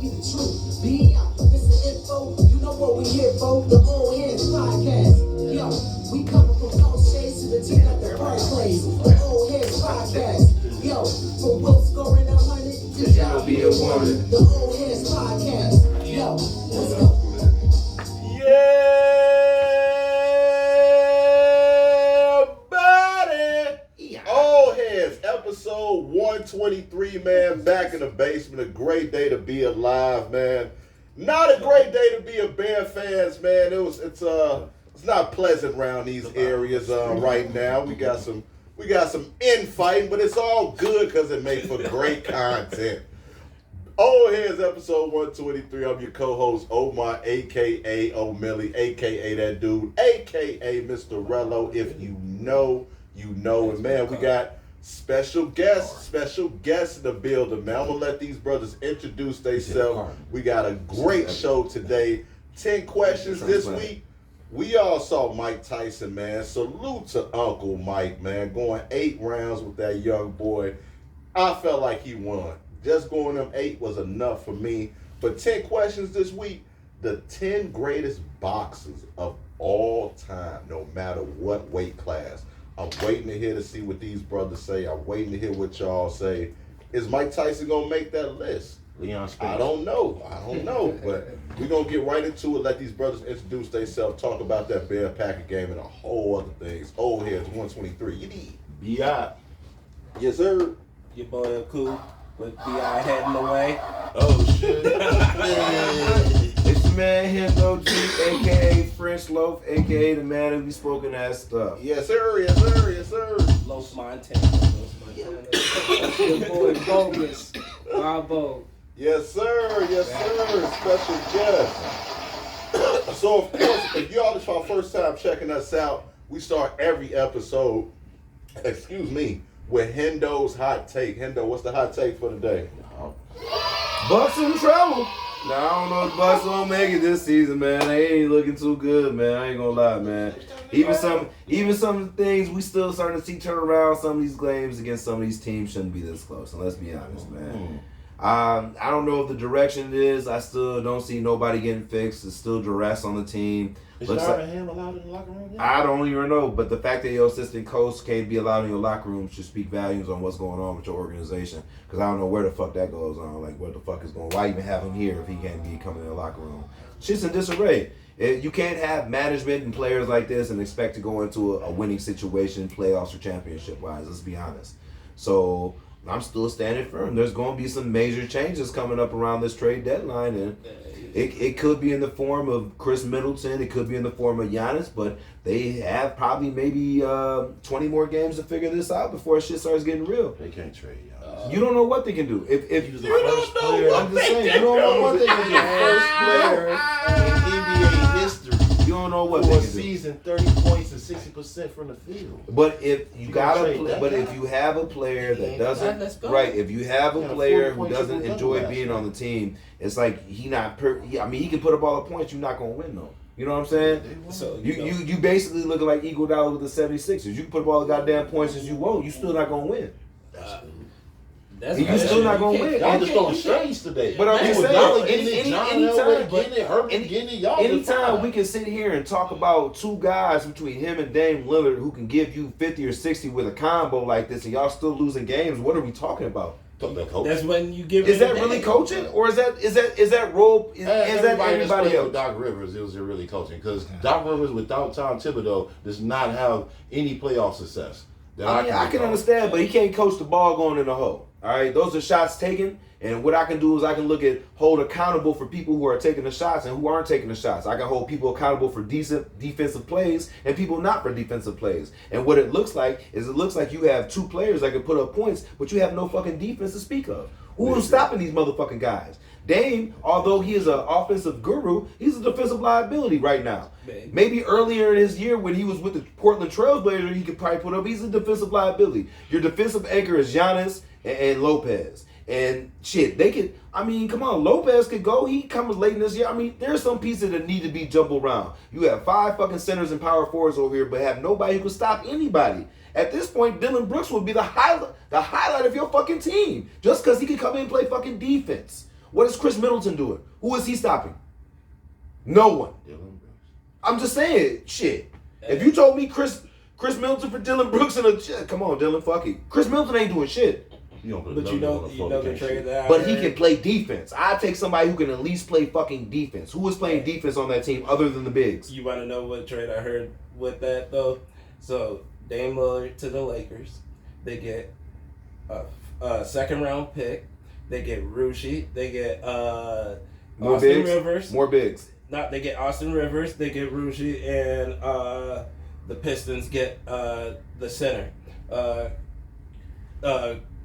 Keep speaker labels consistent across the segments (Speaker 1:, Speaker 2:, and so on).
Speaker 1: you the truth. Be out, Mr. Info, you know what we here for. The Old Heads Podcast. Yo, we coming from all shades to the team at the fireplace. The Old Heads Podcast. Yo, from Will scoring 100 to y'all be a woman. The Old Heads Podcast. Yo, let's go.
Speaker 2: Yeah, buddy. Old Heads, episode 123, man. Back in the basement. A great day to be alive, man. Not a great day to be a Bear fans, man. It's not pleasant around these areas right now. We got some infighting, but it's all good because it makes for great content. Old Heads, episode 123. I'm your co-host, Omar, a.k.a. O'Milly, a.k.a. that dude, a.k.a. Mr. Rello. If you know, you know. And, man, we got special guests in the building, man. I'm going to let these brothers introduce themselves. We got a great show today. 10 questions this week. We all saw Mike Tyson, man. Salute to Uncle Mike, man. Going 8 rounds with that young boy. I felt like he won. Just going them 8 was enough for me. But 10 questions this week. The 10 greatest boxers of all time, no matter what weight class. I'm waiting to hear to see what these brothers say. I'm waiting to hear what y'all say. Is Mike Tyson going to make that list?
Speaker 3: Leon Spinks.
Speaker 2: I don't know. But we're going to get right into it. Let these brothers introduce themselves, talk about that Bear Packer game and a whole other things. Old Heads 123. You need.
Speaker 3: B.I.
Speaker 2: Yes, sir.
Speaker 4: Your boy Cool with B.I. heading away.
Speaker 3: Oh, shit. It's the man, Hendo G, a.k.a. French Loaf, a.k.a. the man who be spoken that stuff.
Speaker 2: Yes, sir.
Speaker 4: Los Montana.
Speaker 5: Your boy Bogus. Bravo.
Speaker 2: Yes, sir. Special guest. So, of course, if y'all is our first time checking us out, we start every episode, with Hendo's hot take. Hendo, what's the hot take for today?
Speaker 3: Bucks in trouble. Now, I don't know if Bucks gonna make it this season, man. They ain't looking too good, man. I ain't gonna lie, man. Even some things we still starting to see turn around. Some of these games against some of these teams shouldn't be this close. And let's be honest, man. I don't know if the direction it is. I still don't see nobody getting fixed. It's still duress on the team.
Speaker 6: Is Ham allowed in the locker room yet?
Speaker 3: I don't even know, but the fact that your assistant coach can't be allowed in your locker room should speak volumes on what's going on with your organization. Because I don't know where the fuck that goes on. Like, what the fuck is going on? Why even have him here if he can't be coming in the locker room? Shit's in disarray. You can't have management and players like this and expect to go into a winning situation, playoffs or championship-wise. Let's be honest. So I'm still standing firm. There's going to be some major changes coming up around this trade deadline, and it could be in the form of Chris Middleton. It could be in the form of Giannis, but they have probably maybe 20 more games to figure this out before shit starts getting real.
Speaker 6: They can't trade Giannis.
Speaker 3: You don't know what they can do. If
Speaker 6: He was the first player.
Speaker 3: I'm just saying, you don't know what they can do.
Speaker 6: First player in NBA history.
Speaker 3: You don't know what
Speaker 6: For
Speaker 3: they
Speaker 6: a
Speaker 3: can do.
Speaker 6: season, 30 points and 60% from the field.
Speaker 3: But if you
Speaker 6: trade that guy?
Speaker 3: if you have a player that
Speaker 4: let's
Speaker 3: doesn't,
Speaker 4: go.
Speaker 3: right? If you have a
Speaker 6: Yeah,
Speaker 3: player
Speaker 6: 40
Speaker 3: who
Speaker 6: points
Speaker 3: doesn't
Speaker 6: triple
Speaker 3: enjoy
Speaker 6: double
Speaker 3: being
Speaker 6: last
Speaker 3: on the team, it's like he can put up all the points. You're not gonna win though. You know what I'm saying?
Speaker 4: So
Speaker 3: You basically looking like equal dollar with the 76ers. You can put up all the goddamn points as you want. You still not gonna win. You still not gonna win.
Speaker 6: Y'all just throwing shades today.
Speaker 3: But I'm just saying,
Speaker 6: Y'all getting it, John Elway getting it, Herbert
Speaker 3: Any-
Speaker 6: getting it, y'all
Speaker 3: Anytime we can sit here and talk about two guys between him and Dame Lillard who can give you 50 or 60 with a combo like this, and y'all still losing games, what are we talking about?
Speaker 4: that's when you give.
Speaker 3: Is that really coaching, or is that role? Is that everybody
Speaker 6: with
Speaker 3: else?
Speaker 6: Doc Rivers, it was really coaching because Doc Rivers without Tom Thibodeau does not have any playoff success.
Speaker 3: I can understand, but he can't coach the ball going in the hole. All right, those are shots taken, and what I can do is I can look at hold accountable for people who are taking the shots and who aren't taking the shots. I can hold people accountable for decent defensive plays and people not for defensive plays. And what it looks like is you have two players that can put up points, but you have no fucking defense to speak of. Who is stopping these motherfucking guys? Dame, although he is an offensive guru, he's a defensive liability right now. Maybe earlier in his year when he was with the Portland Trailblazers, he could probably put up. He's a defensive liability. Your defensive anchor is Giannis and Lopez. And shit, they could, I mean, come on, Lopez could go. He comes late in this year. I mean, there's some pieces that need to be jumbled around. You have 5 fucking centers and power forwards over here, but have nobody who can stop anybody. At this point, Dylan Brooks would be the highlight of your fucking team. Just because he can come in and play fucking defense. What is Chris Middleton doing? Who is he stopping? No one.
Speaker 6: Dylan Brooks.
Speaker 3: I'm just saying, shit. If you told me Chris Middleton for Dylan Brooks and come on, Dylan, fuck it. Chris Middleton ain't doing shit.
Speaker 6: You don't put
Speaker 4: But you know the trade that I
Speaker 3: But he
Speaker 4: heard?
Speaker 3: can play defense. I take somebody who can at least play fucking defense. Who is playing defense on that team other than the bigs?
Speaker 4: You want to know what trade I heard with that though? So Dame Lillard to the Lakers, they get a second round pick. They get Rushi. They get
Speaker 3: More
Speaker 4: Austin
Speaker 3: bigs.
Speaker 4: Rivers.
Speaker 3: More bigs.
Speaker 4: They get Austin Rivers. They get Rushi, and the Pistons get the center.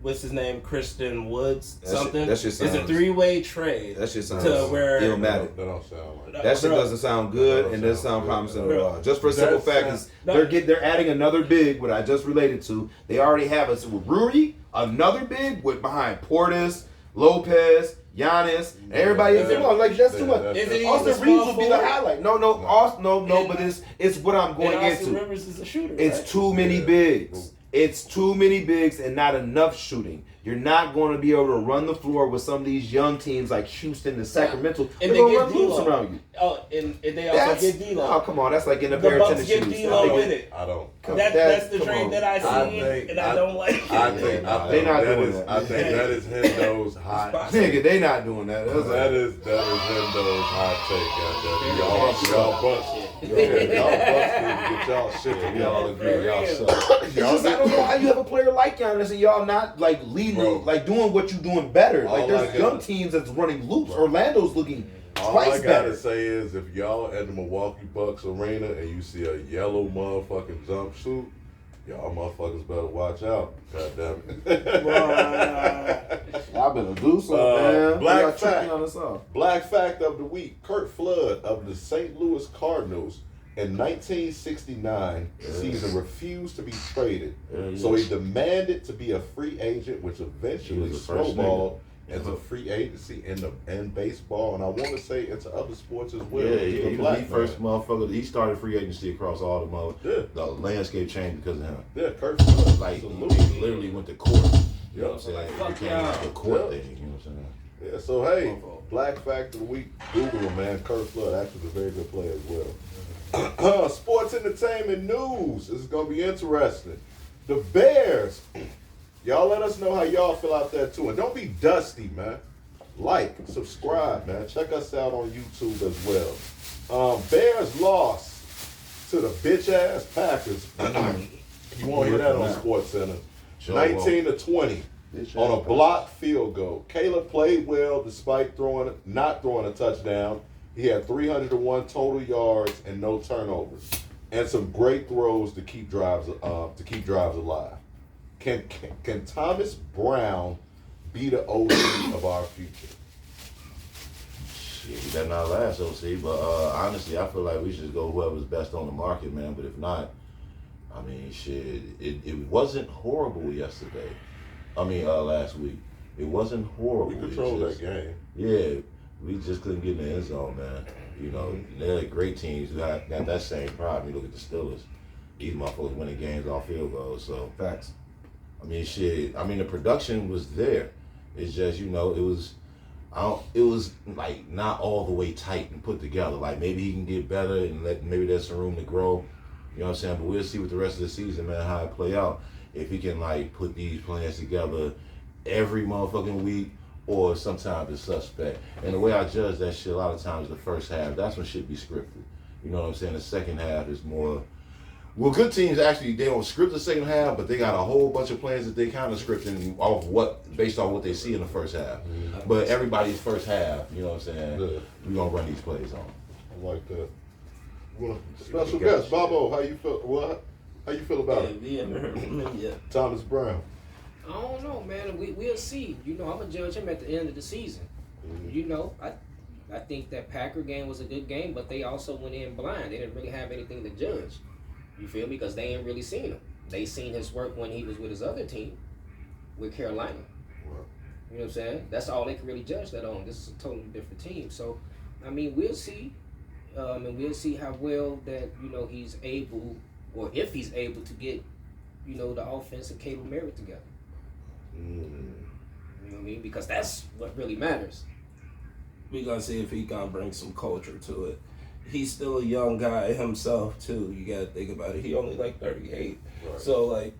Speaker 4: What's his name? Christian Woods. Something.
Speaker 3: That shit
Speaker 4: It's a
Speaker 3: sounds-
Speaker 4: 3-way trade.
Speaker 3: That shit sounds
Speaker 4: to where
Speaker 3: illmatic.
Speaker 6: That don't sound like
Speaker 3: That shit
Speaker 4: Bro,
Speaker 3: doesn't sound good
Speaker 6: That
Speaker 3: and
Speaker 6: don't
Speaker 3: doesn't sound
Speaker 6: sound
Speaker 3: promising
Speaker 6: good.
Speaker 3: at all. Just for a simple
Speaker 6: That's-
Speaker 3: fact is
Speaker 4: no.
Speaker 3: they're adding another big, what I just related to. They already have us with Rudy, another big with behind Portis, Lopez, Giannis, and everybody else. Come on, like that's too much.
Speaker 4: Is it
Speaker 3: Austin
Speaker 4: even
Speaker 3: Reeves
Speaker 4: small
Speaker 3: will be the
Speaker 4: forward?
Speaker 3: highlight. No, but it's what I'm going
Speaker 4: And Austin
Speaker 3: into.
Speaker 4: Rivers is a shooter.
Speaker 3: It's
Speaker 4: right?
Speaker 3: too many bigs. It's too many bigs and not enough shooting. You're not going to be able to run the floor with some of these young teams like Houston and Sacramento.
Speaker 4: And
Speaker 3: They're
Speaker 4: they
Speaker 3: going to
Speaker 4: get
Speaker 3: run loops
Speaker 4: D-Lo.
Speaker 3: around you.
Speaker 4: Oh, and they also get D-Lo.
Speaker 3: Oh, come on. That's like getting a
Speaker 4: The
Speaker 3: pair of
Speaker 4: Bucks
Speaker 3: tennis
Speaker 4: get
Speaker 3: shoes.
Speaker 4: D-Lo with it.
Speaker 6: I don't.
Speaker 4: That's the
Speaker 3: come
Speaker 4: trade
Speaker 3: on.
Speaker 4: that I seen, and I don't like it.
Speaker 6: I think
Speaker 3: They not
Speaker 6: that
Speaker 3: doing
Speaker 6: is.
Speaker 3: that.
Speaker 6: I think that is Hendo's hot.
Speaker 3: Nigga, they not doing that.
Speaker 6: That is Hendo's hot take out there. Y'all bust. Get y'all shit together.
Speaker 2: Y'all agree. Y'all suck.
Speaker 3: It's just, I don't know how you have a player like Giannis and y'all not like leading,
Speaker 6: Bro.
Speaker 3: like doing what you doing better.
Speaker 6: All
Speaker 3: Like
Speaker 6: I
Speaker 3: there's
Speaker 6: got-
Speaker 3: young teams that's running loops. Orlando's looking
Speaker 6: All I
Speaker 3: twice
Speaker 6: gotta
Speaker 3: better.
Speaker 6: say is, if y'all at the Milwaukee Bucks arena and you see a yellow motherfucking jumpsuit, y'all motherfuckers better watch out. God damn it.
Speaker 3: Y'all better do something, man.
Speaker 6: Black
Speaker 3: Y'all tripping
Speaker 6: fact.
Speaker 3: on us off.
Speaker 6: Black fact of the week: Kurt Flood of the St. Louis Cardinals in 1969 season refused to be traded, so he demanded to be a free agent, which eventually
Speaker 2: He was the first
Speaker 6: snowballed into free agency in baseball, and I want to say into other sports as well.
Speaker 2: Yeah,
Speaker 6: He's a
Speaker 2: he was
Speaker 6: black
Speaker 2: the first
Speaker 6: man.
Speaker 2: motherfucker. He started free agency across all the
Speaker 6: Yeah.
Speaker 2: The landscape changed because of him.
Speaker 6: Yeah, Kurt Flood.
Speaker 2: Like,
Speaker 6: Absolutely.
Speaker 2: he literally went to court. You know what I'm saying?
Speaker 6: Yeah.
Speaker 2: It
Speaker 5: Fuck
Speaker 2: became
Speaker 5: y'all.
Speaker 2: like a court
Speaker 6: Yeah.
Speaker 2: thing. You know what I'm saying?
Speaker 6: Yeah, so hey, Black Fact of the Week, Google him, man. Kurt Flood, actually a very good player as well. Sports entertainment news. This is going to be interesting. The Bears. Y'all let us know how y'all feel out there too. And don't be dusty, man. Like, subscribe, man. Check us out on YouTube as well. Bears lost to the bitch-ass Packers. You won't hear that on Sports Center.
Speaker 2: Sure
Speaker 6: 19-20. On a blocked field goal. Caleb played well despite not throwing a touchdown. He had 301 total yards and no turnovers, and some great throws to keep drives alive. Can Thomas Brown be the OC of our future?
Speaker 2: Shit, he better not last OC, but honestly, I feel like we should go whoever's best on the market, man. But if not, I mean, shit, it wasn't horrible yesterday. Last week. It wasn't horrible.
Speaker 6: We controlled
Speaker 2: It's
Speaker 6: that
Speaker 2: just-
Speaker 6: game.
Speaker 2: Yeah, we just couldn't get in the end zone, man. You know, they're great teams who got that same problem. You look at the Steelers. These motherfuckers winning games off field goals. So,
Speaker 3: Facts.
Speaker 2: I mean, shit. I mean, the production was there. It's just, you know, it was like not all the way tight and put together. Like maybe he can get better and maybe there's some room to grow. You know what I'm saying? But we'll see with the rest of the season, man, how it play out. If he can like put these plans together every motherfucking week, or sometimes it's suspect. And the way I judge that shit a lot of times the first half, that's when shit be scripted. You know what I'm saying? The second half is more. Well, good teams actually they don't script the second half, but they got a whole bunch of plans that they kind of scripting off based on what they see in the first half. But everybody's first half, you know what I'm saying?
Speaker 6: Yeah.
Speaker 2: We gonna run these plays on.
Speaker 6: I like that. Well, special guest, Bobo, how you feel? What? How you feel about it?
Speaker 4: We haven't heard from him yet.
Speaker 6: Thomas Brown.
Speaker 5: I don't know, man. We'll see. You know, I'm gonna judge him at the end of the season. You know, I think that Packer game was a good game, but they also went in blind. They didn't really have anything to judge. You feel me? Because they ain't really seen him. They seen his work when he was with his other team, with Carolina.
Speaker 6: Right.
Speaker 5: You know what I'm saying? That's all they can really judge that on. This is a totally different team. So, I mean, we'll see. And we'll see how well that, you know, he's able, or if he's able to get, you know, the offense and Caleb Merritt together. You know what I mean? Because that's what really matters.
Speaker 4: we gonna see if he gonna bring some culture to it. He's still a young guy himself too. You gotta think about it. He only like 38,
Speaker 6: Right.
Speaker 4: so like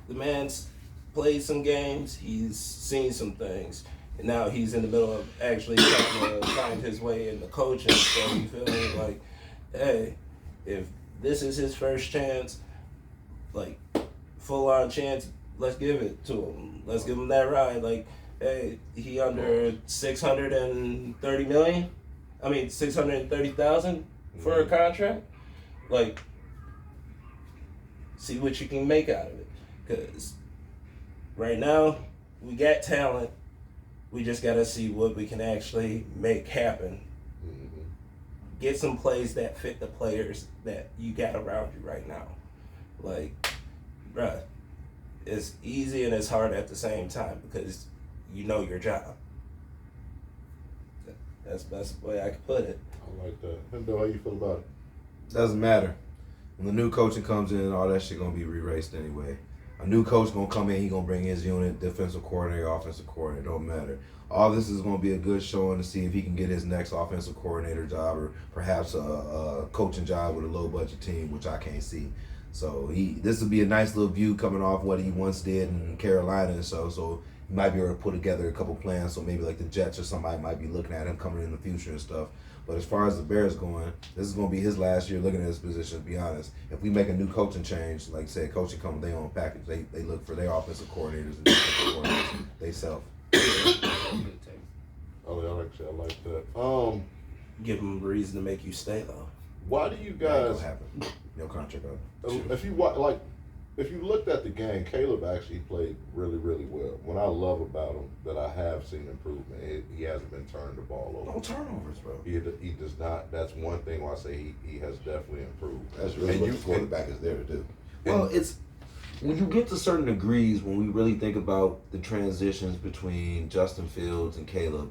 Speaker 4: the man's played some games. He's seen some things. And now he's in the middle of actually trying to find his way into coaching. So he feeling like, hey, if this is his first chance, like full on chance, let's give it to him. Let's give him that ride. Like, hey, he under 630 million. I mean 630,000 for a contract. Like, see what you can make out of it. Cause right now we got talent. We just gotta see what we can actually make happen.
Speaker 6: Mhm.
Speaker 4: Get some plays that fit the players that you got around you right now. Like, bruh, it's easy and it's hard at the same time because you know your job. That's the best way I could put it.
Speaker 6: I like that. Hendo, how you feel about it?
Speaker 3: Doesn't matter. When the new coaching comes in, all that shit gonna be re-raced anyway. A new coach gonna come in, he gonna bring his unit, defensive coordinator, offensive coordinator, don't matter. All this is gonna be a good showing to see if he can get his next offensive coordinator job or perhaps a coaching job with a low budget team, which I can't see. So this will be a nice little view coming off what he once did in Carolina and so he might be able to put together a couple plans. So maybe like the Jets or somebody might be looking at him coming in the future and stuff. But as far as the Bears going, this is going to be his last year looking at his position, to be honest. If we make a new coaching change, like I said, coaching comes with their own package. They look for their offensive coordinators and defensive coordinators. They self.
Speaker 6: I like that.
Speaker 4: Give them a reason to make you stay though.
Speaker 6: Why do you
Speaker 3: That ain't
Speaker 6: guys?
Speaker 3: gonna happen. No contract up.
Speaker 6: If you looked at the game, Caleb actually played really, really well. What I love about him that I have seen improvement, he hasn't been turning the ball over.
Speaker 3: No turnovers, bro.
Speaker 6: He does not. That's one thing where I say he has definitely improved.
Speaker 3: That's really
Speaker 6: And
Speaker 3: what
Speaker 6: you-
Speaker 3: the quarterback is there to do. Well, it's when you get to certain degrees, when we really think about the transitions between Justin Fields and Caleb,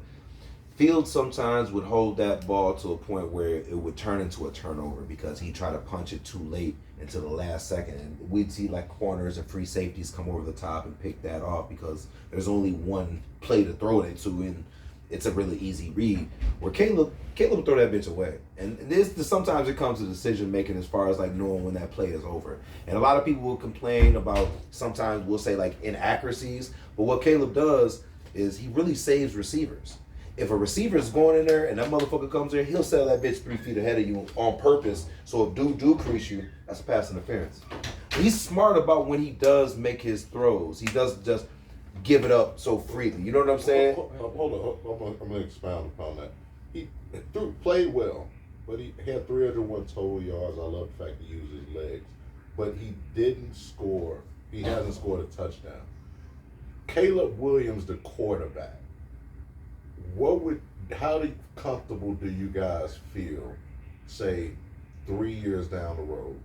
Speaker 3: Fields sometimes would hold that ball to a point where it would turn into a turnover because he tried to punch it too late into the last second. And we'd see like corners and free safeties come over the top and pick that off because there's only one play to throw it to and it's a really easy read. Where Caleb would throw that bitch away. And sometimes it comes to decision making as far as like knowing when that play is over. And a lot of people will complain about sometimes we'll say like inaccuracies, but what Caleb does is he really saves receivers. If a receiver is going in there and that motherfucker comes there, he'll sell that bitch 3 feet ahead of you on purpose. So if dude do crease you, that's a pass interference. He's smart about when he does make his throws. He doesn't just give it up so freely. You know what I'm saying?
Speaker 6: Hold on. I'm going to expound upon that. He played well, but he had 301 total yards. I love the fact he used his legs. But he didn't score. He hasn't scored a touchdown. Caleb Williams, the quarterback. How comfortable do you guys feel, say, 3 years down the road?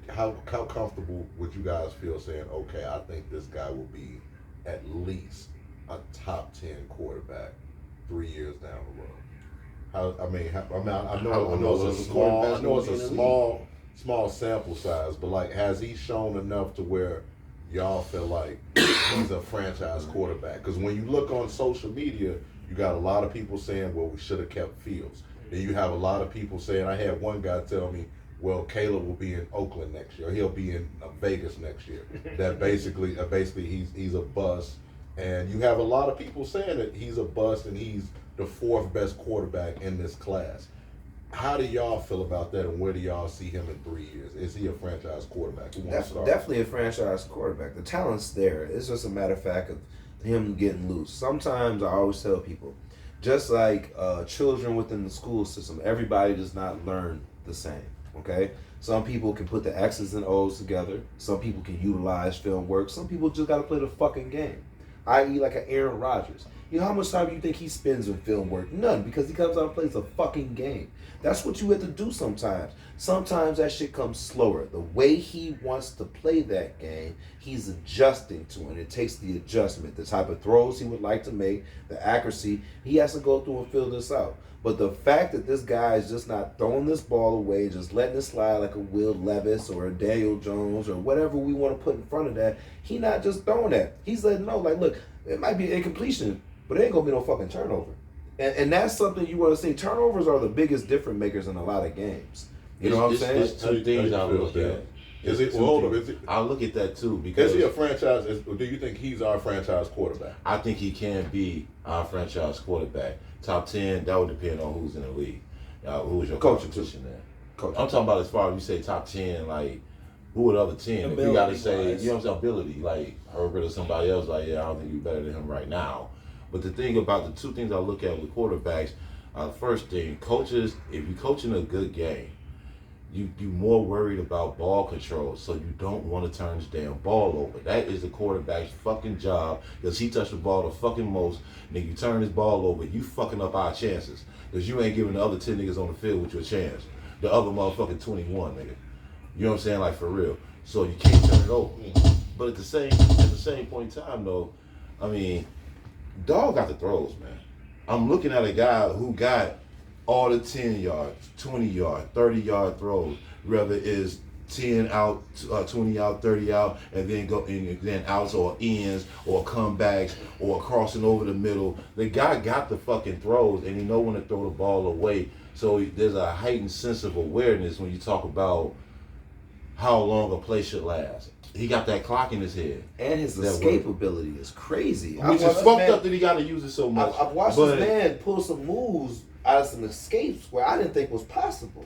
Speaker 6: How comfortable would you guys feel saying, okay, I think this guy will be at least a top 10 quarterback 3 years down the road? I know it's a small sample size, but like, has he shown enough to where y'all feel like he's a franchise quarterback? Because when you look on social media, you got a lot of people saying, well, we should have kept Fields. Then you have a lot of people saying, I had one guy tell me, well, Caleb will be in Oakland next year. He'll be in Vegas next year. That basically he's a bust. And you have a lot of people saying that he's a bust and he's the 4th best quarterback in this class. How do y'all feel about that, and where do y'all see him in 3 years? Is he a franchise quarterback? Who wants to start?
Speaker 3: Definitely a franchise quarterback. The talent's there. It's just a matter of fact of him getting loose. Sometimes I always tell people, just like children within the school system, everybody does not learn the same. Okay? Some people can put the X's and O's together. Some people can utilize film work. Some people just got to play the fucking game. I.e. like an Aaron Rodgers. You know how much time do you think he spends in film work? None, because he comes out and plays a fucking game. That's what you have to do sometimes. Sometimes that shit comes slower. The way he wants to play that game, he's adjusting to it. It takes the adjustment, the type of throws he would like to make, the accuracy. He has to go through and fill this out. But the fact that this guy is just not throwing this ball away, just letting it slide like a Will Levis or a Daniel Jones or whatever we want to put in front of that, he not just throwing that. He's letting know, like, look, it might be an incompletion, but it ain't going to be no fucking turnover. And that's something you want to see. Turnovers are the biggest difference makers in a lot of games. You know what I'm saying?
Speaker 7: It's two things I look at.
Speaker 6: Is it? Well, hold on. Is it?
Speaker 7: I look at that too because
Speaker 6: Is he a franchise? Do you think he's our franchise quarterback?
Speaker 7: I think he can be our franchise quarterback. Top 10, that would depend on who's in the league. Who's your
Speaker 3: Coach
Speaker 7: competition there?
Speaker 3: Coach.
Speaker 7: I'm talking about as far as you say top 10, like, who are the other 10? If you got to say, you know what I'm saying, ability, like Herbert or somebody else, like, yeah, I don't think you're better than him right now. But the thing about the two things I look at with quarterbacks, first thing, coaches, if you're coaching a good game, you more worried about ball control, so you don't want to turn this damn ball over. That is the quarterback's fucking job, because he touched the ball the fucking most. Nigga, you turn this ball over, you fucking up our chances, because you ain't giving the other 10 niggas on the field with your chance. The other motherfucking 21, nigga. You know what I'm saying? Like, for real. So you can't turn it over. But at the same point in time, though, I mean, dog got the throws, man. I'm looking at a guy who got all the 10 yard, 20 yard, 30 yard throws, whether it's 10 out, 20 out, 30 out, and then outs or ends or comebacks or crossing over the middle. The guy got the fucking throws, and he know when to throw the ball away. So there's a heightened sense of awareness when you talk about how long a play should last. He got that clock in his head.
Speaker 3: And his escape ability is crazy.
Speaker 7: Which is fucked up that he got to use it so much.
Speaker 3: I've watched this man pull some moves out of some escapes where I didn't think was possible.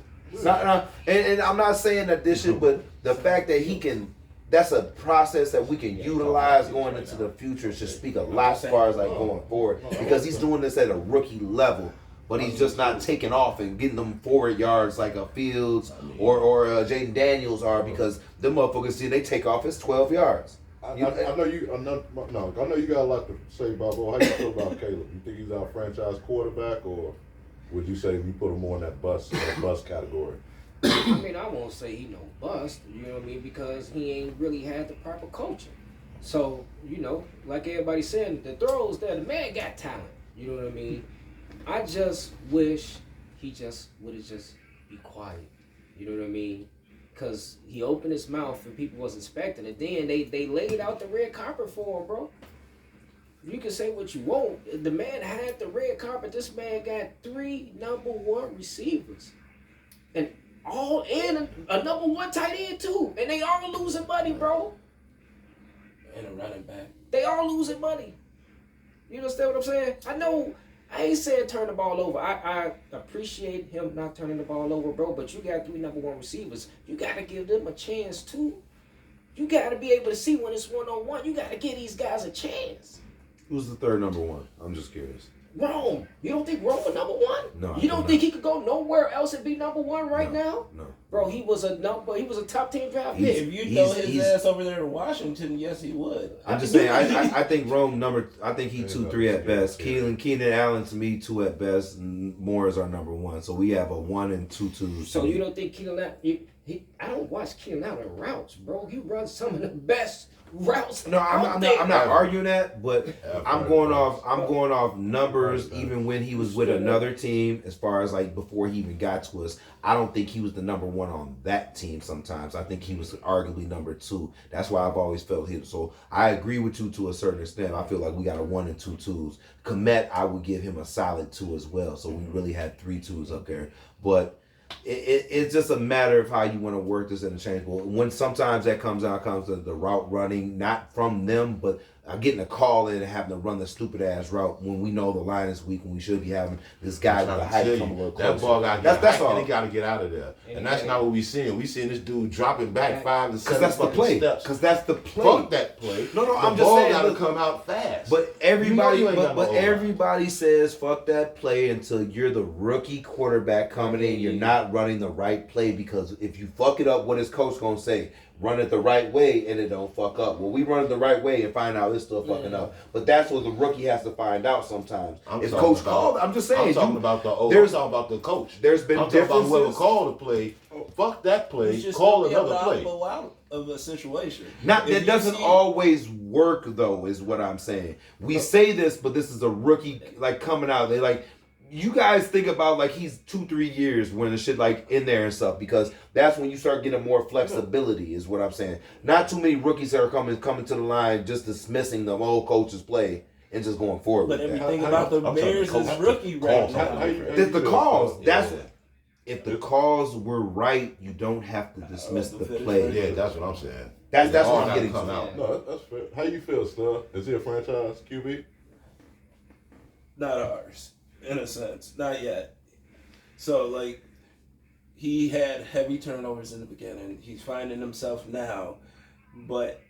Speaker 3: And I'm not saying that this shit, but the fact that he can, that's a process that we can utilize going into the future should speak a lot as far as like going forward, because he's doing this at a rookie level, but he's just not taking off and getting them forward yards like a Fields or Jaden Daniels are, because them motherfuckers see they take off as 12 yards.
Speaker 6: I know you got a lot to say, Bobo. How you feel about Caleb? You think he's our franchise quarterback, or would you say we put him more in that bust category?
Speaker 5: I mean, I won't say he no bust, you know what I mean, because he ain't really had the proper coaching. So, you know, like everybody said, the throws there, the man got talent, you know what I mean? I just wish he just would have just be quiet, you know what I mean? Because he opened his mouth and people was expecting it. Then they laid out the red carpet for him, bro. You can say what you want. The man had the red carpet. This man got 3 number 1 receivers. And a number 1 tight end too. And they all losing money, bro.
Speaker 4: And a running back.
Speaker 5: They all losing money. You understand what I'm saying? I ain't saying turn the ball over. I appreciate him not turning the ball over, bro. But you got 3 number 1 receivers. You got to give them a chance too. You got to be able to see when it's 1-on-1. You got to give these guys a chance.
Speaker 3: Who's the third number 1? I'm just curious.
Speaker 5: Rome. You don't think Rome was number 1?
Speaker 3: No.
Speaker 5: You don't think he could go nowhere else and be number 1 right now?
Speaker 3: No.
Speaker 5: Bro, he was a top 10 draft pick.
Speaker 4: If you throw his ass over there to Washington, yes, he would.
Speaker 3: I'm just saying. I think Rome I think he 2-3 at best. Keenan Allen to me 2 at best. And Moore is our number 1. So we have a 1 and 2-2.
Speaker 5: So you don't think Keenan Allen? I don't watch Keenan Allen routes, bro. He runs some of the best routes.
Speaker 3: No, I'm not arguing that, but I'm going off numbers. Even when he was with another team, as far as like before he even got to us, I don't think he was the number 1 on that team. Sometimes I think he was arguably number 2. That's why I've always felt him. So I agree with you to a certain extent. I feel like we got a 1 and 2 2s. Komet, I would give him a solid 2 as well. So we really had 3 2s up there, but. It's just a matter of how you want to work this interchangeable. When sometimes that comes to the route running, not from them, but getting a call in and having to run the stupid ass route when we know the line is weak, when we should be having this guy with a height come a little closer.
Speaker 7: That ball got to get
Speaker 3: that's all.
Speaker 7: And he got to get out of there. And that's not what we seeing. We seeing this dude dropping back 5 to 7
Speaker 3: Because that's the play.
Speaker 7: steps.
Speaker 3: Because that's the play.
Speaker 7: Fuck that play.
Speaker 3: No, I'm
Speaker 7: the
Speaker 3: just
Speaker 7: ball
Speaker 3: saying.
Speaker 7: got to
Speaker 3: Look,
Speaker 7: come out fast.
Speaker 3: But everybody,
Speaker 7: You know you ain't got
Speaker 3: but
Speaker 7: no
Speaker 3: everybody says fuck that play until you're the rookie quarterback coming in. You're not running the right play, because if you fuck it up, what is coach gonna say? Run it the right way and it don't fuck up. Well, we run it the right way and find out it's still fucking up. But that's what the rookie has to find out sometimes. If coach called, I'm just saying.
Speaker 7: I'm talking about the coach.
Speaker 3: There's been
Speaker 7: I'm talking about
Speaker 3: differences.
Speaker 7: whoever called the play. Fuck that play.
Speaker 4: You just
Speaker 7: Call
Speaker 4: be able
Speaker 7: another
Speaker 4: to
Speaker 7: play.
Speaker 4: go out of a situation.
Speaker 3: Not
Speaker 4: If
Speaker 3: that
Speaker 4: you
Speaker 3: doesn't
Speaker 4: see-
Speaker 3: always work though, is what I'm saying. We say this, but this is a rookie like coming out. They like, you guys think about like he's 2-3 years when the shit like in there and stuff, because that's when you start getting more flexibility, is what I'm saying. Not too many rookies that are coming to the line just dismissing the old coach's play and just going forward.
Speaker 4: But
Speaker 3: with that.
Speaker 4: everything about the
Speaker 7: I'm trying to
Speaker 4: Bears
Speaker 7: coach
Speaker 4: is
Speaker 7: the
Speaker 4: rookie right
Speaker 7: calls.
Speaker 4: now.
Speaker 6: How you
Speaker 3: The
Speaker 6: feel,
Speaker 3: calls,
Speaker 6: Scott?
Speaker 3: that's
Speaker 7: Yeah.
Speaker 3: if the calls were right, you don't have to dismiss the play.
Speaker 7: Yeah, that's what I'm saying.
Speaker 3: That's
Speaker 7: All
Speaker 3: what I'm
Speaker 7: gotta
Speaker 3: getting
Speaker 7: come
Speaker 3: to.
Speaker 7: out.
Speaker 6: No, that's fair. How you feel, Stud? Is he a franchise QB?
Speaker 4: Not ours, in a sense. Not yet. So, like, he had heavy turnovers in the beginning. He's finding himself now. But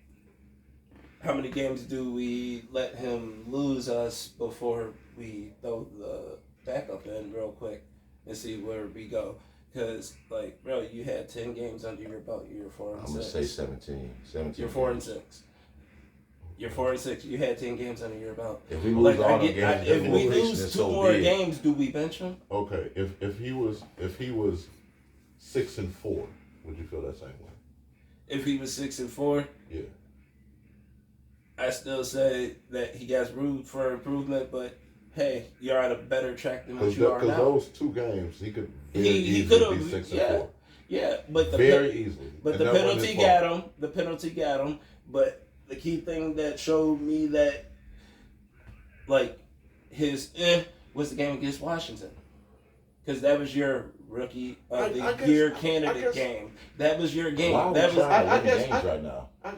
Speaker 4: how many games do we let him lose us before we throw the backup in real quick and see where we go? Because, like, bro, you had 10 games under your belt. You're 4 and 6.
Speaker 7: I'm gonna say 17. 17.
Speaker 4: You're 4 and 6. You're 4 and 6. You had 10 games under your belt.
Speaker 7: If we lose all the games,
Speaker 4: if
Speaker 7: then
Speaker 4: we
Speaker 7: we're
Speaker 4: lose
Speaker 7: racing,
Speaker 4: 2
Speaker 7: so
Speaker 4: more
Speaker 7: be it.
Speaker 4: games, do we bench him?
Speaker 6: Okay, if he was 6-4, would you feel that same way?
Speaker 4: If he was 6 and 4,
Speaker 6: Yeah.
Speaker 4: I still say that he has room for improvement. But hey, you're on a better track than what you are
Speaker 6: Because
Speaker 4: now.
Speaker 6: those 2 games, he could very
Speaker 4: He
Speaker 6: easily
Speaker 4: could
Speaker 6: be
Speaker 4: have,
Speaker 6: 6-4.
Speaker 4: yeah. But the
Speaker 6: Very easily.
Speaker 4: But
Speaker 6: And
Speaker 4: the
Speaker 6: that wasn't
Speaker 4: penalty
Speaker 6: his fault.
Speaker 4: got him. The penalty got him. But the key thing that showed me that, like, his was the game against Washington. Because that was your rookie of
Speaker 6: I
Speaker 4: the
Speaker 6: guess-
Speaker 4: year
Speaker 6: I
Speaker 4: candidate
Speaker 6: guess-
Speaker 4: game. That was your game.
Speaker 7: Why are we
Speaker 4: That was
Speaker 7: trying to win
Speaker 6: guess-
Speaker 7: games right now?
Speaker 6: I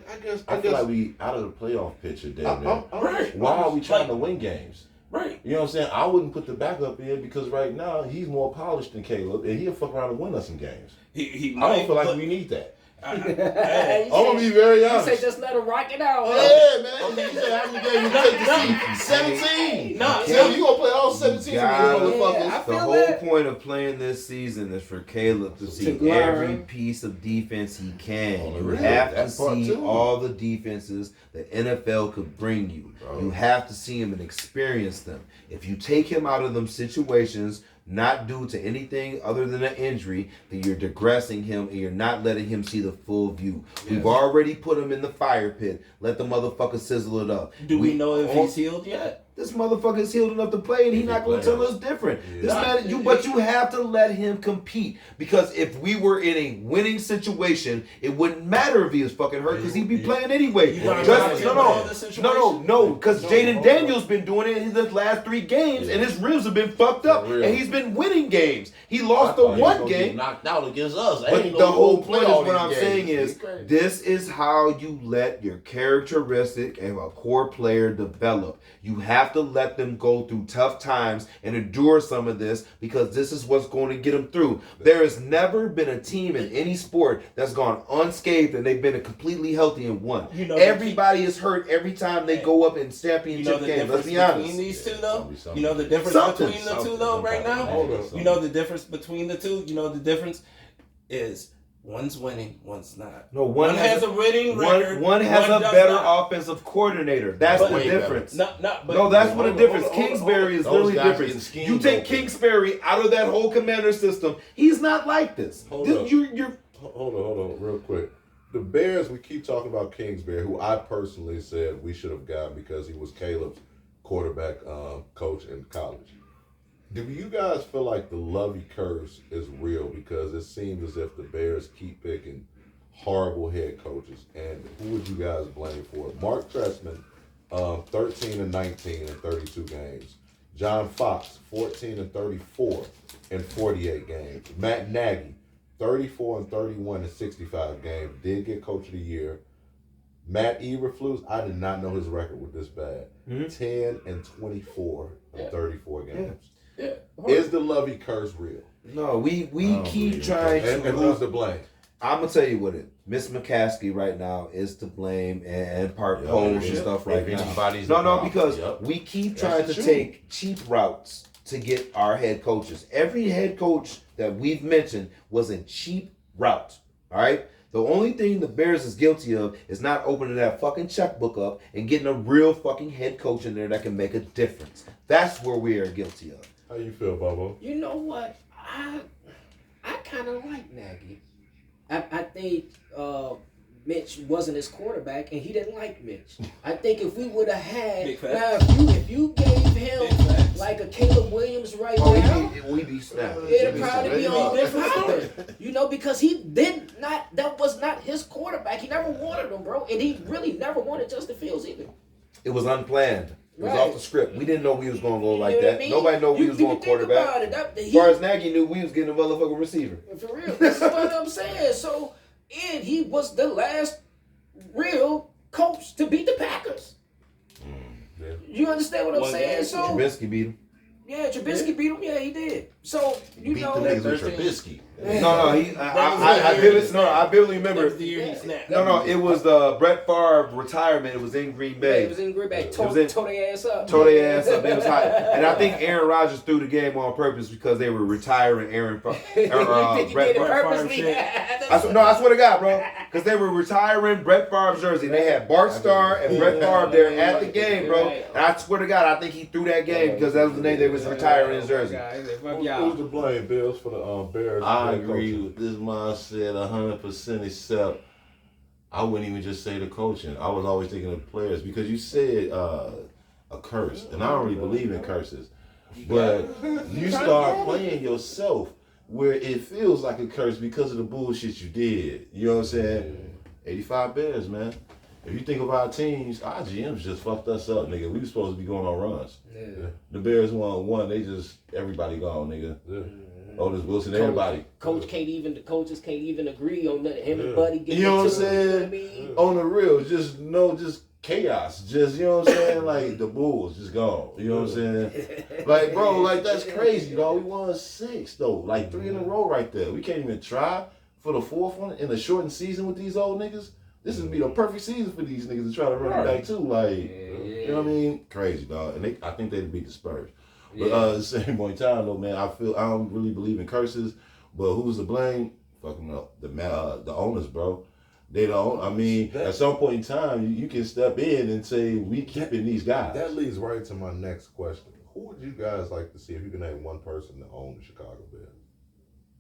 Speaker 7: I feel like we out of the playoff picture, damn near.
Speaker 4: Right.
Speaker 7: Why are we trying
Speaker 4: Like-
Speaker 7: to win games?
Speaker 4: right.
Speaker 7: You know what I'm saying? I wouldn't put the backup in because right now he's more polished than Caleb, and he'll fuck around and win us some games.
Speaker 4: He
Speaker 7: I
Speaker 4: might.
Speaker 7: don't feel like
Speaker 4: but-
Speaker 7: we need that.
Speaker 5: Hey,
Speaker 7: I'm gonna be very
Speaker 5: you
Speaker 7: honest.
Speaker 5: say just let him rock it out, huh?
Speaker 7: Yeah, man. Okay, you said how many games you take to see? 17.
Speaker 4: No,
Speaker 7: So you gonna play all 17 of
Speaker 3: God,
Speaker 7: these motherfuckers?
Speaker 5: yeah, I
Speaker 3: The
Speaker 5: feel
Speaker 3: whole
Speaker 5: that.
Speaker 3: point of playing this season is for Caleb to see
Speaker 5: learn.
Speaker 3: every piece of defense he can.
Speaker 7: On the
Speaker 3: You
Speaker 7: real,
Speaker 3: have to
Speaker 7: that part
Speaker 3: see
Speaker 7: too.
Speaker 3: all the defenses the NFL could bring you.
Speaker 7: Bro.
Speaker 3: You have to see him and experience them. If you take him out of them situations, not due to anything other than an injury, then you're digressing him and you're not letting him see the full view. We've already put him in the fire pit. Let the motherfucker sizzle it up.
Speaker 4: Do we know if he's healed yet?
Speaker 3: This motherfucker's healed enough to play, and he's
Speaker 7: If
Speaker 3: not
Speaker 7: he
Speaker 3: going to
Speaker 7: play,
Speaker 3: tell us different.
Speaker 7: yeah.
Speaker 3: This man, but you have to let him compete, because if we were in a winning situation, it wouldn't matter if he was fucking hurt, because he'd be playing anyway.
Speaker 4: You gotta
Speaker 3: Just,
Speaker 4: balance
Speaker 3: no,
Speaker 4: all
Speaker 3: no,
Speaker 4: the situations.
Speaker 3: no, because
Speaker 6: No,
Speaker 3: Jaden
Speaker 6: hold
Speaker 3: Daniels been doing it in his last 3 games,
Speaker 7: Yeah.
Speaker 3: and his ribs have been fucked up,
Speaker 7: For real.
Speaker 3: and he's been winning games. He
Speaker 7: I
Speaker 3: lost the
Speaker 7: thought he was
Speaker 3: one
Speaker 7: gonna get
Speaker 3: game.
Speaker 7: knocked out against us. I
Speaker 3: But
Speaker 7: ain't
Speaker 3: the
Speaker 7: gonna
Speaker 3: whole
Speaker 7: go play
Speaker 3: point is
Speaker 7: all
Speaker 3: what
Speaker 7: these
Speaker 3: I'm
Speaker 7: games.
Speaker 3: saying is,
Speaker 7: It's crazy.
Speaker 3: this is how you let your characteristic and a core player develop. You have to let them go through tough times and endure some of this, because this is what's going to get them through. There has never been a team in any sport that's gone unscathed and they've been completely healthy and won.
Speaker 4: You know,
Speaker 3: Everybody is hurt every time they go up in
Speaker 4: You
Speaker 3: championship
Speaker 4: know the
Speaker 3: games. Let's
Speaker 4: difference
Speaker 3: be
Speaker 4: between
Speaker 3: honest.
Speaker 4: these two,
Speaker 7: Yeah,
Speaker 4: though?
Speaker 7: something.
Speaker 4: You know the difference
Speaker 3: Something.
Speaker 4: between the two, though, right now?
Speaker 6: Hold on.
Speaker 4: You know the difference between the two? You know the difference is one's winning, one's not.
Speaker 3: No,
Speaker 4: One has a winning record.
Speaker 3: One has a
Speaker 4: does
Speaker 3: better
Speaker 4: not.
Speaker 3: offensive coordinator. That's
Speaker 4: But-
Speaker 3: the
Speaker 7: Way better.
Speaker 3: difference.
Speaker 4: No,
Speaker 3: No, that's what the difference.
Speaker 6: hold on,
Speaker 3: Kingsbury is
Speaker 7: Those
Speaker 3: literally
Speaker 7: guys
Speaker 3: different.
Speaker 7: getting schemed
Speaker 3: You take
Speaker 7: open.
Speaker 3: Kingsbury out of that whole commander system, he's not like this.
Speaker 6: Hold
Speaker 3: This-
Speaker 6: up.
Speaker 3: you're
Speaker 6: Hold on, real quick. The Bears, we keep talking about Kingsbury, who I personally said we should have gotten because he was Caleb's quarterback coach in college. Do you guys feel like the Lovey curse is real? Because it seems as if the Bears keep picking horrible head coaches. And who would you guys blame for it? Mark Trestman, 13-19 in 32 games. John Fox, 14-34 in 48 games. Matt Nagy, 34-31 in 65 games. Did get coach of the year. Matt Eberflus, I did not know his record was this bad. 10-24 in 34 games.
Speaker 4: Yeah.
Speaker 6: Is the Lovey curse real?
Speaker 3: no. We
Speaker 7: Oh,
Speaker 3: keep
Speaker 7: yeah.
Speaker 3: trying
Speaker 6: And
Speaker 3: to.
Speaker 6: who's to blame?
Speaker 3: I'm gonna tell you what it. Miss McCaskey right now is to blame, and Park
Speaker 7: Yeah,
Speaker 3: Poles and
Speaker 7: yeah.
Speaker 3: stuff
Speaker 7: If
Speaker 3: right now.
Speaker 7: anybody's
Speaker 3: No,
Speaker 7: involved,
Speaker 3: because
Speaker 7: yep.
Speaker 3: we keep
Speaker 7: That's
Speaker 3: trying
Speaker 7: the
Speaker 3: to
Speaker 7: truth.
Speaker 3: take cheap routes to get our head coaches. Every head coach that we've mentioned was a cheap route. All right. The only thing the Bears is guilty of is not opening that fucking checkbook up and getting a real fucking head coach in there that can make a difference. That's where we are guilty of.
Speaker 6: How you feel, Bobo?
Speaker 5: You know what? I kind of like Nagy. I think Mitch wasn't his quarterback, and he didn't like Mitch. I think if we would have had,
Speaker 4: Big
Speaker 5: now
Speaker 4: facts.
Speaker 5: if you gave him
Speaker 4: Big facts.
Speaker 5: like a Caleb Williams right
Speaker 3: Oh,
Speaker 5: now,
Speaker 3: we be snapped.
Speaker 5: it'd probably be on a different story. You know, because he did not. That was not his quarterback. He never wanted him, bro, and he really never wanted Justin Fields either.
Speaker 3: It was unplanned. It was
Speaker 5: Right.
Speaker 3: off the script. We didn't know we was gonna go like
Speaker 5: You know what
Speaker 3: that.
Speaker 5: I mean?
Speaker 3: Nobody know we
Speaker 5: You-
Speaker 3: was
Speaker 5: you
Speaker 3: going
Speaker 5: think
Speaker 3: quarterback.
Speaker 5: about it, that-
Speaker 3: As far as Nagy knew, we was getting a motherfucking receiver.
Speaker 5: For real, this is what I'm saying. So, and he was the last real coach to beat the Packers.
Speaker 6: Yeah.
Speaker 5: You understand what I'm
Speaker 4: One
Speaker 5: saying?
Speaker 4: game.
Speaker 5: So,
Speaker 3: Trubisky beat him.
Speaker 5: yeah, Trubisky beat him. Yeah, he did. So, you
Speaker 7: Beat
Speaker 5: know,
Speaker 7: the niggas with
Speaker 4: 13.
Speaker 7: Trubisky.
Speaker 3: No, he.
Speaker 4: was
Speaker 3: I
Speaker 4: the
Speaker 3: vividly,
Speaker 4: year-
Speaker 3: no, I vividly
Speaker 4: That
Speaker 3: remember.
Speaker 4: was the year he snapped.
Speaker 3: No, it was the Brett Favre retirement. It was in Green
Speaker 5: yeah,
Speaker 3: Bay.
Speaker 5: it was in Green Bay.
Speaker 3: was
Speaker 5: Tore
Speaker 3: in-
Speaker 5: their ass up.
Speaker 3: Tore their ass up. It was hot. And I think Aaron Rodgers threw the game on purpose because they were retiring
Speaker 5: You
Speaker 3: Brett
Speaker 5: think he did it
Speaker 3: Favre.
Speaker 5: purposely?
Speaker 3: I swear to God, bro. Because they were retiring Brett Favre's jersey. They had Bart Starr and Brett Favre there at the game, bro.
Speaker 5: Right.
Speaker 3: And I swear to God, I think he threw that game because that was the day they was retiring his jersey.
Speaker 6: Who's to blame, Bills, for the Bears?
Speaker 7: I
Speaker 6: head
Speaker 7: agree
Speaker 6: coaching?
Speaker 7: with this mindset 100%, except I wouldn't even just say the coaching. I was always thinking of players because you said a curse, and I don't really believe in curses. But you start playing yourself where it feels like a curse because of the bullshit you did. You know what I'm saying? 85 Bears, man. If you think about teams, our GMs just fucked us up, nigga. We were supposed to be going on runs.
Speaker 5: Yeah.
Speaker 7: The Bears won one. They just, everybody gone, nigga.
Speaker 6: Yeah.
Speaker 7: Otis Wilson, everybody.
Speaker 5: The coaches can't even agree on nothing. Everybody getting
Speaker 7: You know what I'm
Speaker 5: into it, you know what I
Speaker 7: saying?
Speaker 5: mean?
Speaker 7: On the real, just chaos. Just, you know what I'm saying? Like, the Bulls just gone. You know what I'm saying? Like, bro, like, that's crazy, dog. We won 6, though. Like, 3 in a row right there. We can't even try for the 4th one in a shortened season with these old niggas. This would be the perfect season for these niggas to try to run it back, too. Like, you know what I mean? Crazy, dog. And I think they'd beat the Spurs. But at the same point in time, though, man, I don't really believe in curses. But who's to blame? Fucking the owners, bro. They don't. I mean, at some point in time, you can step in and say, we keeping these guys.
Speaker 6: That leads right to my next question. Who would you guys like to see if you can name one person to own the Chicago Bears?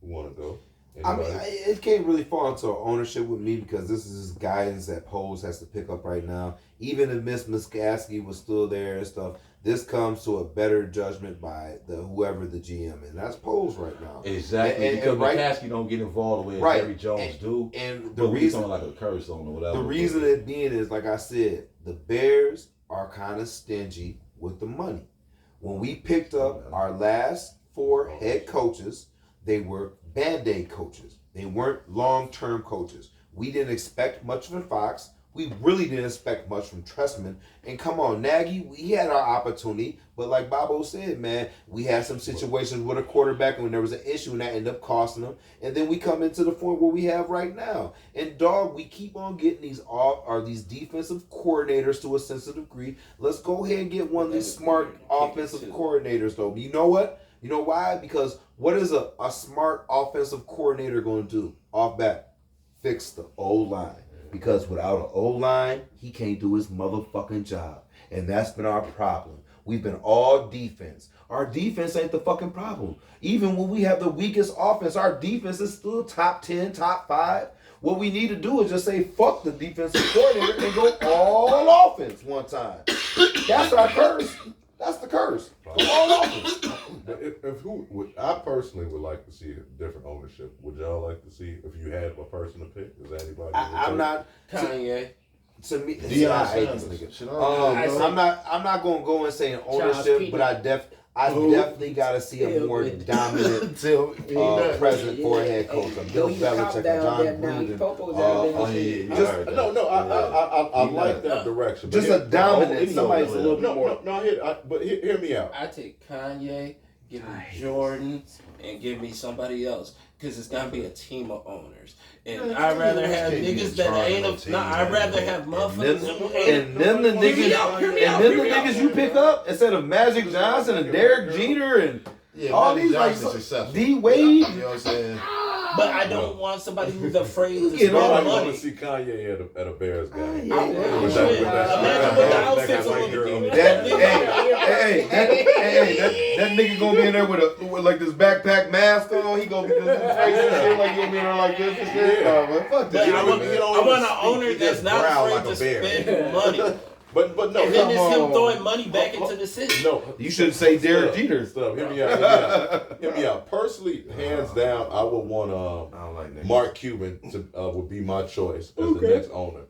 Speaker 6: Who want to go?
Speaker 3: I mean,
Speaker 6: Anybody?
Speaker 3: it can't really fall into ownership with me because this is guidance that Poles has to pick up right now. Even if Miss Muskowski was still there and stuff, this comes to a better judgment by whoever the GM, and that's Poles right now.
Speaker 7: Exactly, because McCaskey don't get involved the way Jerry Jones do.
Speaker 3: And the
Speaker 7: But we
Speaker 3: reason,
Speaker 7: talking like a curse on or whatever.
Speaker 3: the reason it being is, like I said, the Bears are kind of stingy with the money. When we picked up our last 4 head coaches, they were Band-Aid coaches. They weren't long-term coaches. We didn't expect much from Fox. We really didn't expect much from Trestman. And come on, Nagy, we had our opportunity. But like Bobo said, man, we had some situations with a quarterback when there was an issue and that ended up costing them. And then we come into the point where we have right now. And dog, we keep on getting these defensive coordinators to a sensitive degree. Let's go ahead and get one of these smart offensive coordinators, though. You know what? You know why? Because what is a smart offensive coordinator going to do off bat? Fix the O-line. Because without an O-line, he can't do his motherfucking job. And that's been our problem. We've been all defense. Our defense ain't the fucking problem. Even when we have the weakest offense, our defense is still top 10, top 5. What we need to do is just say, fuck the defensive coordinator and go all offense one time. That's our curse. That's the curse. Go all offense.
Speaker 6: I personally would like to see a different ownership. Would y'all like to see if you had a person to pick? Is there anybody?
Speaker 3: I'm not.
Speaker 4: Kanye.
Speaker 3: To me,
Speaker 7: Deion
Speaker 3: I hate this
Speaker 7: Sanders.
Speaker 3: nigga.
Speaker 7: Should I-
Speaker 3: I'm not gonna go and say ownership, but I definitely gotta see a more dominant present for a head coach. A Bill Belichick, a John Gruden.
Speaker 6: I like that direction.
Speaker 3: Just a dominant. Somebody's a little bit more.
Speaker 6: But hear me out.
Speaker 4: I take Kanye, give me Jordan, and give me somebody else. Because it's got to be a team of owners. And I'd rather have niggas that ain't I'd rather have motherfuckers who ain't.
Speaker 3: And then the niggas you pick up instead of Magic Johnson and Derek Jeter and all these like D Wade.
Speaker 7: You know what I'm saying?
Speaker 4: But I don't want somebody who's afraid to
Speaker 3: You know,
Speaker 4: spend
Speaker 6: I want
Speaker 4: money.
Speaker 6: to see Kanye at a Bears game.
Speaker 4: Imagine what the outfits are going to be.
Speaker 3: That nigga gonna be in there with like this backpack mask on. He gonna be doing some crazy shit like he'll be in there like this and shit. Fuck
Speaker 4: But
Speaker 3: that.
Speaker 4: I want an owner that's not afraid to spend money.
Speaker 6: But no,
Speaker 4: And then it's him
Speaker 3: on.
Speaker 4: throwing money back into the city.
Speaker 6: no.
Speaker 3: You shouldn't say Derek Jeter.
Speaker 6: Stuff. Hear me out. Hear me out. Personally, hands down, I would want
Speaker 3: I don't like that.
Speaker 6: Mark Cuban to would be my choice as the next owner.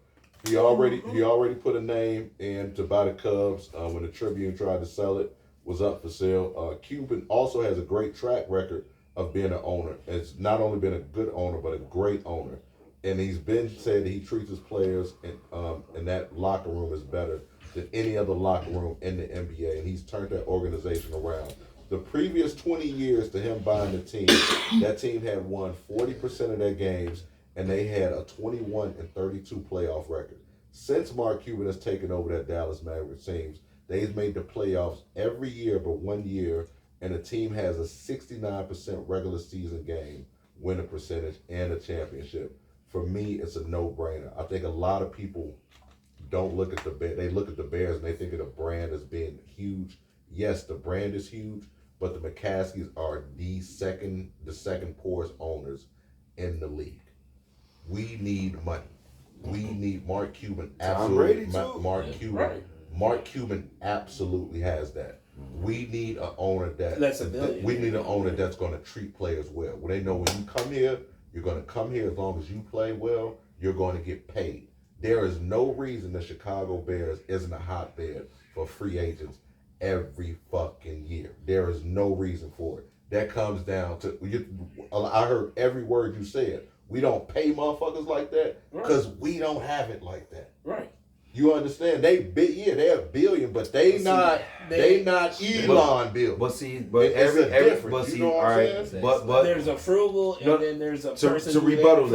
Speaker 6: He already put a name in to buy the Cubs when the Tribune tried to sell it. Was up for sale. Cuban also has a great track record of being an owner. It's not only been a good owner, but a great owner. And he's been said that he treats his players in that locker room is better than any other locker room in the NBA. And he's turned that organization around. The previous 20 years to him buying the team, that team had won 40% of their games, and they had a 21-32 playoff record. Since Mark Cuban has taken over that Dallas Mavericks teams, they've made the playoffs every year but 1 year, and the team has a 69% regular season game winning percentage and a championship. For me, it's a no-brainer. I think a lot of people don't look at the Bears. They look at the Bears and they think of the brand as being huge. Yes, the brand is huge, but the McCaskies are the second poorest owners in the league. We need money. We need Mark Cuban. Absolutely, Mark Cuban absolutely has that. We need an owner that's going to treat players well. When they know when you come here, you're going to come here as long as you play well. You're going to get paid. There is no reason the Chicago Bears isn't a hotbed for free agents every fucking year. There is no reason for it. That comes down to I heard every word you said. We don't pay motherfuckers like that because we don't have it like that.
Speaker 4: Right.
Speaker 6: You understand? They're a billion, but they not Elon billion.
Speaker 3: But
Speaker 4: there's a frugal and then there's a person
Speaker 3: to rebuttal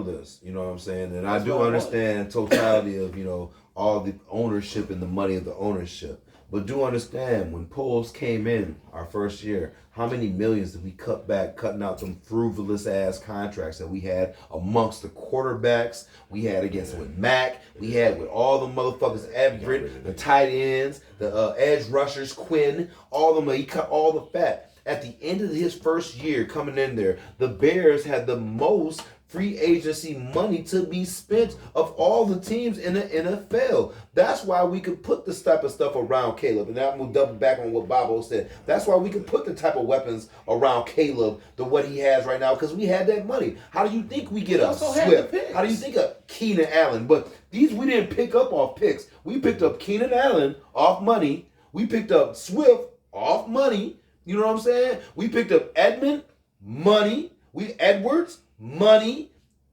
Speaker 3: this. You know what I'm saying? And I do understand totality of all the ownership and the money of the ownership. But do understand, when Poles came in our first year, how many millions did we cut back, cutting out some frivolous ass contracts that we had amongst the quarterbacks, we had with Mac, we had with all the motherfuckers, Everett, the tight ends, the edge rushers, Quinn, all of them. He cut all the fat. At the end of his first year coming in there, the Bears had the most free agency money to be spent of all the teams in the NFL. That's why we could put this type of stuff around Caleb. And I'm going to double back on what Bobo said. That's why we could put the type of weapons around Caleb to what he has right now, because we had that money. How do you think we get a Swift? How do you think of Keenan Allen? But these we didn't pick up off picks. We picked up Keenan Allen off money. We picked up Swift off money. You know what I'm saying? We picked up Edmond, money. Edwards, money.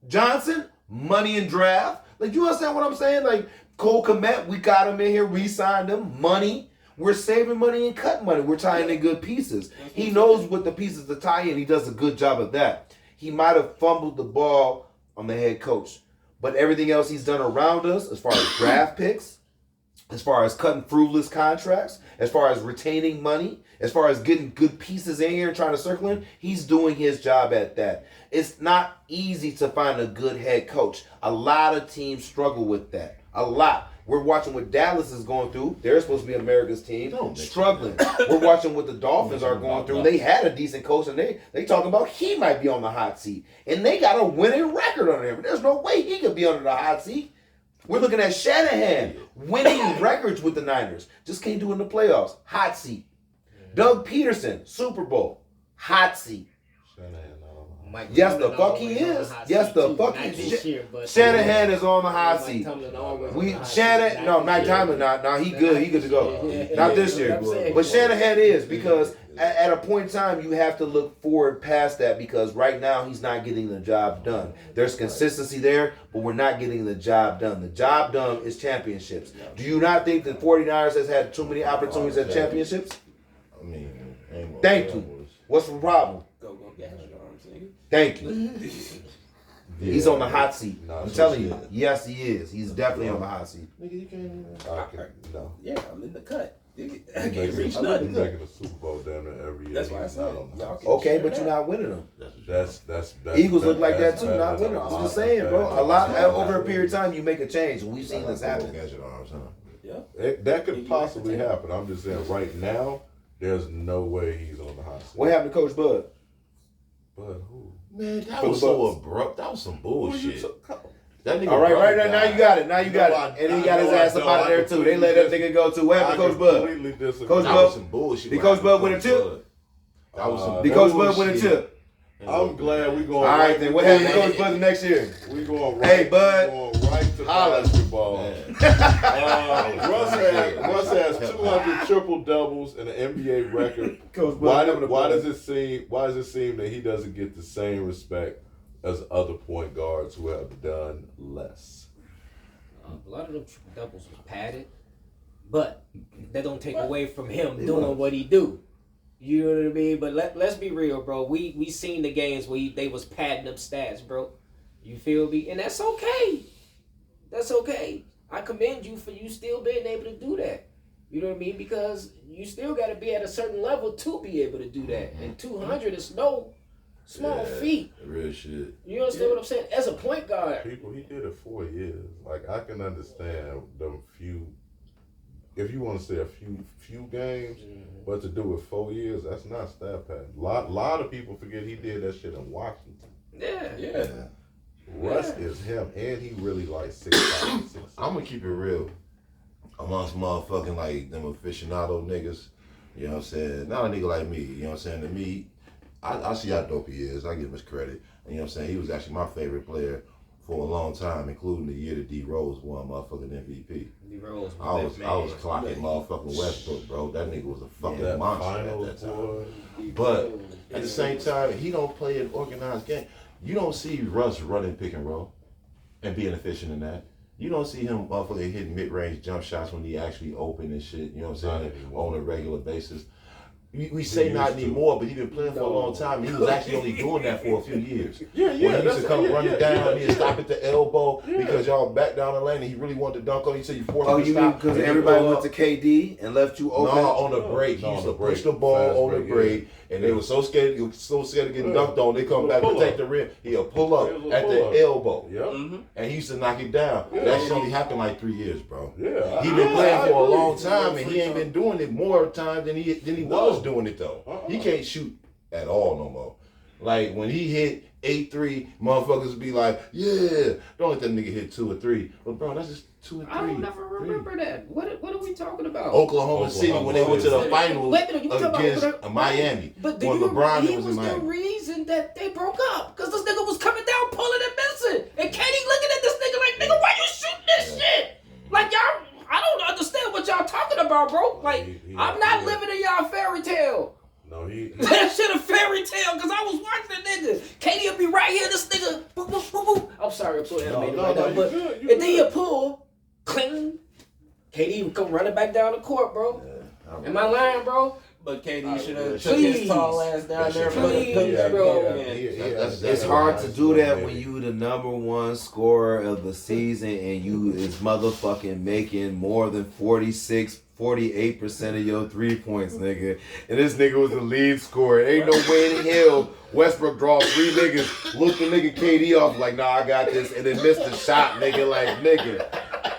Speaker 3: Johnson, money in draft. Like, you understand what I'm saying? Like, Cole Kmet, we got him in here, re-signed him, money. We're saving money and cutting money. We're tying in good pieces. He knows what the pieces to tie in. He does a good job of that. He might have fumbled the ball on the head coach. But everything else he's done around us, as far as draft picks, as far as cutting frivolous contracts, as far as retaining money, as far as getting good pieces in here and trying to circle in, he's doing his job at that. It's not easy to find a good head coach. A lot of teams struggle with that. A lot. We're watching what Dallas is going through. They're supposed to be America's team, struggling. We're watching what the Dolphins are going through. They had a decent coach, and they talking about he might be on the hot seat. And they got a winning record on him. There's no way he could be under the hot seat. We're looking at Shanahan winning records with the Niners. Just can't do it in the playoffs. Hot seat. Doug Peterson, Super Bowl. Hot seat. Yes, the fuck he is. Yes, the fuck he is. Shanahan is on the hot seat. Mike Tomlin not. Now he good. He good to go. Not this year. But Shanahan is, because at a point in time you have to look forward past that, because right now he's not getting the job done. There's consistency there, but we're not getting the job done. The job done is championships. Do you not think the 49ers has had too many opportunities at championships?
Speaker 7: I mean,
Speaker 3: thank you. What's the problem? Thank you. He's on the hot seat. I'm telling you. Yes, he is. He's definitely on the hot seat.
Speaker 7: Nigga, you can't.
Speaker 6: No.
Speaker 4: Yeah, I'm in the cut. I
Speaker 6: can't reach nothing. He's making a Super Bowl damn near every year.
Speaker 4: That's why I said
Speaker 3: okay, but you're not winning them.
Speaker 6: That's
Speaker 3: Eagles look like that too, not winning. I'm just saying, bro. A lot over a period of time, you make a change. We've seen this happen.
Speaker 6: That could possibly happen. I'm just saying, right now, there's no way he's on the hot seat.
Speaker 3: What happened to Coach Bud?
Speaker 6: Bud who?
Speaker 7: Man, that was so abrupt. That was some bullshit. That nigga
Speaker 3: all right, now you got it. Now you got it. And he got his ass up out of there too. They let that nigga go too. What happened to Coach Bud?
Speaker 7: Coach Bud, some bullshit.
Speaker 3: Did Coach Bud win a tip?
Speaker 7: That was some
Speaker 3: Did Coach Bud win a tip?
Speaker 6: I'm glad we going.
Speaker 3: All right, then what happened to Coach Bud next year?
Speaker 6: We going right.
Speaker 3: Hey, Bud.
Speaker 6: We going right to
Speaker 3: Holla.
Speaker 6: basketball. Russ has 200 triple doubles and an NBA record.
Speaker 3: Coach Bud
Speaker 6: Why does it seem that he doesn't get the same respect as other point guards who have done less?
Speaker 5: A lot of them triple doubles was padded, but that don't take away from him doing what he do. You know what I mean? But let's be real, bro. We seen the games where they was padding up stats, bro. You feel me? And that's okay. That's okay. I commend you for you still being able to do that. You know what I mean? Because you still got to be at a certain level to be able to do that. And 200 is no small feat.
Speaker 7: Real shit.
Speaker 5: You understand what I'm saying? As a point guard.
Speaker 6: He did it 4 years. Like, I can understand them few, if you want to say a few games, but to do it 4 years, that's not stat pad. Lot of people forget he did that shit in Washington.
Speaker 5: Yeah.
Speaker 6: Russ is him, and he really like 6'5", 6'6".
Speaker 7: I'm gonna keep it real. Amongst motherfucking like them aficionado niggas, you know what I'm saying? Not a nigga like me, you know what I'm saying? To me, I see how dope he is. I give him his credit. You know what I'm saying? He was actually my favorite player for a long time, including the year that D Rose won motherfucking MVP.
Speaker 5: D Rose
Speaker 7: I was clocking motherfucking Westbrook, bro. That nigga was a fucking monster at that time. But at the same time, he don't play an organized game. You don't see Russ running pick and roll and being efficient in that. You don't see him motherfucking hitting mid-range jump shots when he actually open and shit, you know what I'm saying, on a regular basis. We say not anymore, but he been playing for a long time. And he was actually only doing that for a few years.
Speaker 6: Yeah.
Speaker 7: When he used to come running down, he'd stop at the elbow because y'all back down the lane and he really wanted to dunk on you, so you forced him to
Speaker 3: you mean
Speaker 7: stop.
Speaker 3: because everybody went to KD and left you open?
Speaker 7: No, on the break. He used to push the ball on the break, and they were so scared to get dunked on. They come back to take the rim. He'll pull up at the elbow. And he used to knock it down. That shit only happened like 3 years, bro.
Speaker 6: Yeah.
Speaker 7: He been playing for a long time, and he ain't been doing it more time than he was doing it though. He can't shoot at all no more. Like when he hit 8-3, motherfuckers be like, yeah, don't let that nigga hit 2 or 3. But bro, that's just 2 or 3.
Speaker 5: I don't never remember that. What are we talking about?
Speaker 7: Oklahoma City when they went to the finals against Miami.
Speaker 5: But
Speaker 7: when LeBron
Speaker 5: he
Speaker 7: was in
Speaker 5: was the
Speaker 7: Miami.
Speaker 5: reason that they broke up. Because this nigga was coming down, pulling and missing. And Katie looking at this nigga like, nigga, why you shooting this shit? Like, y'all, I don't understand what y'all talking about, bro. Like, I'm not living in y'all fairy tale.
Speaker 6: No, he
Speaker 5: That shit a fairy tale, because I was watching the nigga. Katie will be right here, this nigga, boop, boop, boop, boop. I'm sorry, I'm so animated right now. But and then he'll pull, cling. Katie would come running back down the court, bro. Am I lying, bro?
Speaker 4: But KD should have
Speaker 5: Please.
Speaker 4: took his tall ass down there for the
Speaker 5: Please,
Speaker 4: picture,
Speaker 5: bro.
Speaker 3: It's hard to do that when you the number one scorer of the season and you is motherfucking making more than 48% of your 3 points, nigga. And this nigga was the lead scorer. Ain't no way in hell Westbrook draw 3 niggas, look the nigga KD off like, nah, I got this, and then missed the shot, nigga, like, nigga.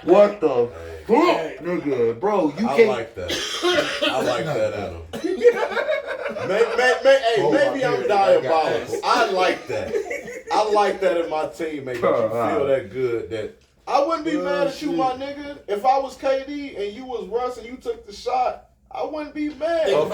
Speaker 3: What the fuck, nigga? Bro, you
Speaker 6: I
Speaker 3: can't.
Speaker 6: like that. I like that, Adam. Maybe I'm diabolical. I like that. I like that in my teammate. That you feel that good. That I wouldn't be mad at you, my nigga. If I was KD and you was Russ and you took the shot, I wouldn't be mad.
Speaker 7: A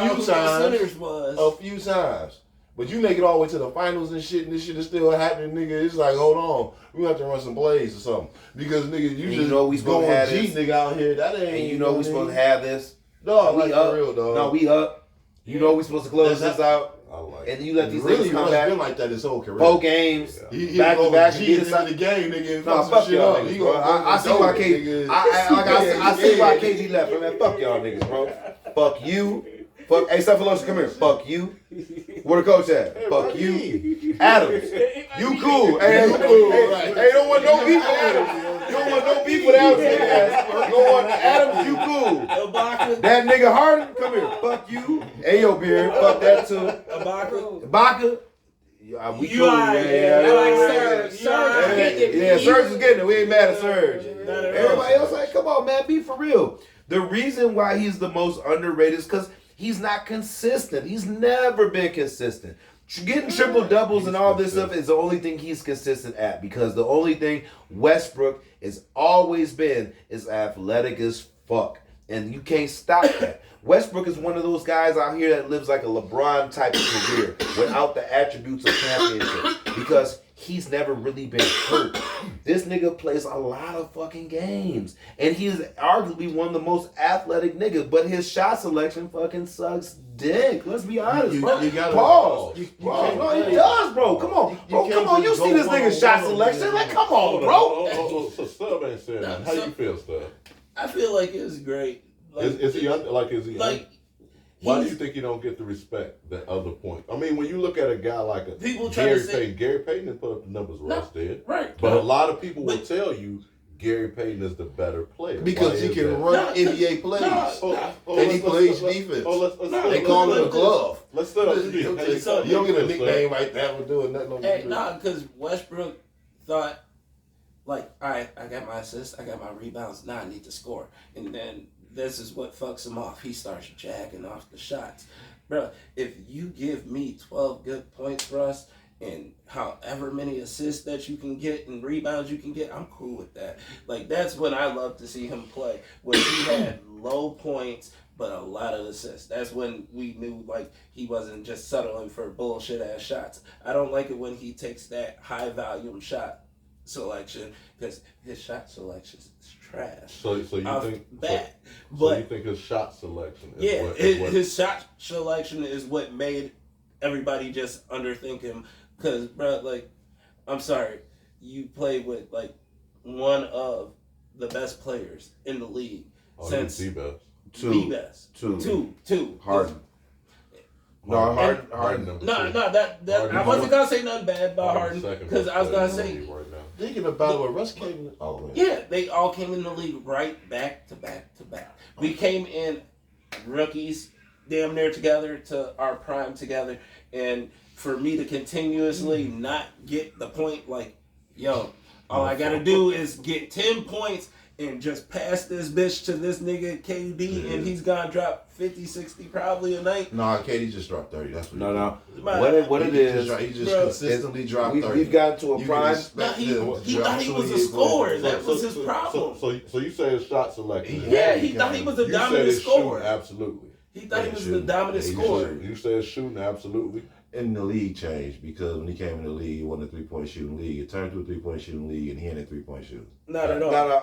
Speaker 7: few times. But you make it all the way to the finals and shit, and this shit is still happening, nigga. It's like, hold on, we have to run some plays or something. Because, nigga, you just
Speaker 3: know we supposed to have
Speaker 7: G,
Speaker 3: this.
Speaker 7: nigga, out here. That ain't,
Speaker 3: And you know we supposed to have this.
Speaker 7: No,
Speaker 3: we
Speaker 7: like
Speaker 3: up.
Speaker 7: for real, dog.
Speaker 3: No, we up. You know we supposed to close this out.
Speaker 6: I like
Speaker 3: And you let these
Speaker 7: really,
Speaker 3: niggas come
Speaker 7: Russ
Speaker 3: back.
Speaker 7: been like that his whole career.
Speaker 3: 4 games,
Speaker 7: He
Speaker 3: back to back.
Speaker 7: G into the game, nigga.
Speaker 3: No, fuck y'all niggas, bro. I see why KD. I see why KD left, man. Fuck y'all niggas, bro. Fuck you. Fuck. Hey, Cephalosha, come here. Fuck you. Where the coach at? Fuck you. Adams. You cool. Hey, you cool. Hey, don't want no beef with Adams. You don't want no beef with Adams, nigga. You don't want Adams. You cool. That nigga Harden, come here. Fuck you. Hey, yo, Beard. Fuck that too. Ibaka. Yeah, we cool.
Speaker 5: I like Serge.
Speaker 3: Yeah, Serge is getting it. We ain't mad at Serge. Everybody else like, come on, man, be for real. The reason why he's the most underrated is because he's not consistent. He's never been consistent. Getting triple doubles and all this stuff is the only thing he's consistent at, because the only thing Westbrook has always been is athletic as fuck. And you can't stop that. Westbrook is one of those guys out here that lives like a LeBron type of career without the attributes of championship because he's never really been hurt. This nigga plays a lot of fucking games. And he's arguably one of the most athletic niggas, but his shot selection fucking sucks dick. Let's be honest, bro.
Speaker 7: You gotta
Speaker 3: Pause.
Speaker 7: pause.
Speaker 3: No, he does, bro. Come on. Bro, come on. You see this nigga's shot selection? Like, come on, bro.
Speaker 6: So Stub ain't saying that. How you feel, Stub?
Speaker 4: I feel like it's great. Like,
Speaker 6: Is he
Speaker 4: like?
Speaker 6: Why do you think he don't get the respect that other points? I mean, when you look at a guy like a
Speaker 4: People try
Speaker 6: Gary
Speaker 4: to say-
Speaker 6: Payton, Gary Payton didn't put up the numbers Russ did.
Speaker 4: Right.
Speaker 6: But a lot of people will
Speaker 4: But-
Speaker 6: tell you Gary Payton is the better player.
Speaker 7: Because
Speaker 6: Why
Speaker 7: he
Speaker 6: is
Speaker 7: can
Speaker 6: that?
Speaker 7: run NBA plays. And he plays defense. They call him a glove.
Speaker 6: Let's set up the deal.
Speaker 7: Okay, so you don't get a nickname like that for doing nothing.
Speaker 4: Hey, nah, because Westbrook thought, like, all right, I got my assists, I got my rebounds, now I need to score. And then this is what fucks him off. He starts jacking off the shots. Bro, if you give me 12 good points, Russ, and however many assists that you can get and rebounds you can get, I'm cool with that. Like, that's when I love to see him play. When he had low points, but a lot of assists. That's when we knew, like, he wasn't just settling for bullshit-ass shots. I don't like it when he takes that high-volume shot selection, because his shot selection is trash.
Speaker 6: So you think
Speaker 4: that?
Speaker 6: So
Speaker 4: But
Speaker 6: you think his shot selection is
Speaker 4: yeah,
Speaker 6: what
Speaker 4: his shot selection is what made everybody just underthink him. Cause, bro, like, I'm sorry, you play with like one of the best players in the league since
Speaker 6: the best.
Speaker 4: the best. Two.
Speaker 3: Harden. No, Harden.
Speaker 4: I wasn't gonna say nothing bad about Harden because I was gonna say,
Speaker 7: Thinking about what Russ came. Oh, man.
Speaker 4: yeah, they all came in the league right back to back to back. We came in rookies, damn near together to our prime together, and for me to continuously not get the point, like, yo, all I gotta do is get 10 points and just pass this bitch to this nigga KD, and he's gonna drop 50, 60 probably a night.
Speaker 7: Nah, KD just dropped 30. That's what.
Speaker 3: No.
Speaker 4: Man,
Speaker 3: What it is,
Speaker 7: He just
Speaker 4: bro,
Speaker 7: consistently dropped 30.
Speaker 3: we've gotten to a
Speaker 7: You
Speaker 3: prime.
Speaker 7: can expect
Speaker 4: he
Speaker 7: him to
Speaker 4: he
Speaker 7: drop
Speaker 4: thought he was a
Speaker 7: 28
Speaker 4: scorer.
Speaker 7: points.
Speaker 4: That was his problem.
Speaker 6: So you say his shot selection?
Speaker 4: Yeah, he thought he was a
Speaker 6: You
Speaker 4: dominant
Speaker 6: said his
Speaker 4: scorer.
Speaker 6: shooting, absolutely.
Speaker 4: He thought he was the
Speaker 7: shooting.
Speaker 4: dominant
Speaker 7: Yeah, he
Speaker 4: scorer.
Speaker 6: You said shooting, absolutely.
Speaker 7: And the league changed because when he came in the league, he wasn't a 3-point shooting league. It turned to a 3-point shooting league, and he ain't a 3-point shooter.
Speaker 4: Not at all.
Speaker 3: No,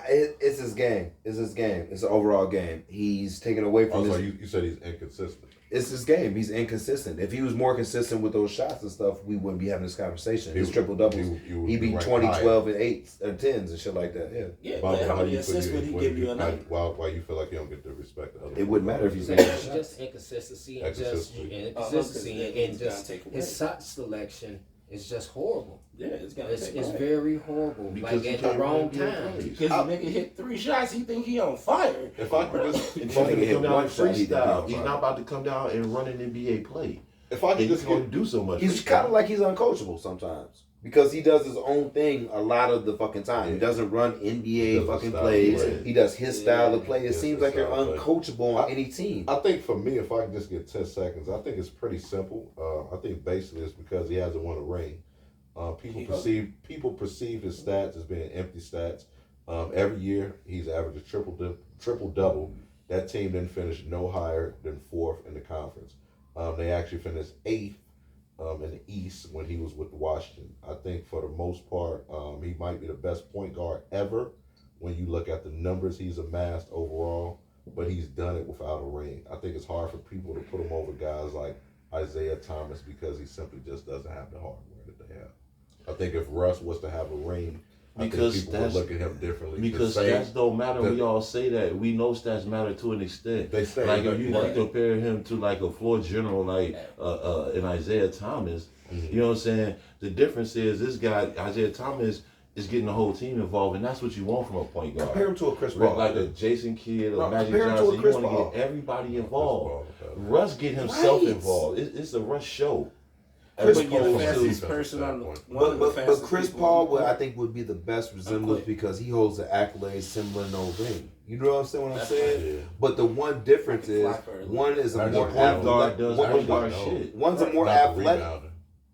Speaker 3: it's his game. It's his game. It's an overall game. He's taken away from
Speaker 6: Also,
Speaker 3: his.
Speaker 6: you said he's inconsistent.
Speaker 3: It's his game. He's inconsistent. If he was more consistent with those shots and stuff, we wouldn't be having this conversation. His triple doubles, he'd be 20, 12, and 8s and 10s and shit like that. Yeah.
Speaker 4: Yeah,
Speaker 6: Bob,
Speaker 4: but how many
Speaker 6: you
Speaker 4: assists
Speaker 6: feel
Speaker 4: would he give you a night?
Speaker 6: Why you feel like you don't get the respect of others?
Speaker 3: It wouldn't matter if he's
Speaker 5: It's
Speaker 3: making shots.
Speaker 5: just inconsistency and
Speaker 6: Inconsistency.
Speaker 5: and
Speaker 4: Gonna
Speaker 5: just
Speaker 4: take away.
Speaker 5: his shot selection is just horrible.
Speaker 4: Yeah, it's gonna
Speaker 5: It's
Speaker 4: take away.
Speaker 5: very horrible.
Speaker 7: Because
Speaker 5: Like
Speaker 7: he
Speaker 5: at the
Speaker 7: can't
Speaker 5: wrong
Speaker 7: run NBA
Speaker 5: time.
Speaker 7: plays.
Speaker 4: Because the nigga hit 3 shots, he think he on fire.
Speaker 6: If I could just,
Speaker 7: And
Speaker 3: If
Speaker 7: he's
Speaker 3: I
Speaker 7: going
Speaker 3: can
Speaker 7: to
Speaker 3: hit
Speaker 7: come down
Speaker 3: one
Speaker 7: and
Speaker 3: shot, he can
Speaker 7: freestyle.
Speaker 3: be
Speaker 7: He's
Speaker 3: fine.
Speaker 7: not about to come down and run an NBA play.
Speaker 6: if I could
Speaker 7: He's
Speaker 6: just
Speaker 7: going
Speaker 6: get,
Speaker 7: to do so much.
Speaker 3: He's
Speaker 7: freestyle.
Speaker 3: kind of like he's uncoachable sometimes because he does his own thing a lot of the fucking time. He doesn't run NBA
Speaker 6: He does
Speaker 3: fucking
Speaker 6: his style
Speaker 3: plays.
Speaker 6: of play.
Speaker 3: He does his style of play. It
Speaker 6: Yes,
Speaker 3: seems
Speaker 6: his
Speaker 3: like you're
Speaker 6: style of play.
Speaker 3: uncoachable on any team.
Speaker 6: I think for me, if I can just get 10 seconds, I think it's pretty simple. I think basically it's because he hasn't won a ring. People perceive his stats as being empty stats. Every year he's averaged a triple double. That team didn't finish no higher than 4th in the conference. They actually finished 8th in the East when he was with Washington. I think for the most part, he might be the best point guard ever when you look at the numbers he's amassed overall, but he's done it without a ring. I think it's hard for people to put him over guys like Isaiah Thomas because he simply just doesn't have the hardware that they have. I think if Russ was to have a ring,
Speaker 7: Because
Speaker 6: I think people would look at him differently.
Speaker 7: Because stats don't matter. We all say that. We know stats matter to an extent.
Speaker 6: They say
Speaker 7: like
Speaker 6: that,
Speaker 7: if you
Speaker 6: right.
Speaker 7: compare him to like a floor general like an Isaiah Thomas,
Speaker 6: Mm-hmm.
Speaker 7: you know what I'm saying? The difference is this guy Isaiah Thomas is getting the whole team involved, and that's what you want from a point guard.
Speaker 3: Compare him to a Chris Paul.
Speaker 7: Like a Jason Kidd or
Speaker 3: Bro,
Speaker 7: Magic
Speaker 3: compare him to a
Speaker 7: Johnson.
Speaker 3: Chris
Speaker 7: You want
Speaker 3: Paul.
Speaker 7: to get everybody involved.
Speaker 6: Paul, okay.
Speaker 7: Russ get himself
Speaker 3: Right.
Speaker 7: involved. It's a Russ show.
Speaker 3: Chris
Speaker 7: As
Speaker 4: But you're the
Speaker 7: opposed to-
Speaker 4: fastest
Speaker 6: to-
Speaker 4: person on the
Speaker 6: But-
Speaker 4: one of the
Speaker 3: But
Speaker 4: fastest
Speaker 3: Chris
Speaker 4: people
Speaker 3: Paul
Speaker 4: on the
Speaker 3: I
Speaker 4: court.
Speaker 3: think would be the best resemblance
Speaker 4: quit.
Speaker 3: because he holds the accolades similar to no ring. You know what I'm saying? What I'm
Speaker 4: That's
Speaker 3: saying?
Speaker 6: right, yeah.
Speaker 3: But the one difference
Speaker 4: I can
Speaker 3: is
Speaker 4: fly for a
Speaker 3: one is a
Speaker 6: That's
Speaker 3: more
Speaker 6: a
Speaker 7: Point guard
Speaker 3: athletic.
Speaker 7: does
Speaker 3: one-
Speaker 7: point guard
Speaker 6: no.
Speaker 7: shit.
Speaker 3: One's a more
Speaker 6: Not the
Speaker 3: athletic.
Speaker 6: rebounder.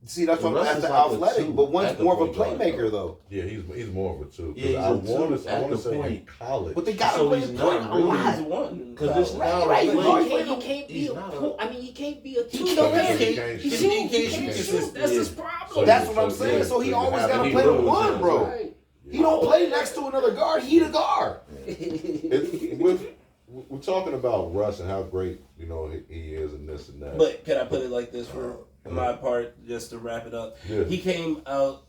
Speaker 3: See, that's what
Speaker 7: Russ
Speaker 3: that's
Speaker 7: is
Speaker 3: the
Speaker 7: like a
Speaker 3: athletic,
Speaker 7: two
Speaker 3: but one's
Speaker 7: at the
Speaker 3: more of a
Speaker 7: point guard,
Speaker 3: playmaker
Speaker 7: though.
Speaker 3: though.
Speaker 6: Yeah, he's more of a two.
Speaker 7: Yeah,
Speaker 6: I
Speaker 7: he's a two
Speaker 6: want
Speaker 7: at
Speaker 6: to
Speaker 7: the
Speaker 6: say in
Speaker 7: point.
Speaker 6: college.
Speaker 3: But they got
Speaker 7: So
Speaker 3: to
Speaker 7: he's
Speaker 3: play
Speaker 7: not
Speaker 3: a
Speaker 7: really
Speaker 3: lot.
Speaker 4: He's one.
Speaker 7: Because this
Speaker 3: Right,
Speaker 7: now
Speaker 3: right,
Speaker 7: like,
Speaker 3: but
Speaker 5: He can't be
Speaker 7: he's
Speaker 5: a
Speaker 7: not
Speaker 5: point. I mean, he can't be a two.
Speaker 6: He
Speaker 5: No,
Speaker 6: can't-
Speaker 5: he
Speaker 6: he
Speaker 5: can't
Speaker 6: can't
Speaker 5: shoot.
Speaker 6: shoot.
Speaker 5: He can't shoot. That's his
Speaker 6: So
Speaker 5: problem.
Speaker 3: That's what I'm
Speaker 6: so,
Speaker 3: saying.
Speaker 6: yeah,
Speaker 3: So he
Speaker 6: so
Speaker 3: always
Speaker 6: you
Speaker 3: got to
Speaker 6: have-
Speaker 3: play
Speaker 7: he
Speaker 3: the
Speaker 7: rules
Speaker 3: one,
Speaker 7: it,
Speaker 3: bro.
Speaker 5: Right.
Speaker 3: He don't play next to another guard. He the guard.
Speaker 6: We're talking about Russ and how great he is and this and that.
Speaker 4: But can I put it like this for my part, just to wrap it up?
Speaker 6: Yeah.
Speaker 4: He came out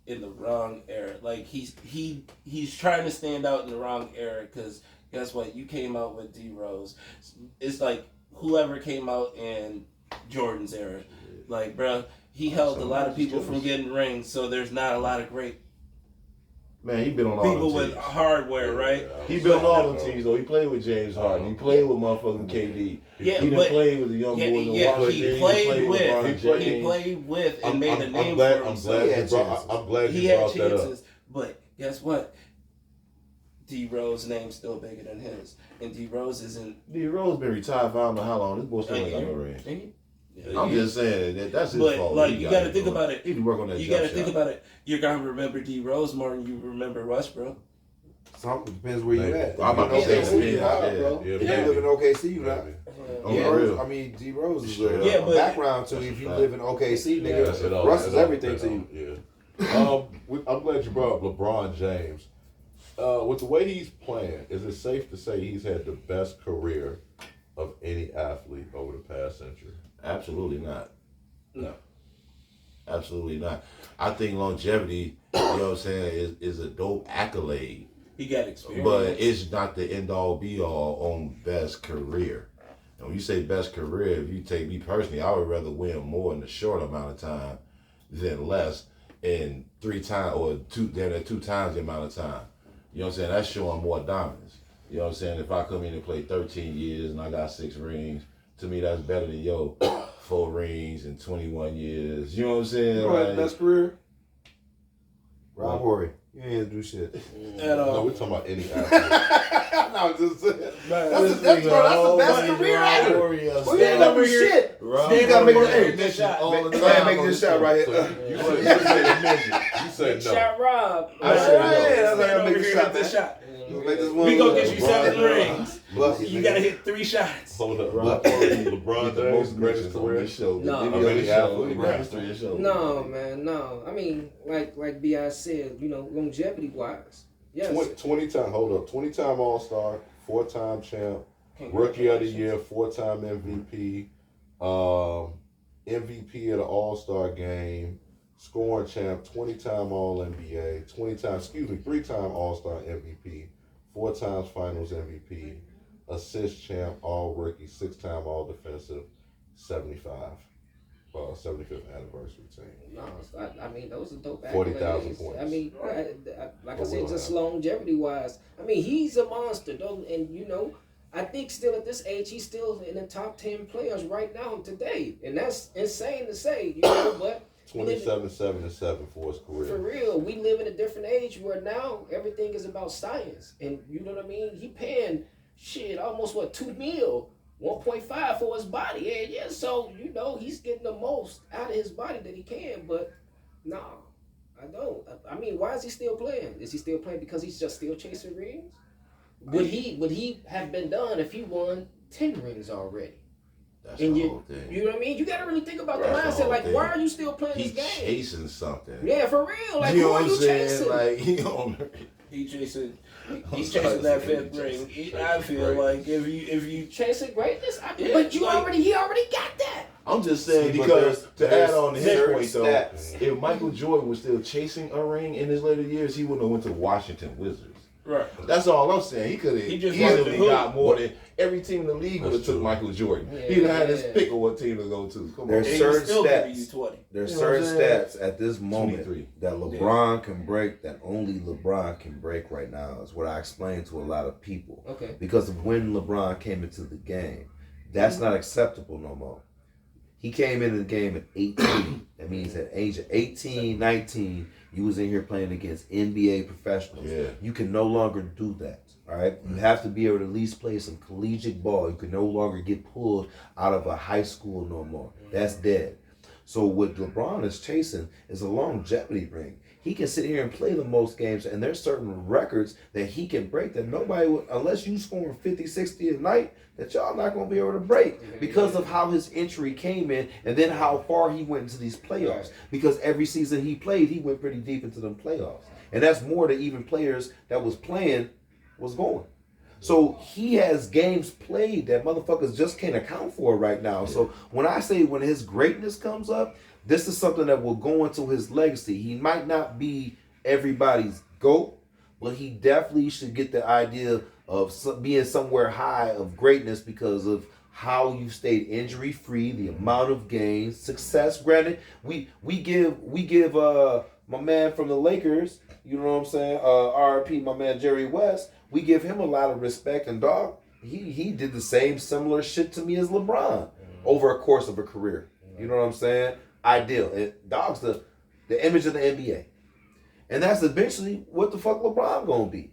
Speaker 4: in the wrong era. Like he's trying to stand out in the wrong era because guess what? You came out with D Rose. It's like whoever came out in Jordan's era. Like, bro, he held a lot of people from getting rings. So there's not a lot of great
Speaker 7: Man, he been on all
Speaker 4: people
Speaker 7: the
Speaker 4: with
Speaker 7: teams.
Speaker 4: hardware, right?
Speaker 7: He been on all the teams though. He played with James Harden. He played with motherfucking KD.
Speaker 4: Yeah,
Speaker 7: he done
Speaker 4: but
Speaker 7: played with the young boys in
Speaker 4: he
Speaker 7: Washington.
Speaker 4: played with
Speaker 7: LeBron James.
Speaker 4: he played with and
Speaker 6: I'm
Speaker 4: made a name
Speaker 6: glad,
Speaker 4: for
Speaker 6: I'm
Speaker 4: himself.
Speaker 6: glad
Speaker 3: He
Speaker 6: you
Speaker 3: had
Speaker 6: brought.
Speaker 3: chances.
Speaker 6: I'm glad
Speaker 4: He
Speaker 6: you
Speaker 4: had
Speaker 6: brought that up.
Speaker 4: chances, but guess what? D Rose name's still bigger than his, and D Rose isn't.
Speaker 7: D Rose been retired for I don't know how long. This boy still ain't got no ring. I'm
Speaker 4: Yeah.
Speaker 7: just saying that's his
Speaker 4: But
Speaker 7: fault.
Speaker 4: like
Speaker 7: He
Speaker 4: you
Speaker 7: got
Speaker 4: got to
Speaker 7: it,
Speaker 4: think
Speaker 7: bro.
Speaker 4: about it.
Speaker 7: He need to work on that.
Speaker 4: You
Speaker 7: jump
Speaker 4: got to think
Speaker 7: shot.
Speaker 4: about it. You're gonna remember D Rose more than you remember Russ, bro.
Speaker 3: Some depends where you at.
Speaker 7: I'm about to
Speaker 3: You
Speaker 7: say
Speaker 3: know,
Speaker 7: spin,
Speaker 3: you are,
Speaker 7: yeah.
Speaker 3: bro.
Speaker 6: Yeah,
Speaker 3: If you
Speaker 6: maybe.
Speaker 3: live in OKC, you not.
Speaker 7: On
Speaker 3: D
Speaker 7: the
Speaker 3: Rose,
Speaker 7: real.
Speaker 3: I mean, D Rose is
Speaker 6: Straight
Speaker 4: Yeah,
Speaker 3: a
Speaker 4: but-
Speaker 3: background to you. If you live in OKC, nigga,
Speaker 6: That's it all.
Speaker 3: Russ
Speaker 6: That's
Speaker 3: is
Speaker 6: all.
Speaker 3: everything
Speaker 6: That's
Speaker 3: to you.
Speaker 6: all. Yeah. I'm glad you brought up LeBron James. With the way he's playing, is it safe to say he's had the best career of any athlete over the past century?
Speaker 7: Absolutely not.
Speaker 4: No.
Speaker 7: Absolutely not. I think longevity, you know what I'm saying, is a dope accolade.
Speaker 4: He got experience,
Speaker 7: But it's not the end all be all on best career. And when you say best career, if you take me personally, I would rather win more in a short amount of time than less in 3 times or two times the amount of time. You know what I'm saying? That's showing more dominance. You know what I'm saying? If I come in and play 13 years and I got 6 rings, to me that's better than 4 rings in 21 years. You know what I'm saying?
Speaker 3: You know what
Speaker 7: Like,
Speaker 3: best career? Rob Horry. You ain't do shit.
Speaker 4: at
Speaker 6: No,
Speaker 4: all.
Speaker 6: we're talking about any athlete.
Speaker 3: No, just saying.
Speaker 7: this
Speaker 3: That's
Speaker 7: nigga
Speaker 3: the best
Speaker 7: always
Speaker 3: career
Speaker 7: Rob
Speaker 3: ever.
Speaker 7: Horry,
Speaker 3: Well, you
Speaker 7: stand
Speaker 3: ain't never
Speaker 7: over
Speaker 3: do
Speaker 7: here.
Speaker 3: shit.
Speaker 7: Rob
Speaker 3: You gotta make
Speaker 7: Horry
Speaker 3: this.
Speaker 7: make this shot all the
Speaker 3: Go ahead and
Speaker 7: time
Speaker 3: make
Speaker 7: on
Speaker 3: this
Speaker 7: the
Speaker 3: shot
Speaker 7: show.
Speaker 3: right
Speaker 6: So
Speaker 3: here.
Speaker 6: you said you said
Speaker 5: Big
Speaker 6: no.
Speaker 5: shot, Rob.
Speaker 3: I said no.
Speaker 4: Stand
Speaker 3: That's like I
Speaker 4: over
Speaker 3: make
Speaker 4: here
Speaker 3: this
Speaker 4: with
Speaker 3: shot,
Speaker 4: this
Speaker 3: man.
Speaker 4: shot.
Speaker 3: Make this one
Speaker 4: We gonna
Speaker 3: look.
Speaker 4: get you
Speaker 6: LeBron-
Speaker 4: 7 rings.
Speaker 3: Bucket,
Speaker 4: You
Speaker 3: nigga.
Speaker 4: gotta hit 3 shots.
Speaker 6: Hold up.
Speaker 7: Rob
Speaker 6: LeBron
Speaker 7: Horry
Speaker 6: James,
Speaker 7: get the most
Speaker 6: greatest
Speaker 7: mentions on
Speaker 6: career.
Speaker 7: this show.
Speaker 5: No.
Speaker 7: Video
Speaker 6: Of any
Speaker 7: show,
Speaker 6: athlete,
Speaker 7: the
Speaker 6: right.
Speaker 7: history of show.
Speaker 5: No, man, no. I mean, like B.I. said, longevity wise, yes.
Speaker 6: 20-time, hold up. 20-time All-Star, 4-time champ, Rookie of the Year, 4-time MVP, MVP of the All-Star game, scoring champ, 20-time All-NBA, 3-time All-Star MVP, 4 times Finals MVP, assist champ, All-Rookie, 6-time All-Defensive, 75th anniversary team.
Speaker 5: No, I mean those are dope.
Speaker 6: 40,000
Speaker 5: accolades.
Speaker 6: points.
Speaker 5: I mean, like I said,
Speaker 6: real
Speaker 5: just
Speaker 6: athlete.
Speaker 5: longevity wise. I mean, he's a monster, though, and I think still at this age, he's still in the top 10 players right now today, and that's insane to say, But
Speaker 6: 27-7-7 for his
Speaker 5: for
Speaker 6: career.
Speaker 5: real, we live in a different age where now everything is about science, and you know what I mean. He paying almost $2 million. 1.5 for his body, yeah. So he's getting the most out of his body that he can. But no, I don't. I mean, why is he still playing? Is he still playing because he's just still chasing rings? Would he have been done if he won 10 rings already?
Speaker 7: That's
Speaker 5: And
Speaker 7: the whole thing.
Speaker 5: you know what I mean? You got to really think about
Speaker 7: That's
Speaker 5: the
Speaker 7: the
Speaker 5: mindset.
Speaker 7: whole
Speaker 5: Like,
Speaker 7: thing.
Speaker 5: why are you still playing
Speaker 7: He's
Speaker 5: this game?
Speaker 7: chasing something.
Speaker 5: Yeah, for real. Like,
Speaker 7: you know
Speaker 5: who
Speaker 7: what
Speaker 5: are
Speaker 7: I'm
Speaker 5: you
Speaker 7: saying?
Speaker 5: chasing?
Speaker 7: Like, he on
Speaker 4: He's chasing
Speaker 7: sorry,
Speaker 4: that
Speaker 7: sorry,
Speaker 4: 5th ring.
Speaker 7: chasing
Speaker 4: I feel
Speaker 6: greatness.
Speaker 4: like if you
Speaker 5: Chasing greatness?
Speaker 4: Yeah,
Speaker 5: But he
Speaker 4: like-
Speaker 5: already got that.
Speaker 7: I'm just saying
Speaker 3: See, but
Speaker 7: because to
Speaker 3: there's
Speaker 7: add on to his
Speaker 3: certain
Speaker 7: point though,
Speaker 3: stats.
Speaker 7: if Michael Jordan was still chasing a ring in his later years, he wouldn't have went to Washington Wizards.
Speaker 4: right.
Speaker 7: That's all I'm saying. He could have
Speaker 4: He just wanted
Speaker 7: easily
Speaker 4: to hoop.
Speaker 7: got more than every team in the league would have
Speaker 6: That's
Speaker 7: took
Speaker 6: true.
Speaker 7: Michael Jordan.
Speaker 5: Yeah,
Speaker 7: He'd have had his
Speaker 5: yeah.
Speaker 7: pick of what team to go to. Come
Speaker 3: There's
Speaker 7: on.
Speaker 4: And
Speaker 3: certain
Speaker 4: he's still giving
Speaker 3: stats.
Speaker 4: you 20.
Speaker 3: There's
Speaker 7: You know what I'm
Speaker 3: certain
Speaker 7: saying?
Speaker 3: stats at this moment
Speaker 7: 23.
Speaker 3: that LeBron can break, that only LeBron can break right now, is what I explained to a lot of people.
Speaker 5: Okay.
Speaker 3: Because of when LeBron came into the game, that's not acceptable no more. He came into the game at 18. That means at age of 18, 19, you was in here playing against NBA professionals.
Speaker 7: Yeah.
Speaker 3: You can no longer do that. All right. You have to be able to at least play some collegiate ball. You can no longer get pulled out of a high school no more. That's dead. So what LeBron is chasing is a longevity ring. He can sit here and play the most games, and there's certain records that he can break that nobody, unless you scoring 50, 60 a night, that y'all not going to be able to break because of how his injury came in and then how far he went into these playoffs. Because every season he played, he went pretty deep into them playoffs. And that's more than even players that was playing was going. So he has games played that motherfuckers just can't account for right now. So when I say when his greatness comes up, this is something that will go into his legacy. He might not be everybody's GOAT, but he definitely should get the idea of being somewhere high of greatness because of how you stayed injury free, the amount of games, success. Granted, we give my man from the Lakers, you know what I'm saying, RIP, my man Jerry West, we give him a lot of respect, and dog, he did the same similar shit to me as LeBron over a course of a career. You know what I'm saying? Ideal. Dog's the image of the NBA. And that's eventually what the fuck LeBron gonna be.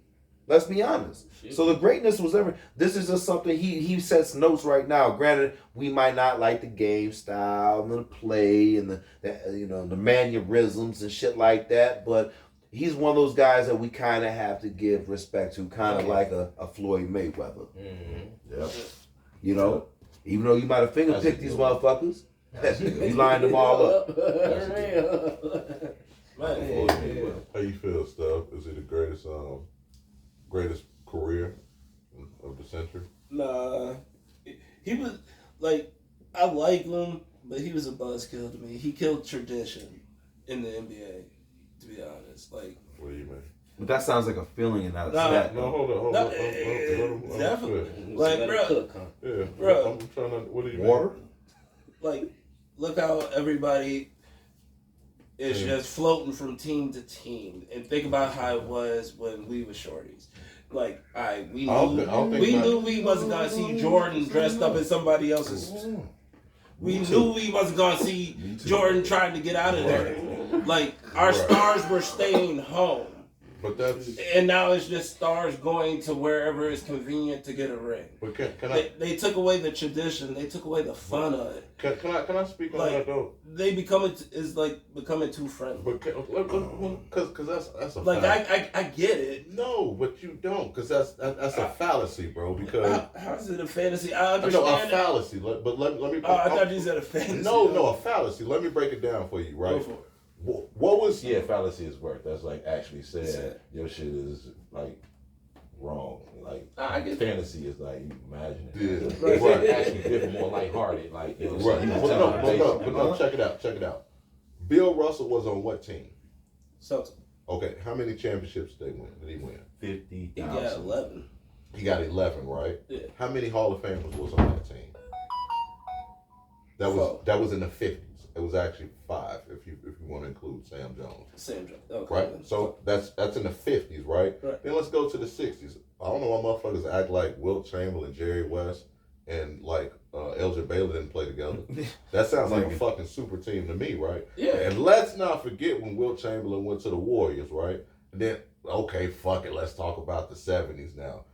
Speaker 3: Let's be honest. So the greatness was ever. This is just something he sets notes right now. Granted, we might not like the game style and the play and the mannerisms and shit like that, but he's one of those guys that we kind of have to give respect to, kind of like a Floyd Mayweather.
Speaker 7: Mm-hmm. Yep.
Speaker 3: You know, even though you might have fingerpicked these motherfuckers, you lined them all up.
Speaker 6: How you feel, Steph? Is he the greatest career of the century?
Speaker 4: Nah, he was like, I like him, but he was a buzzkill to me. He killed tradition in the NBA. To be honest, like.
Speaker 6: What do you mean?
Speaker 3: But that sounds like a feeling and not a stat.
Speaker 6: No, hold on.
Speaker 4: Definitely. Like, bro.
Speaker 6: Yeah,
Speaker 4: bro.
Speaker 6: I'm trying to. What do you
Speaker 3: Water?
Speaker 6: mean?
Speaker 4: Like, look how everybody is just floating from team to team, and think about how it was when we were shorties. Like, we knew we wasn't gonna see Jordan dressed up in somebody else's. We knew we wasn't gonna see Jordan trying to get out of there. Like, our stars were staying home.
Speaker 6: But that's.
Speaker 4: And now it's just stars going to wherever it's convenient to get a ring.
Speaker 6: But can
Speaker 4: they took away the tradition. They took away the fun of it.
Speaker 6: Can I speak on that though?
Speaker 4: They becoming too friendly.
Speaker 6: Because that's a
Speaker 4: like
Speaker 6: fallacy.
Speaker 4: I get it.
Speaker 6: No, but you don't, because that's a fallacy, bro. Because
Speaker 4: how is it a fantasy? I understand.
Speaker 6: No, a fallacy. But let me.
Speaker 4: I thought you said a fantasy.
Speaker 6: No, a fallacy. Let me break it down for you, right?
Speaker 4: Go for it.
Speaker 6: What was?
Speaker 7: Yeah, fallacy is work. That's like actually said your shit is like wrong. Like
Speaker 4: I get
Speaker 7: fantasy is like you imagine it.
Speaker 6: Yeah,
Speaker 7: It's
Speaker 6: right.
Speaker 7: actually different, more lighthearted. Like you know,
Speaker 6: Right.
Speaker 7: so
Speaker 6: But no, check it out. Bill Russell was on what team?
Speaker 4: So
Speaker 6: Okay, how many championships did he win?
Speaker 7: 50,000.
Speaker 4: he got 11.
Speaker 6: He got 11, right?
Speaker 4: Yeah.
Speaker 6: How many Hall of Famers was on that team? That was in the 50s. It was actually 5 if you want to include Sam Jones.
Speaker 4: Sam Jones. Okay.
Speaker 6: Right? So that's in the 50s, right?
Speaker 4: Right.
Speaker 6: Then let's go to the 60s. I don't know why motherfuckers act like Wilt Chamberlain, Jerry West, and like Elgin Baylor didn't play together. That sounds like a fucking super team to me, right?
Speaker 4: Yeah.
Speaker 6: And let's not forget when Wilt Chamberlain went to the Warriors, right? And then, okay, fuck it, let's talk about the 70s now.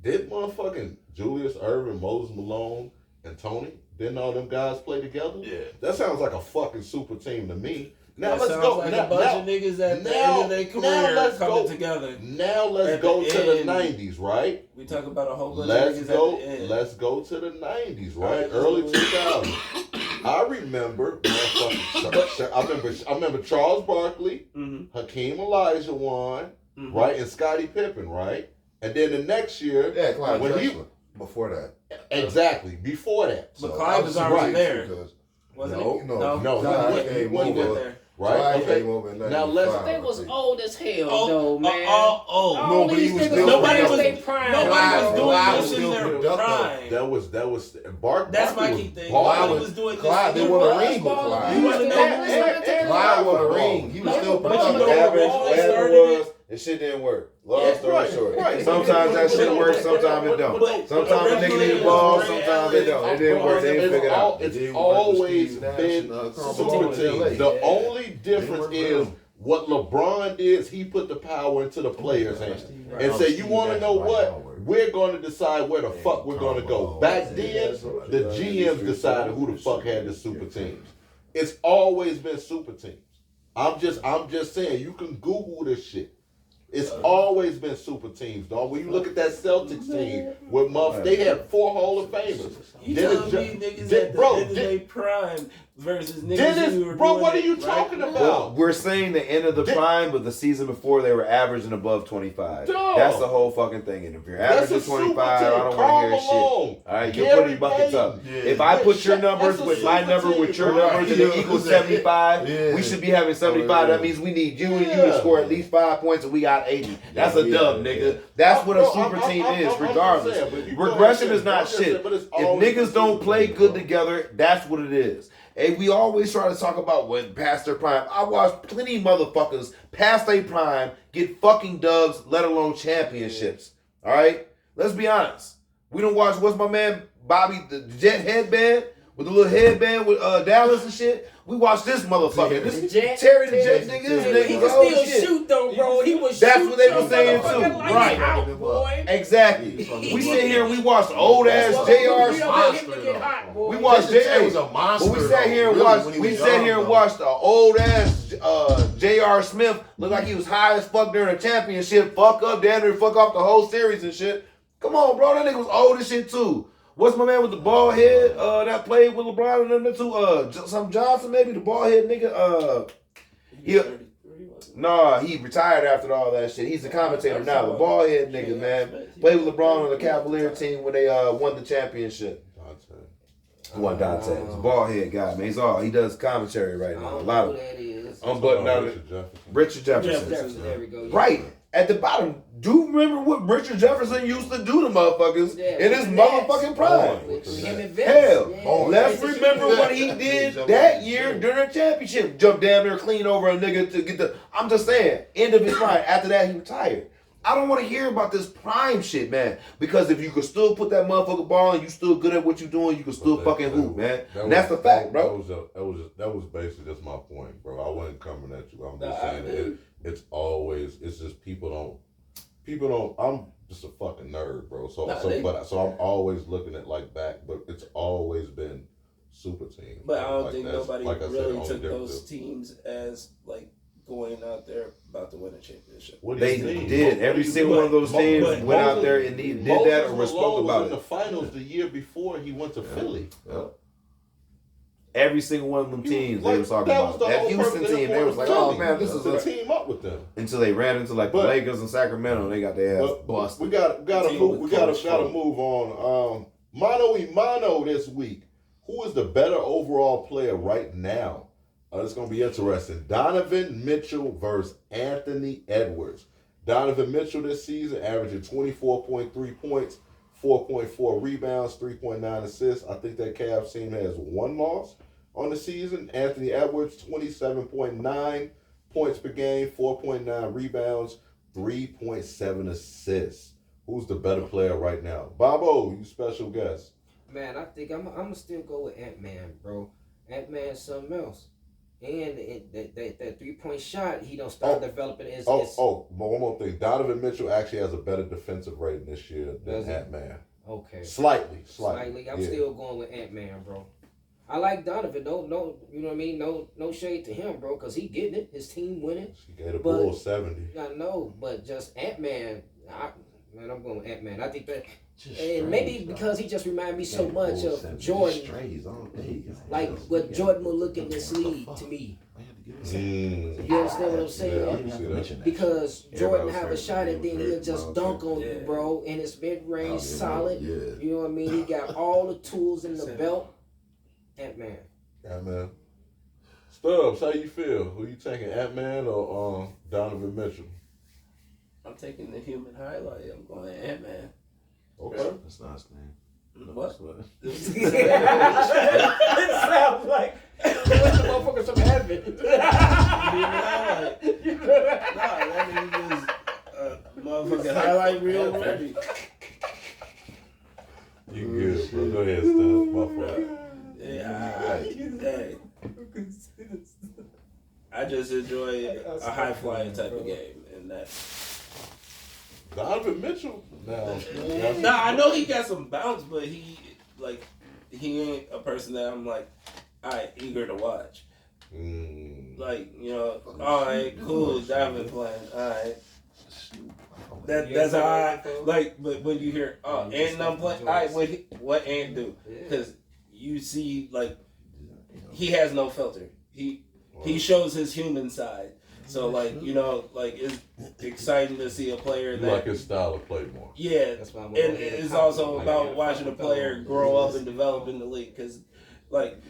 Speaker 6: Did motherfucking Julius Erving, Moses Malone, and Tony, didn't all them guys play together?
Speaker 7: Yeah.
Speaker 6: That sounds like a fucking super team to me. Now
Speaker 4: That
Speaker 6: let's
Speaker 4: sounds
Speaker 6: go.
Speaker 4: like
Speaker 6: now,
Speaker 4: a bunch
Speaker 6: now,
Speaker 4: of niggas at the
Speaker 6: now-
Speaker 4: end of their
Speaker 6: now
Speaker 4: career
Speaker 6: let's
Speaker 4: coming
Speaker 6: go-
Speaker 4: together.
Speaker 6: Now let's
Speaker 4: At
Speaker 6: go
Speaker 4: the
Speaker 6: to the
Speaker 4: end.
Speaker 6: 90s, right?
Speaker 4: We talk about a whole bunch
Speaker 6: Let's
Speaker 4: of niggas
Speaker 6: go.
Speaker 4: at the end.
Speaker 6: Let's go to the 90s, right?
Speaker 4: Alright,
Speaker 6: Early
Speaker 4: let's do
Speaker 6: 2000s. I remember. I remember Charles Barkley,
Speaker 4: Mm-hmm.
Speaker 6: Hakeem Olajuwon,
Speaker 4: Mhm.
Speaker 6: right, and Scottie Pippen, right. And then the next year,
Speaker 8: Yeah, Clyde
Speaker 6: when he
Speaker 8: Drexler. Before that.
Speaker 6: exactly before that,
Speaker 4: But Clyde was
Speaker 8: I
Speaker 4: already
Speaker 8: right,
Speaker 4: there.
Speaker 8: because-
Speaker 4: Wasn't
Speaker 8: No,
Speaker 4: he?
Speaker 8: no,
Speaker 6: No,
Speaker 8: Clyde
Speaker 6: he
Speaker 8: came
Speaker 6: went
Speaker 4: He went
Speaker 8: over.
Speaker 4: there.
Speaker 6: right?
Speaker 8: Clyde
Speaker 6: Okay.
Speaker 8: came over in
Speaker 6: Now let's-
Speaker 8: 95,
Speaker 5: They was
Speaker 8: I think.
Speaker 5: old as hell,
Speaker 4: Oh,
Speaker 5: though, man.
Speaker 8: No,
Speaker 5: All
Speaker 8: but he
Speaker 5: these
Speaker 8: was
Speaker 5: niggas
Speaker 8: still
Speaker 4: Nobody
Speaker 5: past
Speaker 4: was-
Speaker 5: their prime.
Speaker 4: Nobody
Speaker 8: Clyde
Speaker 4: was doing
Speaker 8: was
Speaker 4: this in
Speaker 8: still
Speaker 4: their
Speaker 8: productive.
Speaker 4: prime.
Speaker 6: That was Barkley.
Speaker 4: That's my
Speaker 6: was
Speaker 4: key thing.
Speaker 6: balling.
Speaker 4: Nobody was doing this
Speaker 8: Clyde,
Speaker 4: in
Speaker 8: they
Speaker 4: their
Speaker 8: won a
Speaker 4: prime.
Speaker 8: ring with Clyde.
Speaker 4: You wasn't
Speaker 8: Clyde won a ring. He was still
Speaker 4: But you know
Speaker 8: productive.
Speaker 3: Average,
Speaker 4: Wall
Speaker 3: what happened
Speaker 4: started
Speaker 3: was, the shit didn't work. Long
Speaker 6: Yeah,
Speaker 3: story
Speaker 6: right,
Speaker 3: short.
Speaker 6: right.
Speaker 3: Sometimes that shit works, sometimes it don't.
Speaker 4: But
Speaker 3: Sometimes a nigga need the ball, sometimes it don't. It didn't work, they didn't figure it out.
Speaker 6: It's
Speaker 8: They worked with
Speaker 6: always
Speaker 8: Steve Nash
Speaker 6: been
Speaker 8: and, Carl
Speaker 6: super
Speaker 8: Malone in
Speaker 6: teams.
Speaker 8: LA.
Speaker 6: The only
Speaker 8: They
Speaker 6: difference
Speaker 8: worked
Speaker 6: is
Speaker 8: with him.
Speaker 6: what LeBron did. He put the power into the players' hands and
Speaker 8: Right.
Speaker 6: say, "You
Speaker 8: Steve
Speaker 6: want to
Speaker 8: Nash
Speaker 6: know
Speaker 8: and
Speaker 6: what?
Speaker 8: Howard.
Speaker 6: We're going to decide where the fuck we're going to go."
Speaker 8: Malone.
Speaker 6: Back
Speaker 8: Yeah,
Speaker 6: then,
Speaker 8: that's right.
Speaker 6: the
Speaker 8: Yeah,
Speaker 6: GMs
Speaker 8: yeah,
Speaker 6: decided who the
Speaker 8: yeah,
Speaker 6: fuck
Speaker 8: yeah,
Speaker 6: had the
Speaker 8: yeah.
Speaker 6: super teams. It's always been super teams. I'm just saying, you can Google this shit. It's always been super teams, dog. When you look at that Celtics team with they had 4 Hall of Famers.
Speaker 4: You telling me niggas at the end of their prime versus niggas who were
Speaker 6: bro,
Speaker 4: doing
Speaker 6: what are
Speaker 4: it
Speaker 6: you
Speaker 4: right
Speaker 6: talking
Speaker 4: now?
Speaker 6: about?
Speaker 3: Well, we're saying the end of the prime, but the season before they were averaging above 25.
Speaker 6: Dog.
Speaker 3: That's the whole fucking thing. And if you're
Speaker 6: That's
Speaker 3: averaging
Speaker 6: a super
Speaker 3: 25, I
Speaker 6: team.
Speaker 3: don't
Speaker 6: Karl
Speaker 3: want to hear shit.
Speaker 6: Malone.
Speaker 3: All right, you're
Speaker 6: Gary
Speaker 3: putting buckets up.
Speaker 6: Payton.
Speaker 3: If I put your
Speaker 6: That's
Speaker 3: numbers
Speaker 6: a
Speaker 3: with my
Speaker 6: super
Speaker 3: number
Speaker 6: team,
Speaker 3: with your
Speaker 6: bro.
Speaker 3: numbers and it equals 75,
Speaker 8: Yeah.
Speaker 3: we should be having 75. That means we need you and you to score at least 5 points, and we got 80. That's a dub, nigga. That's what a super team is, regardless. Regression is not shit. If niggas don't play good together, that's what it is. Hey, we always try to talk about when past their prime. I watched plenty of motherfuckers past their prime get fucking dubs, let alone championships. All right? Let's be honest. We don't watch, what's my man, Bobby, the Jet headband? With the little headband with Dallas and shit. We watched this motherfucker. This Terry the Jet nigga, this nigga.
Speaker 5: He
Speaker 3: bro,
Speaker 5: can still
Speaker 3: shit.
Speaker 5: shoot though, bro. He was
Speaker 3: That's
Speaker 5: shoot
Speaker 3: what they
Speaker 5: your
Speaker 3: were saying
Speaker 5: motherfucking
Speaker 3: too.
Speaker 5: lights
Speaker 3: Right.
Speaker 5: out, boy.
Speaker 3: Exactly. We sit here and we watched old ass J.R.
Speaker 5: We don't
Speaker 3: Smith.
Speaker 5: want him to get hot, boy.
Speaker 3: We watched
Speaker 8: J.R. was a monster.
Speaker 3: But we sat here and
Speaker 8: though,
Speaker 3: watched.
Speaker 8: really, when he
Speaker 3: We
Speaker 8: was
Speaker 3: sat
Speaker 8: young,
Speaker 3: here and
Speaker 8: though.
Speaker 3: watched the old ass J.R. Smith look like he was high as fuck during a championship. Fuck up, damn near fuck off the whole series and shit. Come on, bro. That nigga was old as shit too. What's my man with the bald head that played with LeBron and them two? Some Johnson maybe, the bald head nigga. Nah, he retired after all that shit. He's a commentator now. The bald head nigga, man, played with LeBron on the Cavalier team when they won the championship. One Dante, he's a bald head guy, man. He does commentary right now. A lot of unbuttoned out Richard Jefferson.
Speaker 5: There we go. Yeah.
Speaker 3: Right at the bottom. Do you remember what Richard Jefferson used to do to motherfuckers in his motherfucking prime?
Speaker 5: With him and Vince.
Speaker 3: Hell,
Speaker 5: Yeah.
Speaker 3: let's remember what he did that year during a championship. Jumped damn near clean over a nigga to get the. I'm just saying, end of his prime. After that, he retired. I don't want to hear about this prime shit, man. Because if you could still put that motherfucker ball and you still good at what you're doing, you can still fucking hoop, man. And that's the fact, bro.
Speaker 6: That was basically just my point, bro. I wasn't coming at you. I'm just saying it's just people don't. I'm just a fucking nerd, bro. So I'm always looking at like back, but it's always been super team.
Speaker 4: But I don't
Speaker 6: like
Speaker 4: think nobody
Speaker 6: like I said,
Speaker 4: really took those teams as like going out there about to win a championship.
Speaker 6: What do you
Speaker 3: They
Speaker 6: mean?
Speaker 3: did. Every single one of those teams went out there and did that or spoke about
Speaker 6: in the
Speaker 3: it.
Speaker 6: finals the year before he went to Philly.
Speaker 3: Every single one of them teams they was talking
Speaker 6: that was
Speaker 3: about.
Speaker 6: the
Speaker 3: That
Speaker 6: whole
Speaker 3: Houston
Speaker 6: purpose of
Speaker 3: team,
Speaker 6: him
Speaker 3: they was
Speaker 6: going
Speaker 3: like,
Speaker 6: to
Speaker 3: oh
Speaker 6: Philly,
Speaker 3: man, this is
Speaker 6: to
Speaker 3: a
Speaker 6: team up with them.
Speaker 3: until they ran into like the
Speaker 6: But-
Speaker 3: Lakers and Sacramento and they got their ass busted.
Speaker 6: We gotta move on. Mano y mano this week. Who is the better overall player right now? It's gonna be interesting. Donovan Mitchell versus Anthony Edwards. Donovan Mitchell this season averaging 24.3 points, 4.4 rebounds, 3.9 assists. I think that Cavs team has 1 loss on the season. Anthony Edwards, 27.9 points per game, 4.9 rebounds, 3.7 assists. Who's the better player right now? Bobo, you special guest.
Speaker 5: Man, I think I'm gonna still go with Ant-Man, bro. Ant-Man's something else. And that 3-point shot, he don't start developing his.
Speaker 6: But one more thing. Donovan Mitchell actually has a better defensive rating this year than Ant-Man.
Speaker 5: Okay.
Speaker 6: Slightly.
Speaker 5: I'm still going with Ant-Man, bro. I like Donovan. No, you know what I mean? No shade to him, bro, because he getting it. His team winning.
Speaker 6: She gave the Bulls 70.
Speaker 5: I know, but just Ant-Man, I'm going with Ant-Man. I think that, and maybe because he just reminded me so much of Jordan. Like what Jordan will look in this league to me. You understand what I'm saying? Because Jordan have a shot and then he'll just dunk on you, bro. And his mid-range solid. You know what I mean? He got all the tools in the belt. Ant-Man.
Speaker 6: Ant-Man. Stubbs, how you feel? Who you taking, Ant-Man or Donovan Mitchell?
Speaker 4: I'm taking the human highlight. I'm going Ant-Man.
Speaker 6: Okay.
Speaker 3: That's not his name.
Speaker 4: What?
Speaker 5: It sounds like the motherfuckers from heaven.
Speaker 4: Nah, that nigga just motherfucking highlight reel ready.
Speaker 6: You good, bro. Go ahead, Stubbs. My fault.
Speaker 4: Yeah, I just enjoy a high flying type of game, and that.
Speaker 6: Donovan Mitchell?
Speaker 4: Nah, I know he got some bounce, but he ain't a person that I'm like, eager to watch.
Speaker 6: Mm.
Speaker 4: Like, you know, all right, cool, Diamond playing, all right. That's how I like. But when you hear, oh, and I'm playing, all right, what Ant do? Because you see, like, he has no filter. He shows his human side. So, like, you know, like, it's exciting to see a player that...
Speaker 6: You like his style of play more.
Speaker 4: Yeah, and it's also about watching a player grow up and develop in the league. Because, like,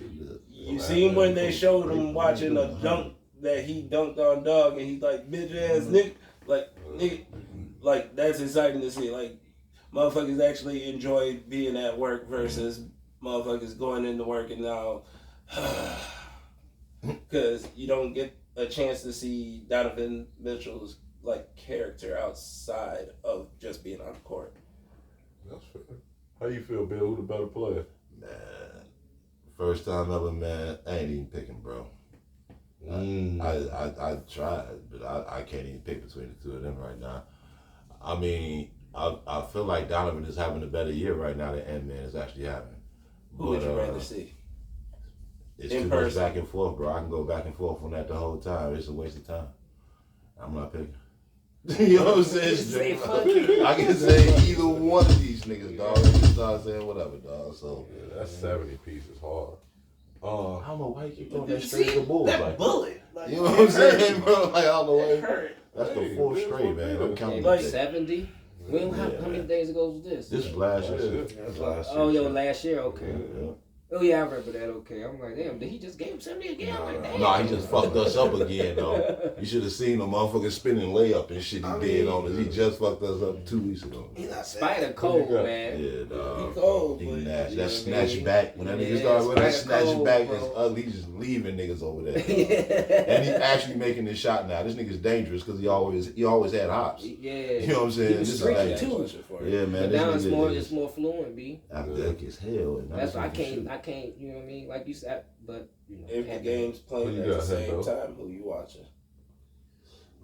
Speaker 4: you seen when they showed him watching a dunk that he dunked on Doug, and he's like, bitch-ass nigga. Like, that's exciting to see. Like, motherfuckers actually enjoy being at work versus motherfuckers going into work and now... Because you don't get a chance to see Donovan Mitchell's like character outside of just being on the court.
Speaker 6: That's fair. How you feel, Bill? Who the better player?
Speaker 7: Man, first time ever, man. I ain't even picking, bro. I tried, but I can't even pick between the two of them right now. I mean, I feel like Donovan is having a better year right now than Ant-Man is actually having.
Speaker 4: Who would you rather see?
Speaker 7: It's too much back and forth, bro. I can go back and forth on that the whole time. It's a waste of time. I'm not picking. You know what I'm saying? I can say either one of these niggas, dog. They just start saying whatever, dog. So
Speaker 6: yeah, that's 70 pieces hard.
Speaker 7: I don't know why you keep throwing that straight to the Bulls.
Speaker 4: That
Speaker 7: like,
Speaker 4: bullet. Like,
Speaker 7: you know what I'm saying, bro? Like, I don't know
Speaker 4: It
Speaker 7: why.
Speaker 4: hurt.
Speaker 7: That's the fourth straight, man. I'm counting
Speaker 5: Like
Speaker 7: that.
Speaker 5: 70. We don't have how many days ago was this?
Speaker 7: This was last year.
Speaker 6: That's
Speaker 7: last year.
Speaker 5: Oh, yo, last year. Okay.
Speaker 7: Yeah.
Speaker 5: Oh yeah, I remember that. Okay, I'm like, damn, did he just game 70 again? I'm like, damn.
Speaker 7: No, he just fucked us up again, though. You should have seen the motherfucker spinning layup and shit he did on us. He just fucked us up 2 weeks ago.
Speaker 5: Spider cold, man.
Speaker 7: Yeah, dog.
Speaker 4: He cold,
Speaker 7: He
Speaker 4: but
Speaker 7: nasty.
Speaker 4: you
Speaker 7: That
Speaker 4: know
Speaker 7: snatch back. When that nigga
Speaker 5: Yeah,
Speaker 7: started with that
Speaker 5: Spider
Speaker 7: snatch
Speaker 5: cold,
Speaker 7: back,
Speaker 5: bro.
Speaker 7: is ugly. He's just leaving niggas over there. And he's actually making this shot now. This nigga's dangerous because he always had hops.
Speaker 5: Yeah.
Speaker 7: You know what I'm saying?
Speaker 5: He was
Speaker 7: This is
Speaker 5: streaky
Speaker 7: like-
Speaker 5: too.
Speaker 7: Yeah, man.
Speaker 5: But
Speaker 7: This
Speaker 5: now
Speaker 7: nigga
Speaker 5: it's more fluent, B.
Speaker 7: athletic as hell. And
Speaker 5: That's why I
Speaker 7: shoot.
Speaker 5: can't, you know what I mean? Like you said, but you know.
Speaker 4: If the game's playing
Speaker 6: Who you
Speaker 4: at the
Speaker 6: got,
Speaker 4: same
Speaker 6: Hendo?
Speaker 4: time, who you watching?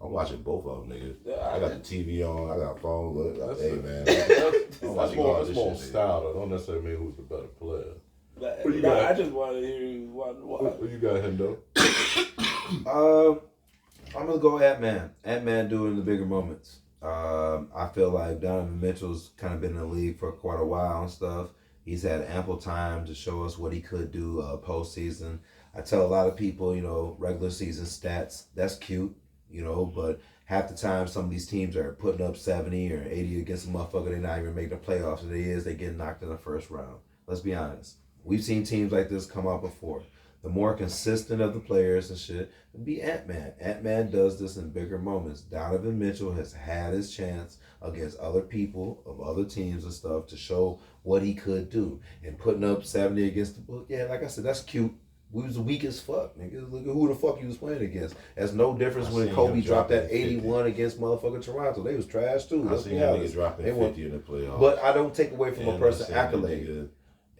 Speaker 7: I'm watching both of them, nigga.
Speaker 4: Yeah,
Speaker 7: I got the TV on. I got phone. But
Speaker 6: That's
Speaker 7: hey,
Speaker 6: it.
Speaker 7: man.
Speaker 6: That's
Speaker 7: I'm watching all
Speaker 6: more
Speaker 7: this shit. nigga.
Speaker 6: style, though. Don't necessarily mean who's the better player.
Speaker 4: But,
Speaker 6: Who you
Speaker 4: no,
Speaker 6: got?
Speaker 4: I just want to hear you watch.
Speaker 6: Who you got, Hendo?
Speaker 3: I'm gonna go Ant-Man. Ant-Man doing the bigger moments. I feel like Donovan Mitchell's kind of been in the league for quite a while and stuff. He's had ample time to show us what he could do postseason. I tell a lot of people, you know, regular season stats, that's cute, you know, but half the time some of these teams are putting up 70 or 80 against a motherfucker, they're not even making the playoffs. And they get knocked in the first round. Let's be honest. We've seen teams like this come out before. The more consistent of the players and shit would be Ant-Man. Ant-Man does this in bigger moments. Donovan Mitchell has had his chance against other people of other teams and stuff to show what he could do. And putting up 70 against the Bulls, yeah, like I said, that's cute. We was weak as fuck, nigga. Look at who the fuck he was playing against. There's no difference
Speaker 7: I
Speaker 3: when
Speaker 7: seen
Speaker 3: Kobe
Speaker 7: him
Speaker 3: dropped that
Speaker 7: dropping
Speaker 3: 81 against motherfucking Toronto. They was trash too.
Speaker 7: I
Speaker 3: Let's
Speaker 7: seen
Speaker 3: be
Speaker 7: that
Speaker 3: honest.
Speaker 7: nigga dropping
Speaker 3: They
Speaker 7: 50
Speaker 3: were-
Speaker 7: in the playoffs.
Speaker 3: But I don't take away from a
Speaker 7: And
Speaker 3: person's
Speaker 7: I seen that
Speaker 3: accolade.
Speaker 7: nigga-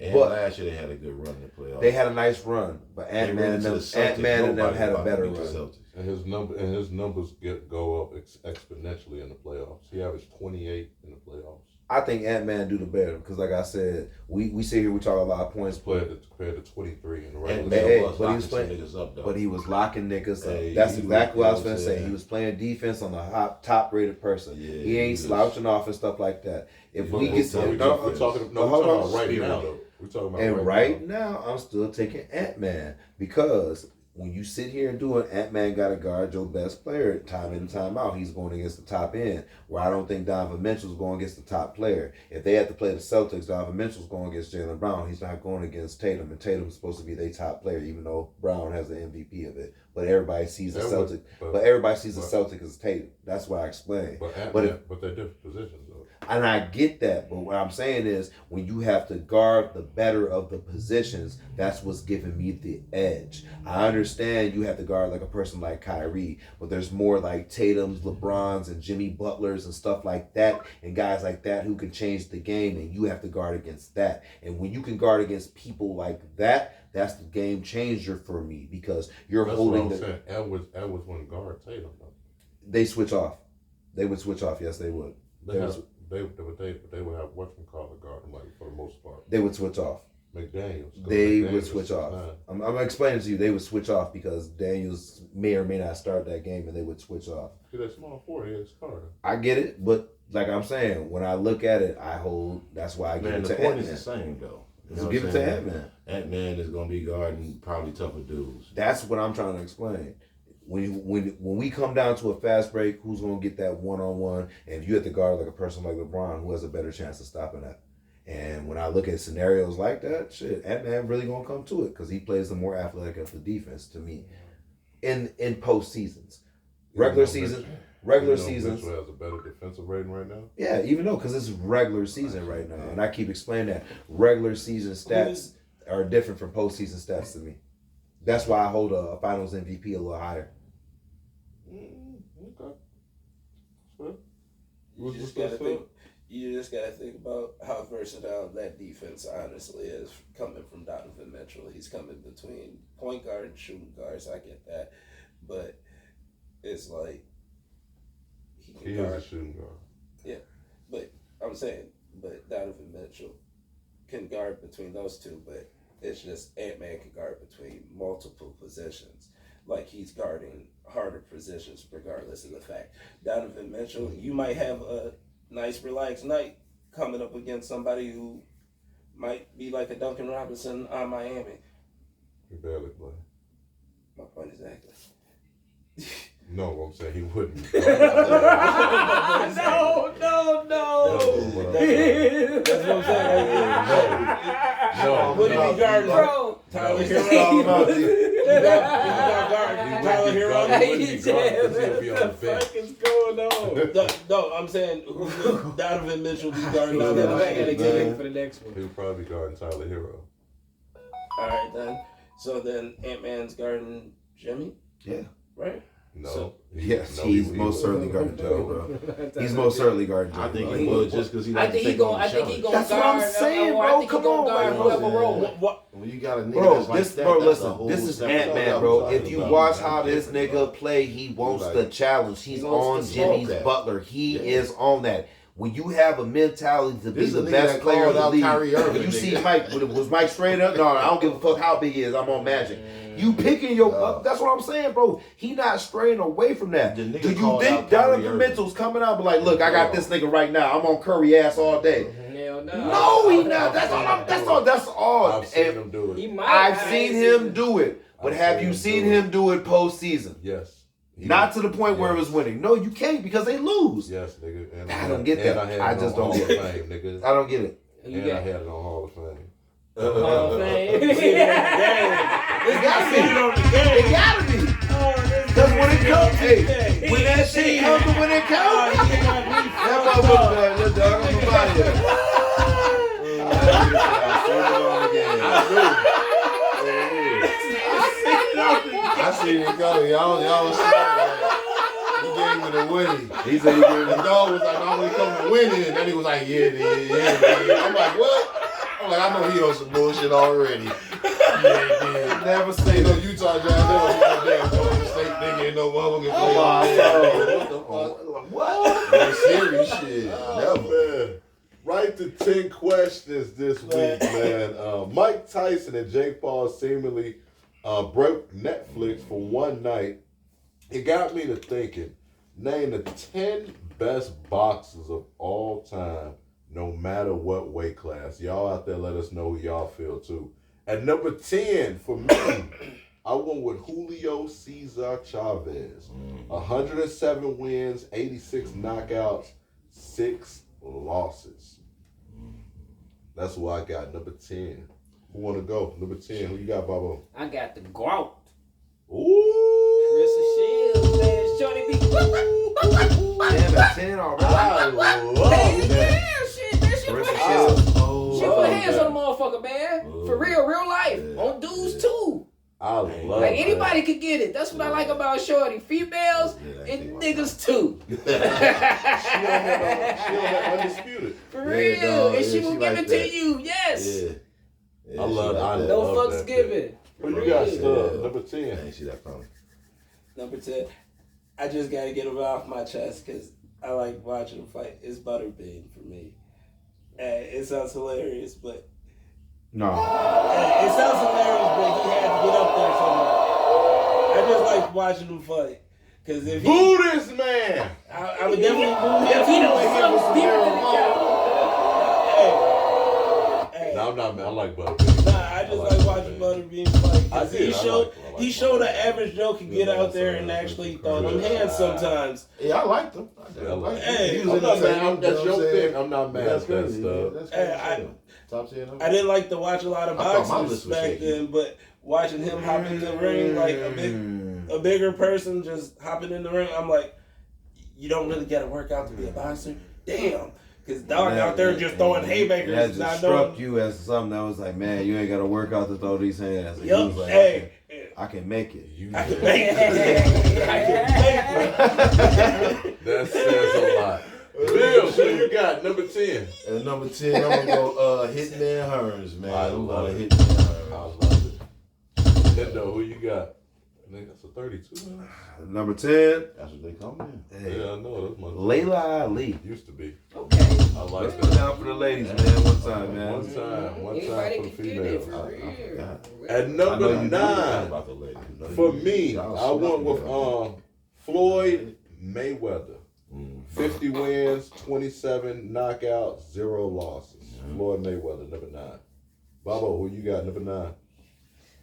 Speaker 7: And
Speaker 3: But-
Speaker 7: last year they had a good run in the playoffs.
Speaker 3: They had a nice run, but
Speaker 7: They
Speaker 3: Ant-Man
Speaker 7: ran
Speaker 3: and
Speaker 7: into
Speaker 3: them,
Speaker 7: the Celtics.
Speaker 3: Ant-Man and them
Speaker 7: Nobody
Speaker 3: had a
Speaker 7: about to
Speaker 3: better
Speaker 7: beat the
Speaker 3: run.
Speaker 7: Celtics.
Speaker 6: And his numbers go up exponentially in the playoffs. He averaged 28 in the playoffs.
Speaker 3: I think Ant-Man do the better because, like I said, we sit here we talk a lot of points,
Speaker 6: Compared to 23 in the regular
Speaker 7: And
Speaker 3: Hey,
Speaker 6: season.
Speaker 3: hey,
Speaker 7: was
Speaker 3: but he was
Speaker 7: locking some
Speaker 3: playing-
Speaker 7: niggas up, though.
Speaker 3: but he was locking niggas up.
Speaker 7: Hey,
Speaker 3: That's
Speaker 7: he
Speaker 3: exactly what I was
Speaker 7: you
Speaker 3: gonna
Speaker 7: know
Speaker 3: say.
Speaker 7: what
Speaker 3: He was playing defense on the top rated person.
Speaker 7: Yeah,
Speaker 3: he
Speaker 7: he
Speaker 3: ain't
Speaker 7: was-
Speaker 3: slouching off and stuff like that. If
Speaker 6: But
Speaker 3: we get
Speaker 6: we're
Speaker 3: to
Speaker 6: talking
Speaker 3: hold on.
Speaker 6: about right now, though. We're talking about
Speaker 3: and
Speaker 6: right
Speaker 3: right
Speaker 6: now.
Speaker 3: now, I'm still taking Ant-Man because when you sit here and do it, Ant-Man got to guard your best player time in and time out. He's going against the top end, where I don't think Donovan Mitchell's going against the top player. If they have to play the Celtics, Donovan Mitchell's going against Jaylen Brown. He's not going against Tatum, and Tatum's supposed to be their top player, even though Brown has the MVP of it. But everybody sees the Celtic. But everybody sees the Celtic as Tatum. That's why I explained.
Speaker 6: But they're different positions, though.
Speaker 3: And I get that, but what I'm saying is when you have to guard the better of the positions, that's what's giving me the edge. I understand you have to guard like a person like Kyrie, but there's more like Tatum's, LeBron's, and Jimmy Butler's and stuff like that, and guys like that who can change the game, and you have to guard against that. And when you can guard against people like that, that's the game changer for me because you're
Speaker 6: That's
Speaker 3: holding
Speaker 6: what I'm
Speaker 3: the.
Speaker 6: saying. Edwards wouldn't guard Tatum, though.
Speaker 3: They switch off. They would switch off. Yes, they would.
Speaker 6: They would have whatchamacallit guard him, like, for the most part.
Speaker 3: They would switch off.
Speaker 6: McDaniels.
Speaker 3: They
Speaker 6: McDaniels
Speaker 3: would switch off. I'm explaining to you, they would switch off because Daniels may or may not start that game, and they would switch off.
Speaker 6: See that small forward, it's Carter.
Speaker 3: I get it, but like I'm saying, when I look at it, I hold. That's why I give it
Speaker 7: the
Speaker 3: to
Speaker 7: point
Speaker 3: Ant-Man.
Speaker 7: is the same though.
Speaker 3: Just give it to Ant-Man.
Speaker 7: Ant-Man is gonna be guarding probably tougher dudes.
Speaker 3: That's what I'm trying to explain. When we come down to a fast break, who's gonna get that one-on-one? And if you have to guard like a person like LeBron, who has a better chance of stopping that? And when I look at scenarios like that, shit, Ant-Man really gonna come to it because he plays the more athletic of the defense to me. In postseasons, regular seasons.
Speaker 6: Mitchell has a better defensive rating right now.
Speaker 3: Yeah, even though because it's regular season right now, and I keep explaining that regular season stats are different from postseason stats to me. That's why I hold a Finals MVP a little higher.
Speaker 6: Okay.
Speaker 4: You just gotta think about how versatile that defense honestly is coming from Donovan Mitchell. He's coming between point guard and shooting guards. I get that, but it's like
Speaker 6: he is a shooting guard.
Speaker 4: Yeah, but I'm saying, but Donovan Mitchell can guard between those two, but it's just Ant-Man can guard between multiple positions. Like he's guarding harder positions regardless of the fact. Donovan Mitchell, you might have a nice relaxed night coming up against somebody who might be like a Duncan Robinson on Miami.
Speaker 6: He barely play.
Speaker 4: My point exactly.
Speaker 6: No, I'm saying he wouldn't.
Speaker 5: No.
Speaker 4: That's what I'm saying.
Speaker 6: No.
Speaker 4: Would he be guarding?
Speaker 5: Bro.
Speaker 4: Tyler
Speaker 6: Hero.
Speaker 4: You got guard Tyler Hero?
Speaker 6: He'll be on the bench.
Speaker 5: What is going on?
Speaker 4: No, I'm saying Donovan Mitchell be guarding.
Speaker 5: I gotta get in for the next one.
Speaker 6: He'll probably be guarding Tyler Hero.
Speaker 4: All right then. So then Ant-Man's guarding Jimmy.
Speaker 3: Yeah.
Speaker 4: Right.
Speaker 6: No.
Speaker 3: Yes, he's most certainly guarding Jimmy, bro. He's most certainly guarding Jimmy.
Speaker 7: I think
Speaker 3: bro.
Speaker 7: he would just because he
Speaker 5: I
Speaker 7: likes to
Speaker 5: think he
Speaker 7: take on
Speaker 5: gonna.
Speaker 7: the
Speaker 5: I think he
Speaker 7: challenge.
Speaker 5: gonna
Speaker 3: That's what
Speaker 5: guard.
Speaker 3: I'm saying,
Speaker 5: I
Speaker 3: bro.
Speaker 5: think
Speaker 3: Come
Speaker 5: he gonna
Speaker 3: on,
Speaker 5: guard
Speaker 3: bro.
Speaker 5: whoever role.
Speaker 4: What?
Speaker 7: When you got a nigga
Speaker 3: Bro,
Speaker 7: that's like
Speaker 3: this
Speaker 7: that,
Speaker 3: bro,
Speaker 7: that's a
Speaker 3: listen.
Speaker 7: whole
Speaker 3: This is
Speaker 7: separate
Speaker 3: Ant-Man,
Speaker 7: level.
Speaker 3: bro. If you watch how this nigga play, he wants the challenge. He's
Speaker 5: wants
Speaker 3: on
Speaker 5: to smoke
Speaker 3: Jimmy's
Speaker 7: that.
Speaker 3: Butler. He is on that. When you have a mentality to be
Speaker 7: This is
Speaker 3: the
Speaker 7: a nigga
Speaker 3: best
Speaker 7: that
Speaker 3: player in
Speaker 7: called
Speaker 3: the
Speaker 7: out
Speaker 3: league,
Speaker 7: Kyrie Irving,
Speaker 3: when you
Speaker 7: nigga.
Speaker 3: see Mike, was Mike straight up? No, I don't give a fuck how big he is. I'm on Magic. You picking your, that's what I'm saying, bro. He not straying away from that.
Speaker 7: The nigga
Speaker 3: Do you
Speaker 7: called
Speaker 3: think
Speaker 7: out Kyrie
Speaker 3: Donovan
Speaker 7: Irving.
Speaker 3: Mitchell's coming out and be like, look, I got this nigga right now. I'm on Curry ass all day.
Speaker 5: Hell no.
Speaker 3: No, he not. That's all.
Speaker 6: I've seen
Speaker 3: And
Speaker 6: him do
Speaker 5: He
Speaker 6: it.
Speaker 5: might.
Speaker 3: I've seen him do it. But
Speaker 6: I've
Speaker 3: have
Speaker 6: seen
Speaker 3: you
Speaker 6: him
Speaker 3: seen
Speaker 6: do
Speaker 3: him do it postseason?
Speaker 6: Yes.
Speaker 3: Not to the point where it was winning. No, you can't because they lose.
Speaker 6: Yes, nigga. And
Speaker 3: I don't get that.
Speaker 6: And I had
Speaker 3: I
Speaker 6: it
Speaker 3: just
Speaker 6: on
Speaker 3: don't
Speaker 6: Hall
Speaker 3: get
Speaker 6: of Fame, nigga.
Speaker 3: I don't get it.
Speaker 5: You
Speaker 6: And
Speaker 5: got
Speaker 6: I had it on Hall of Fame.
Speaker 5: Hall of Fame.
Speaker 3: It gotta be. It gotta be. Because when it comes, hey, when that shit comes to when it comes, that motherfucker like, look, dog, I'm about
Speaker 8: I seen it coming. Y'all was he gave me the winning.
Speaker 3: He said he gave
Speaker 8: The dog was like, I'm only coming winning. And then he was like, yeah. I'm like, what? I'm like, I know he on some bullshit already. Yeah.
Speaker 3: never
Speaker 8: Say
Speaker 3: say
Speaker 8: no
Speaker 3: that.
Speaker 8: Utah Jazz, they don't no damn Golden State nigga ain't no motherfucking play.
Speaker 3: What?
Speaker 8: No serious shit. Never.
Speaker 6: Oh, man. Right to 10 questions this week, man. Mike Tyson and Jake Paul seemingly broke Netflix for one night. It got me to thinking, name the 10 best boxers of all time, no matter what weight class. Y'all out there, let us know who y'all feel too. At number 10, for me, I went with Julio Cesar Chavez. 107 wins, 86 knockouts, 6 losses. That's who I got, number 10. Who want to go? Number 10, who you got, Bobo?
Speaker 5: I got the Grout.
Speaker 6: Ooh!
Speaker 5: Chris Shields, man. Shorty be.
Speaker 3: Damn, that's 10 already.
Speaker 6: I love
Speaker 5: Hey,
Speaker 6: that.
Speaker 5: yeah, shit. That shit put
Speaker 3: Chris
Speaker 5: hands.
Speaker 3: Shields.
Speaker 5: She put hands on the motherfucker, man. For real life. On dudes too.
Speaker 6: I love
Speaker 5: Like anybody could get it. That's what I like about Shorty. Females and niggas too.
Speaker 6: She on that undisputed.
Speaker 5: For
Speaker 7: Yeah,
Speaker 5: real.
Speaker 7: dog,
Speaker 5: And
Speaker 7: yeah,
Speaker 5: she will
Speaker 7: she
Speaker 5: give
Speaker 7: like
Speaker 5: it
Speaker 7: that.
Speaker 5: to you. Yes.
Speaker 7: Yeah,
Speaker 6: I love that.
Speaker 5: No
Speaker 6: love
Speaker 5: fucks
Speaker 6: that
Speaker 5: given.
Speaker 6: Who you got,
Speaker 5: For
Speaker 6: Stub?
Speaker 5: real.
Speaker 6: Number 10.
Speaker 7: Ain't she that funny?
Speaker 4: Number 10. I just gotta get him off my chest because I like watching him fight. It's Butterbean for me. And it sounds hilarious, but
Speaker 3: No.
Speaker 4: It sounds hilarious, but he had to get up there somewhere. I just like watching him fight. Cause if he,
Speaker 2: Boo this man!
Speaker 4: I would definitely boo him.
Speaker 5: If he don't suck deeper than the count.
Speaker 4: Hey.
Speaker 6: No, I'm not, man. I like Butterbean.
Speaker 4: Nah, I just like watching Butterbean fight.
Speaker 6: I
Speaker 4: Cause
Speaker 6: did.
Speaker 4: he showed the average Joe can get out there and actually throw them hands sometimes.
Speaker 8: Yeah, I liked him. I
Speaker 6: like
Speaker 8: liked
Speaker 6: him.
Speaker 4: Hey,
Speaker 8: He was
Speaker 6: I'm not mad.
Speaker 8: entertaining,
Speaker 6: That's
Speaker 8: you know
Speaker 6: your
Speaker 8: what I'm saying?
Speaker 6: pick. I'm not mad
Speaker 8: That's
Speaker 6: at that
Speaker 8: crazy.
Speaker 6: stuff.
Speaker 8: That's
Speaker 4: Hey,
Speaker 8: crazy. Top 10.
Speaker 4: I didn't like to watch a lot of
Speaker 8: I thought my
Speaker 4: boxers
Speaker 8: list was
Speaker 4: back
Speaker 8: shaky.
Speaker 4: then, but watching him hop in the ring like a bigger person just hopping in the ring, I'm like, you don't really got to work out to be a boxer? Damn. Because dog out there just throwing haymakers.
Speaker 3: That just
Speaker 4: not
Speaker 3: struck
Speaker 4: knowing.
Speaker 3: you as something that was like, man, you ain't got to work out to throw these hands. And
Speaker 4: Yup.
Speaker 3: you was like,
Speaker 4: Hey.
Speaker 3: I can make it.
Speaker 4: I can make it. I can make it.
Speaker 6: That says a lot. Bill, who you got? Number 10.
Speaker 8: At number 10, I'm going to go Hitman Hearns, man.
Speaker 6: I
Speaker 8: I'm
Speaker 6: love
Speaker 8: going
Speaker 6: it.
Speaker 8: Hitman
Speaker 6: I
Speaker 8: Hearns.
Speaker 6: love it. Nintendo, who you got? I think that's a 32, man.
Speaker 3: Number 10,
Speaker 8: That's what they come in.
Speaker 3: hey,
Speaker 6: Yeah, I know. That's my
Speaker 3: Layla Ali.
Speaker 6: used to be.
Speaker 5: Okay.
Speaker 6: I like
Speaker 3: Let's go
Speaker 6: that.
Speaker 3: down for the ladies, man. One time, man.
Speaker 6: One time
Speaker 5: Anybody
Speaker 6: for the
Speaker 5: can get it
Speaker 6: females.
Speaker 5: for
Speaker 8: I
Speaker 5: real.
Speaker 8: forgot.
Speaker 6: At
Speaker 3: I
Speaker 6: number
Speaker 3: know you
Speaker 6: 9,
Speaker 8: About the lady.
Speaker 6: for me, I went with Floyd Mayweather. 50 wins, 27 knockouts, 0 losses. Floyd Mayweather, number 9. Bobo, who you got, number 9?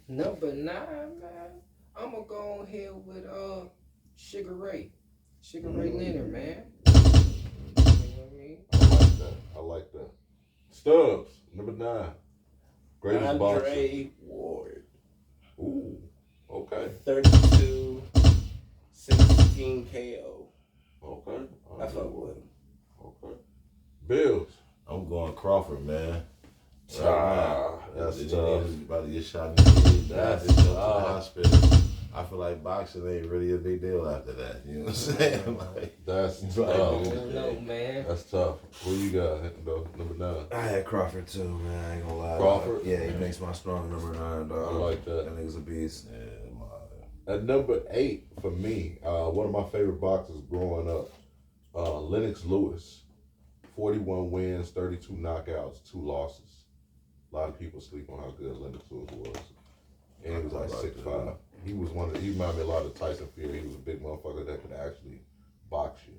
Speaker 5: Number 9, man. I'm gonna go on here with Sugar Ray. Sugar Ray Leonard, man. You know what I mean?
Speaker 6: I like that. Stubbs, number 9. Greatest boxer.
Speaker 4: Andre Ward.
Speaker 6: Ooh, okay.
Speaker 4: 32, 16 KO.
Speaker 6: Okay.
Speaker 4: I fuck with him.
Speaker 6: Okay. Bills.
Speaker 8: I'm going Crawford, man.
Speaker 6: That's
Speaker 8: He's
Speaker 6: tough.
Speaker 8: about to get shot in the head.
Speaker 6: That's
Speaker 8: That's to the
Speaker 6: tough.
Speaker 8: hospital. I feel like boxing ain't really a big deal after that. You know what I'm saying? Like,
Speaker 6: That's
Speaker 5: I
Speaker 6: tough.
Speaker 5: don't know, man.
Speaker 6: That's tough. Who you got, though? Number 9.
Speaker 3: I had Crawford too, man. I ain't gonna lie.
Speaker 6: Crawford?
Speaker 3: Yeah, he makes my strong number 9, dog.
Speaker 6: I like that.
Speaker 3: That nigga's a beast.
Speaker 6: At number 8 for me, one of my favorite boxers growing up, Lennox Lewis. 41 wins, 32 knockouts, 2 losses. A lot of people sleep on how good Lennox Lewis was. And he was like 6'5". He was he reminded me a lot of Tyson Fury. He was a big motherfucker that could actually box you.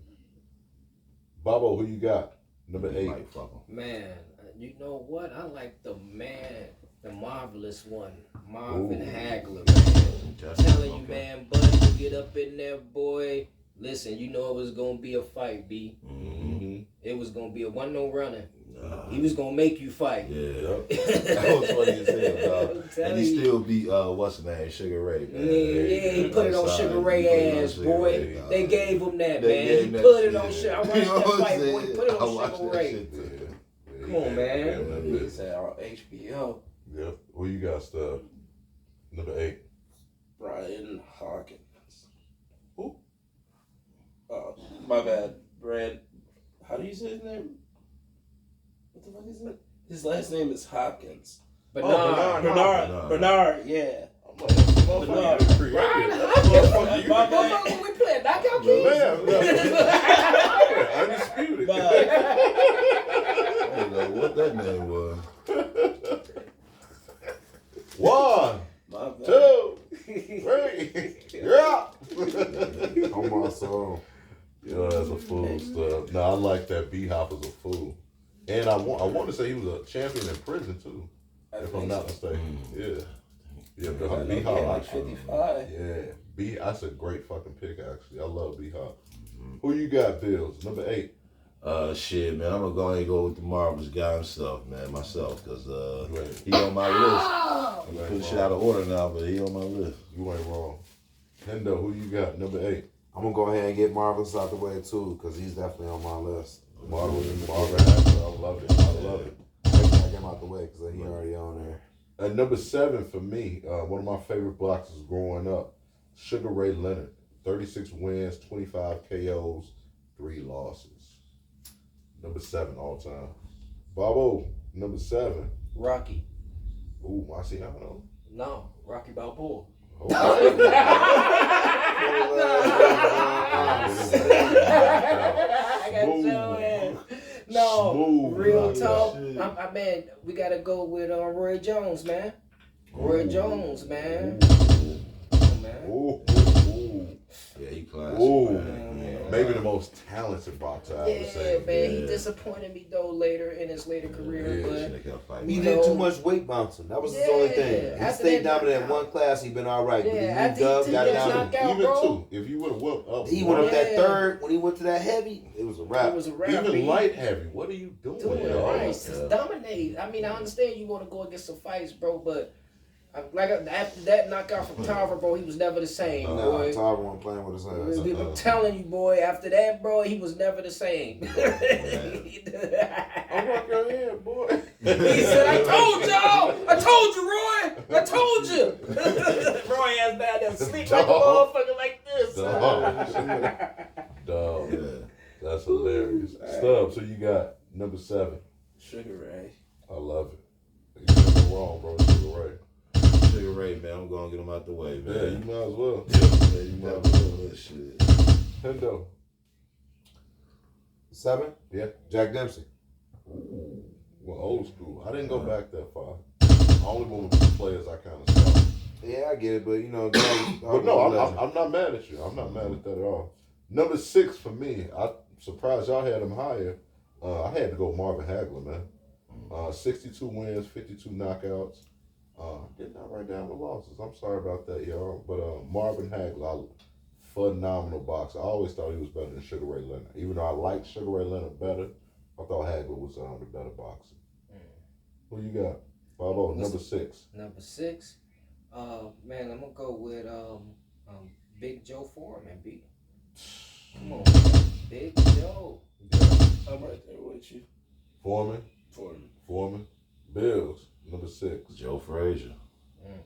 Speaker 6: Bobo, who you got? Number 8.
Speaker 8: Like, fuck him.
Speaker 5: Man, you know what? I like the marvelous one, Marvin
Speaker 6: Ooh.
Speaker 5: Hagler, man.
Speaker 8: Justin,
Speaker 5: Telling you,
Speaker 8: okay.
Speaker 5: man, buddy, you get up in there, boy. Listen, you know it was gonna be a fight, B.
Speaker 6: Mm-hmm.
Speaker 5: It was gonna be a 1-0 runner.
Speaker 8: Nah.
Speaker 5: He was gonna make you fight.
Speaker 8: Yeah. That was funny as hell, dog.
Speaker 5: I'm telling
Speaker 8: And he
Speaker 5: you.
Speaker 8: still beat, what's his name, Sugar Ray, man.
Speaker 5: Yeah, he put it on
Speaker 8: Outside,
Speaker 5: Sugar
Speaker 8: he
Speaker 5: Ray
Speaker 8: put it on
Speaker 5: ass,
Speaker 8: Sugar
Speaker 5: boy.
Speaker 8: Ray, dog.
Speaker 5: They gave him that,
Speaker 8: They
Speaker 5: man.
Speaker 8: gave
Speaker 5: He
Speaker 8: him that
Speaker 5: put it
Speaker 8: shit.
Speaker 5: on Sugar. I
Speaker 8: You
Speaker 5: watched
Speaker 8: know
Speaker 5: that
Speaker 8: what I'm
Speaker 5: fight, boy.
Speaker 8: saying?
Speaker 5: Put it
Speaker 8: I
Speaker 5: on
Speaker 8: watched
Speaker 5: Sugar
Speaker 8: that
Speaker 5: Ray.
Speaker 8: shit, too.
Speaker 5: Come on, man.
Speaker 4: He said on HBO.
Speaker 6: Yep. Who you got, Stubb? Number 8.
Speaker 4: Brian Hawkins. Who? Oh, my bad. Brad. How do you say his name? What the fuck is it? His last name is Hopkins. Bernard. Yeah. Bernard.
Speaker 5: Motherfucker, we playing knockout games?
Speaker 6: Undisputed.
Speaker 8: I don't know what that name was.
Speaker 6: 1,
Speaker 4: My bad.
Speaker 6: 2, 3. You're out.
Speaker 8: On my soul.
Speaker 6: Yo, that's a fool stuff. No, I like that. B-Hop is a fool. And I want to say he was a champion in prison, too. If I'm not mistaken. Yeah. Yeah, B-Hop.
Speaker 4: Like 55.
Speaker 6: Yeah. That's a great fucking pick, actually. I love B-Hop. Who you got, Bills? Number 8.
Speaker 8: Shit, man, I'm gonna go ahead and go with the marvelous guy himself, man, myself, because
Speaker 6: Right.
Speaker 8: he on my list. I'm
Speaker 6: You ain't
Speaker 8: putting shit
Speaker 6: wrong.
Speaker 8: out of order now, but he on my list.
Speaker 6: You ain't wrong. Hendo, who you got? Number 8.
Speaker 3: I'm gonna go ahead and get Marvelous out the way too, because he's definitely on my list.
Speaker 6: Marvin Hagler. I love it. I love it.
Speaker 3: I get him out the way because he already on there.
Speaker 6: At number 7 for me, one of my favorite boxers growing up, Sugar Ray Leonard. 36 wins, 25 KOs, 3 losses. Number 7 all time. Bobo, number 7.
Speaker 5: Rocky.
Speaker 6: Ooh, Marciano.
Speaker 5: No, Rocky Balboa.
Speaker 6: Okay.
Speaker 5: I got your ass. No,
Speaker 6: Smooth
Speaker 5: real
Speaker 6: knockout.
Speaker 5: talk. I my man, we gotta go with Roy Jones, man. Roy Jones, man. Oh, man.
Speaker 6: Ooh.
Speaker 7: Yeah, he classic.
Speaker 6: Ooh.
Speaker 7: Man.
Speaker 6: Maybe the most talented boxer I would say.
Speaker 5: Yeah, man. He disappointed me though later in his later career, but
Speaker 3: He did too much weight bouncing. That was his only thing. He stayed dominant in one class. He been all right. But he moved up, got down.
Speaker 6: Even two. If you would have went up,
Speaker 3: he went up that third. When he went to that heavy, it was a wrap.
Speaker 6: Even light heavy. What are you doing?
Speaker 5: Right, just dominate. I mean, I understand you want to go against some fights, bro, but like after that knockout from Tarver, bro, he was never the same. Boy.
Speaker 3: Tarver wasn't playing with his ass.
Speaker 5: I'm telling you, boy. After that, bro, he was never the same.
Speaker 6: I'll rock your head, boy.
Speaker 5: He said, "I told y'all. I told you, Roy. I told you." Roy ass down there sleep like a motherfucker like this.
Speaker 6: Dog. Yeah. That's hilarious. Stubbs, so you got number 7.
Speaker 4: Sugar Ray.
Speaker 6: I love it. You got it wrong, bro. Sugar Ray.
Speaker 7: Sugar Ray, man, I'm gonna get him out the way, man.
Speaker 6: Yeah, you might as well.
Speaker 7: Yeah, you might as well. Shit.
Speaker 6: Hendo.
Speaker 3: 7?
Speaker 6: Yeah.
Speaker 3: Jack Dempsey.
Speaker 6: Ooh. Well, old school. I didn't go back that far. I only went with the players I kind of saw.
Speaker 3: Yeah, I get it, but you know.
Speaker 6: But no, I'm not mad at you. I'm not mad at that at all. Number 6 for me. I'm surprised y'all had him higher. I had to go Marvin Hagler, man. 62 wins, 52 knockouts. Did not write down the losses. I'm sorry about that, y'all. But Marvin Hagler, phenomenal boxer. I always thought he was better than Sugar Ray Leonard. Even though I liked Sugar Ray Leonard better, I thought Hagler was the better boxer. Who you got? Bobo, number 6.
Speaker 5: Number 6. Man, I'm gonna go with Big Joe Foreman, B. Come on, man. Big Joe.
Speaker 4: I'm right there with you.
Speaker 6: Foreman. Bills, number 6.
Speaker 7: Joe Frazier.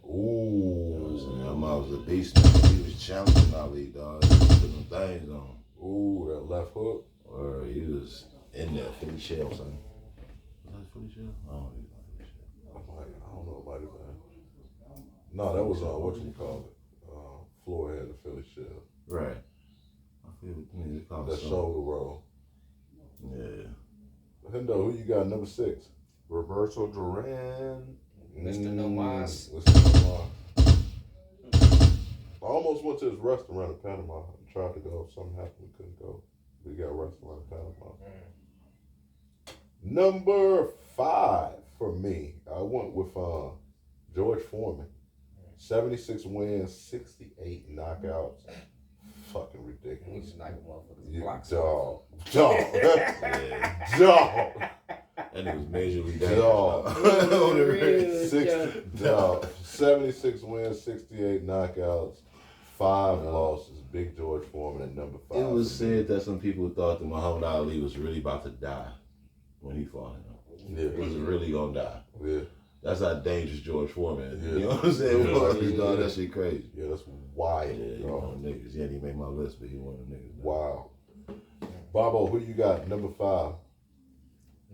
Speaker 6: Ooh.
Speaker 7: That man was a beast, man. He was challenging Ali, dog. He was putting them things on.
Speaker 6: Ooh, that left hook.
Speaker 7: Or he was in there, Philly shell, son. Was that Philly shell? I don't know.
Speaker 6: I don't know about it, man. No, that was what you call it. Floyd had the Philly shell.
Speaker 7: Right. I feel they call
Speaker 6: that shoulder roll.
Speaker 7: Yeah.
Speaker 6: Hendo, who you got? Number 6.
Speaker 3: Roberto Duran.
Speaker 5: Mr. No Mas.
Speaker 6: I almost went to his restaurant in Panama and tried to go. Something happened, we couldn't go. We got a restaurant in Panama. Number 5 for me, I went with George Foreman. 76 wins, 68 knockouts. Fucking ridiculous.
Speaker 5: He's like motherfuckers.
Speaker 6: Dog.
Speaker 7: And it was majorly
Speaker 6: Dog. 76 wins, 68 knockouts, 5 losses. Big George Foreman at number 5.
Speaker 7: It was said that some people thought that Muhammad Ali was really about to die when he fought him.
Speaker 6: Yeah.
Speaker 7: He was really gonna die.
Speaker 6: Yeah.
Speaker 7: That's how dangerous George Foreman is.
Speaker 6: Yeah.
Speaker 7: You know what I'm saying?
Speaker 6: Yeah.
Speaker 7: That shit crazy.
Speaker 6: Yeah, that's wild.
Speaker 7: Yeah, he one of them niggas. He didn't even make my list, but he one of them niggas.
Speaker 6: Wow. Bobo, who you got? Number 5.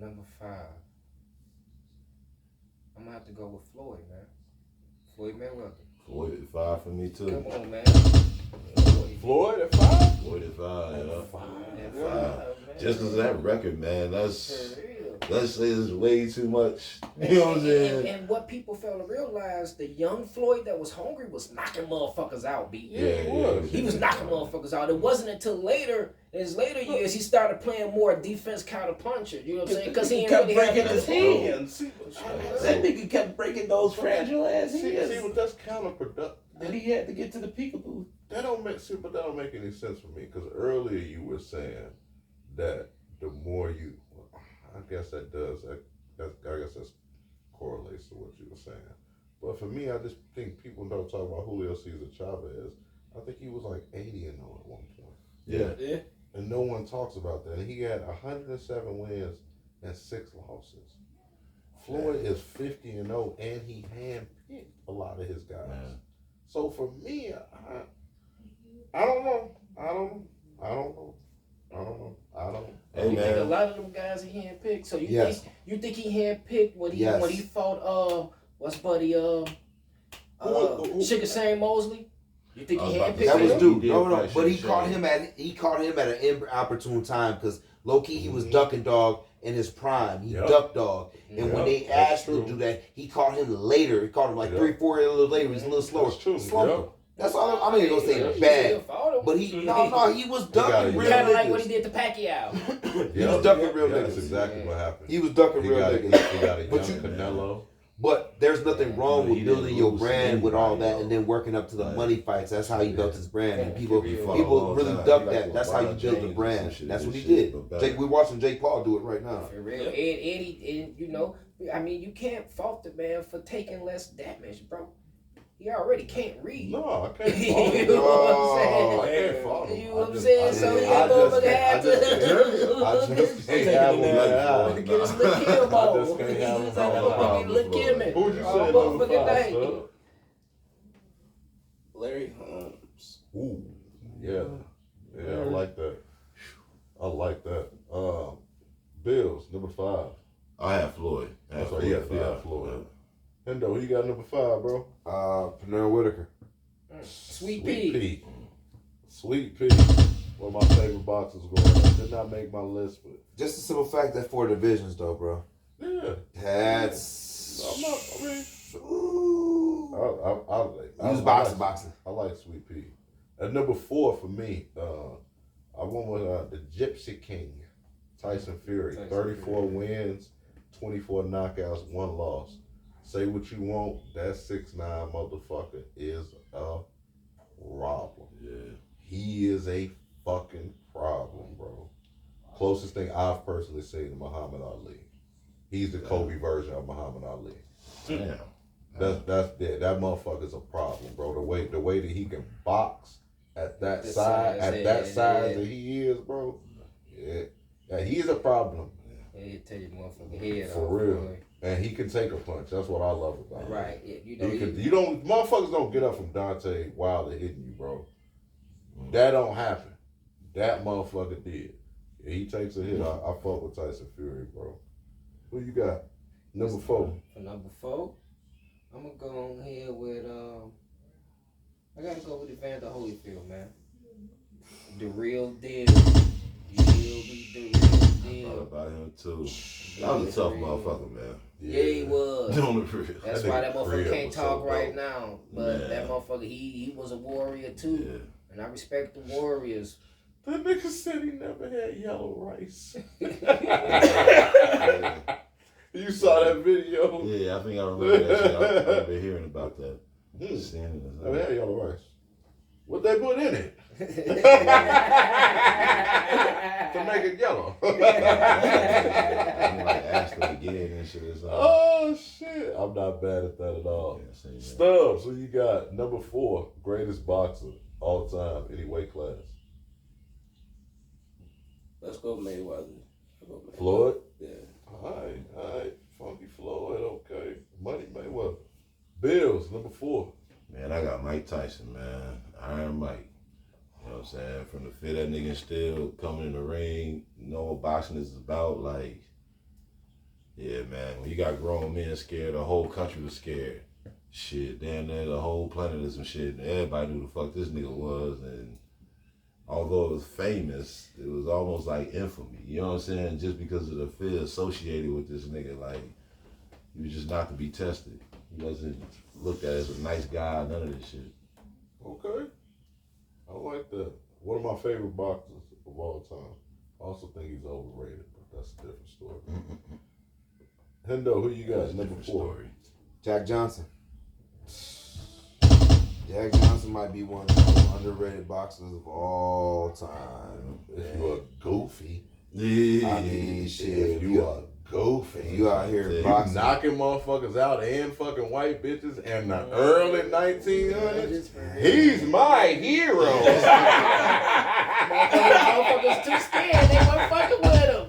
Speaker 5: Number 5. I'm gonna have to go with Floyd, man. Floyd Mayweather.
Speaker 7: Floyd at 5 for me too.
Speaker 5: Come on, man.
Speaker 6: Floyd at 5?
Speaker 7: Floyd at 5, yeah.
Speaker 5: 5.
Speaker 7: Just because of that record, man, let's say it's way too much. You know what I'm saying?
Speaker 5: And what people fail to realize, the young Floyd that was hungry was knocking motherfuckers out, B.
Speaker 7: Yeah.
Speaker 5: He was knocking motherfuckers out. It wasn't until later, in his later years, he started playing more defense counter puncher. You know what I'm saying? Because he
Speaker 4: kept
Speaker 5: really
Speaker 4: breaking his hands.
Speaker 5: hands.
Speaker 4: That nigga kept breaking those fragile ass
Speaker 6: See,
Speaker 4: hands.
Speaker 6: but that's counterproductive.
Speaker 4: Then he had to get to the peekaboo.
Speaker 6: That don't make any sense for me. Because earlier you were saying that the more you, I guess that does. I guess that correlates to what you were saying. But for me, I just think people don't talk about Julio Cesar Chavez. I think he was like 80-0 at one point.
Speaker 7: Yeah.
Speaker 6: And no one talks about that. And he had 107 wins and 6 losses. Floyd is 50-0, and he handpicked a lot of his guys.
Speaker 7: Man.
Speaker 6: So for me, I don't know.
Speaker 7: Hey,
Speaker 5: You think a
Speaker 7: man.
Speaker 5: lot of them guys he handpicked? So you
Speaker 3: Yes.
Speaker 5: think he handpicked when he fought what's buddy Sugar Shane Mosley? You think he handpicked
Speaker 3: That was
Speaker 5: him?
Speaker 3: dude.
Speaker 7: He did
Speaker 3: No.
Speaker 7: fight
Speaker 3: But he
Speaker 7: Sugar
Speaker 3: caught
Speaker 7: Shane.
Speaker 3: him at an inopportune time because Low key, he was ducking dog in his prime. He ducked dog. And when they asked him to do that, he caught him later. He caught him like 3-4 years later. He's a little slower.
Speaker 6: That's true.
Speaker 3: Slumped him. That's all. I'm not even gonna say bad, but he was ducking real
Speaker 5: Kind of like
Speaker 3: niggas.
Speaker 5: what he did to Pacquiao.
Speaker 3: He was ducking real
Speaker 6: That's
Speaker 3: niggas.
Speaker 6: exactly what happened.
Speaker 3: He was ducking
Speaker 6: He
Speaker 3: real
Speaker 6: got
Speaker 3: niggas.
Speaker 6: He got a
Speaker 3: But
Speaker 6: young Canelo.
Speaker 3: But there's nothing wrong
Speaker 7: He
Speaker 3: with
Speaker 7: didn't
Speaker 3: building your
Speaker 7: lose
Speaker 3: brand with all
Speaker 7: anybody,
Speaker 3: that and then working up to the
Speaker 7: Right.
Speaker 3: money fights. That's how he built his brand. And people
Speaker 7: He fought a
Speaker 3: people
Speaker 7: long
Speaker 3: really
Speaker 7: time.
Speaker 3: duck
Speaker 7: He like
Speaker 3: that. That's how you
Speaker 7: LeBron
Speaker 3: build the
Speaker 7: James
Speaker 3: brand.
Speaker 7: and shit,
Speaker 3: That's what he
Speaker 7: this shit,
Speaker 3: did.
Speaker 7: but better.
Speaker 3: Jake, we're watching Jake Paul do it right now.
Speaker 5: For real. And you know, I mean, you can't fault the man for taking less damage, bro. He already can't read.
Speaker 6: No, I can't fault
Speaker 5: You
Speaker 6: him.
Speaker 5: know what I'm saying?
Speaker 6: I can't fault him.
Speaker 5: You know what I'm
Speaker 6: I
Speaker 5: saying?
Speaker 6: just-
Speaker 5: So
Speaker 6: I
Speaker 5: he
Speaker 6: just
Speaker 5: motherfucker
Speaker 6: can't-
Speaker 5: had
Speaker 6: I just can't have him that high.
Speaker 5: Get his little kill ball.
Speaker 6: I just can't have him
Speaker 5: He's
Speaker 6: that
Speaker 5: like,
Speaker 6: high.
Speaker 5: look Kim.
Speaker 6: Who would you say
Speaker 5: Motherfucking
Speaker 6: number 5,
Speaker 5: thing.
Speaker 6: Stud?
Speaker 4: Larry Holmes.
Speaker 6: Ooh, yeah, I like that. I like that. Bills number 5.
Speaker 7: I have Floyd. I have
Speaker 6: Sorry, yeah, Floyd. Hendo, who you got number 5, bro?
Speaker 3: Pernell Whitaker.
Speaker 5: Sweet Pea.
Speaker 6: Sweet Pea. One of my favorite boxers going on. Did not make my list, but
Speaker 3: Just the simple fact that 4 divisions though, bro.
Speaker 6: yeah.
Speaker 3: That's.
Speaker 6: I'm not. I mean,
Speaker 3: Ooh.
Speaker 6: I
Speaker 3: Use
Speaker 6: like
Speaker 3: boxing.
Speaker 6: I like Sweet Pea. At number 4 for me, I went with the Gypsy King, Tyson Fury. 34 wins, 24 knockouts, 1 loss. Say what you want, that 6'9" motherfucker is a problem.
Speaker 7: Yeah.
Speaker 6: He is a fucking problem, bro. Closest thing I've personally seen to Muhammad Ali. He's the Kobe version of Muhammad Ali.
Speaker 7: Damn.
Speaker 6: That motherfucker's a problem, bro. The way that he can box at that
Speaker 5: The
Speaker 6: size,
Speaker 5: size,
Speaker 6: at that
Speaker 5: yeah,
Speaker 6: size
Speaker 5: yeah.
Speaker 6: that he is, bro. Yeah, he is a problem.
Speaker 5: Yeah, he'll tell you motherfucking head
Speaker 6: For
Speaker 5: off,
Speaker 6: real.
Speaker 5: boy.
Speaker 6: And he can take a punch. That's what I love about him.
Speaker 5: Right. Yeah, you know,
Speaker 6: Motherfuckers don't get up from Dante Wilder hitting you, bro. That don't happen. That motherfucker did. Yeah, he takes a hit. I fuck with Tyson Fury, bro. Who you got? Number 4.
Speaker 5: For number 4, I'm gonna go on here with I gotta go with Evander Holyfield, man. The real deal. You will be the real
Speaker 7: Thought
Speaker 5: deal.
Speaker 7: about him too. That was a tough motherfucker, man.
Speaker 5: Yeah, he was.
Speaker 7: On the real.
Speaker 5: That's
Speaker 6: That
Speaker 5: why
Speaker 6: nigga
Speaker 5: that motherfucker
Speaker 6: Crib
Speaker 5: can't
Speaker 6: was
Speaker 5: talk
Speaker 6: so
Speaker 5: right
Speaker 6: dope.
Speaker 5: now. But
Speaker 7: Man.
Speaker 5: that motherfucker, he was a warrior too.
Speaker 7: Yeah.
Speaker 5: And I respect the warriors.
Speaker 6: That nigga said he never had yellow rice. You saw that video?
Speaker 7: Yeah, I think I remember that shit. I remember hearing about that. Seeing it.
Speaker 6: Never had yellow rice. What they put in it? To make it yellow.
Speaker 7: I'm like asked him again and shit. It's like,
Speaker 6: Oh shit. I'm not bad at that at all.
Speaker 7: yeah, seen that.
Speaker 6: Stubbs, who you got? Number 4, greatest boxer all time, any weight class.
Speaker 4: Let's go Mayweather.
Speaker 6: Floyd?
Speaker 4: Yeah.
Speaker 6: Alright. Funky Floyd, okay. Money Mayweather. Bills, number 4.
Speaker 7: Man, I got Mike Tyson, man. Iron Mike. You know what I'm saying? From the fit that nigga still coming in the ring, know what boxing is about, like, yeah, man. When you got grown men scared, the whole country was scared. Shit, damn near the whole planet is some shit. And everybody knew the fuck this nigga was, and although it was famous, it was almost like infamy. You know what I'm saying? Just because of the fear associated with this nigga, like, he was just not to be tested. He wasn't looked at as a nice guy, none of this shit.
Speaker 6: Okay. I like that. One of my favorite boxers of all time. I also think he's overrated, but that's a different story. Hendo, who you got?
Speaker 7: That's a
Speaker 6: Number
Speaker 7: different
Speaker 6: 4.
Speaker 7: story.
Speaker 3: Jack Johnson. Jack Johnson might be one of the most underrated boxers of all time.
Speaker 6: If you are goofy,
Speaker 7: Yeah.
Speaker 3: I mean, shit.
Speaker 6: if you are goofy,
Speaker 3: If you out here
Speaker 7: You
Speaker 3: boxing,
Speaker 6: knocking motherfuckers out and fucking white bitches in the early 1900s, he's my hero.
Speaker 5: Motherfuckers too scared. They weren't fucking with him.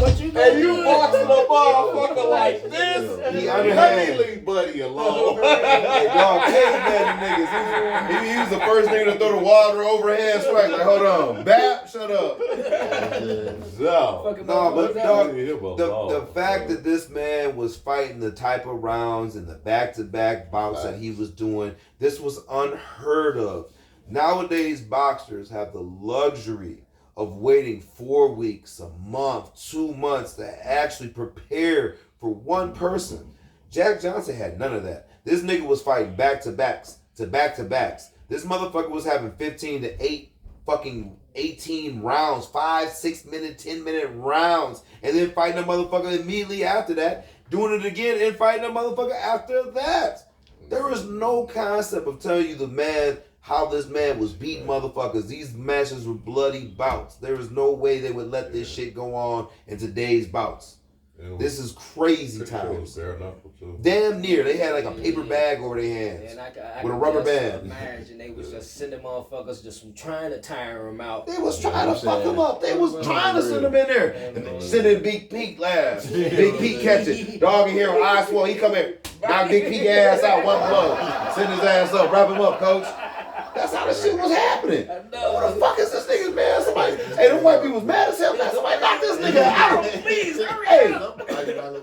Speaker 5: What you gonna
Speaker 6: And you
Speaker 5: do?
Speaker 6: boxing a motherfucker like this,
Speaker 3: He
Speaker 6: let
Speaker 3: underhand.
Speaker 6: me leave Buddy alone.
Speaker 3: Dog, caveman niggas. He was the first nigga to throw the water overhand strike. Like, hold on, Bap, shut up.
Speaker 6: No.
Speaker 5: Fucking
Speaker 3: No, but
Speaker 5: motherfuckers
Speaker 3: dog,
Speaker 5: out.
Speaker 6: Leave him
Speaker 3: the
Speaker 6: alone,
Speaker 3: fact
Speaker 6: bro.
Speaker 3: that this man was fighting the type of rounds and the back-to-back bouts that he was doing, this was unheard of. Nowadays, boxers have the luxury of waiting 4 weeks, a month, 2 months to actually prepare for one person. Jack Johnson had none of that. This nigga was fighting back-to-backs to back-to-backs. This motherfucker was having 15 to 8 fucking 18 rounds, 5, 6 minute, 10-minute rounds, and then fighting a motherfucker immediately after that, doing it again and fighting a motherfucker after that. There was no concept of telling you the man how this man was beating motherfuckers. These matches were bloody bouts. There was no way they would let this shit go on in today's bouts. This is crazy times. Damn near. They had like a paper bag over their hands with a rubber band.
Speaker 5: Imagine they was just sending motherfuckers just trying to tire them out.
Speaker 3: They was trying to fuck them up. They was trying to send them in there. And sending Big Pete last. Big Pete catch it. Dog in here with eyes swollen. He come here. Knock Big Pete ass out one blow. Send his ass up. Wrap him up, coach. That's how the shit was happening. What the fuck is this nigga, man? Somebody, hey, them white people was mad as hell. Man, somebody knock this nigga out. Please, hurry up.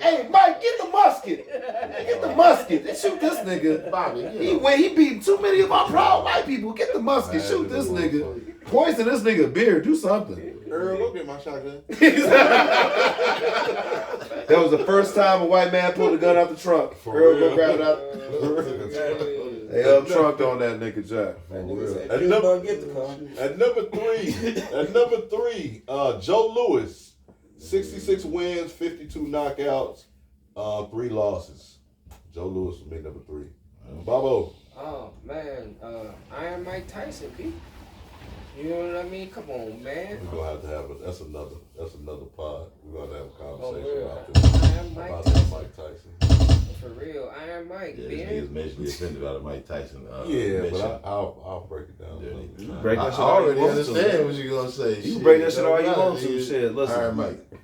Speaker 3: Hey, Mike, get the musket. Get the musket and shoot this nigga. Bobby, he beating too many of our proud white people. Get the musket, shoot this nigga. Poison this nigga beer, do something.
Speaker 8: Earl, go get my shotgun.
Speaker 3: That was the first time a white man pulled a gun out the trunk. Earl, go grab it out. They trunked on that nigga Jack.
Speaker 6: At number three, Joe Louis, 66 wins, 52 knockouts, 3 losses. Joe Louis was made number 3. Bobo.
Speaker 5: Oh man, Iron Mike Tyson, Pete. You know what I mean? Come on, man.
Speaker 6: We're gonna have to have that's another pod. We're gonna have a conversation about
Speaker 5: this.
Speaker 6: Mike Tyson.
Speaker 5: For real, Iron Mike,
Speaker 7: Yeah,
Speaker 5: man.
Speaker 7: this nigga's majorly offended about it, Mike Tyson.
Speaker 6: But I'll break it down.
Speaker 3: You break that
Speaker 8: I
Speaker 3: shit all you
Speaker 8: already
Speaker 3: want
Speaker 8: understand
Speaker 3: to.
Speaker 8: what you're gonna say.
Speaker 3: You can break that shit all you want to. Shit, listen.
Speaker 8: All right, Mike.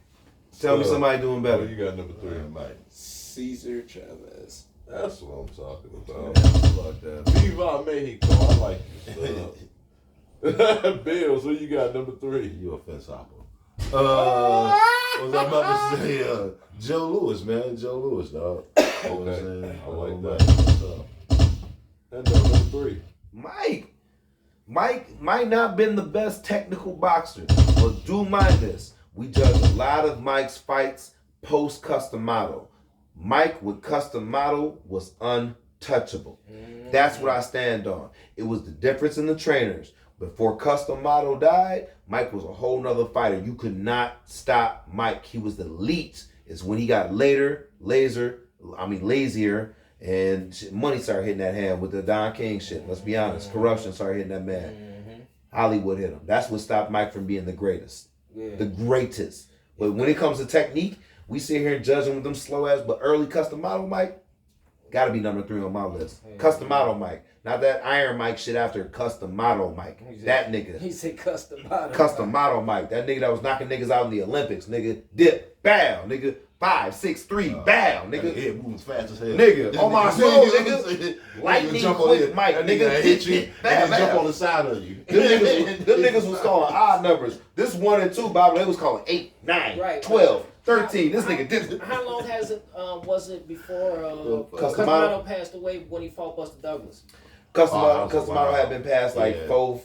Speaker 3: Tell me somebody doing
Speaker 6: Oh,
Speaker 3: better.
Speaker 6: you got number 3.
Speaker 7: Mike.
Speaker 4: Cesar Chavez.
Speaker 6: That's what I'm talking about.
Speaker 3: Fuck that.
Speaker 6: Viva Mexico. I like you. Bills, who you got number 3?
Speaker 7: You offense opera.
Speaker 8: What was I about to say? Joe Louis, man. Joe Louis, dog.
Speaker 6: Okay. I like that. And number 3.
Speaker 3: Mike might not been the best technical boxer, but do mind this. We judge a lot of Mike's fights post Customato. Mike with Customato was untouchable. That's what I stand on. It was the difference in the trainers. Before Customato died, Mike was a whole nother fighter. You could not stop Mike. He was the elite. It's when he got lazier, and money started hitting that hand with the Don King shit. Let's be honest. Corruption started hitting that man. Hollywood hit him. That's what stopped Mike from being the greatest. The greatest. But when it comes to technique, we sit here and judge him with them slow ass, but early Customato Mike, gotta be number 3 on my list. Customato Mike. Not that Iron Mike shit after Customato Mike. That nigga.
Speaker 5: He said Customato.
Speaker 3: Customato Mike. That nigga that was knocking niggas out in the Olympics. Nigga, dip, bow. Nigga, 5, 6, 3, bow. Nigga,
Speaker 8: head moves fast as hell.
Speaker 3: Nigga, on my soul, nigga. Lightning quick Mike. Nigga,
Speaker 8: hit you and then jump on
Speaker 3: bow.
Speaker 8: the side of you.
Speaker 3: Them niggas was calling odd numbers. This 1 and 2, Bible, they was calling 8, 9,
Speaker 5: Right.
Speaker 3: 12, 13. This nigga did.
Speaker 5: How long has it was it before
Speaker 3: Customato?
Speaker 5: Customato passed away when he fought Buster Douglas?
Speaker 3: Customato had been past like 4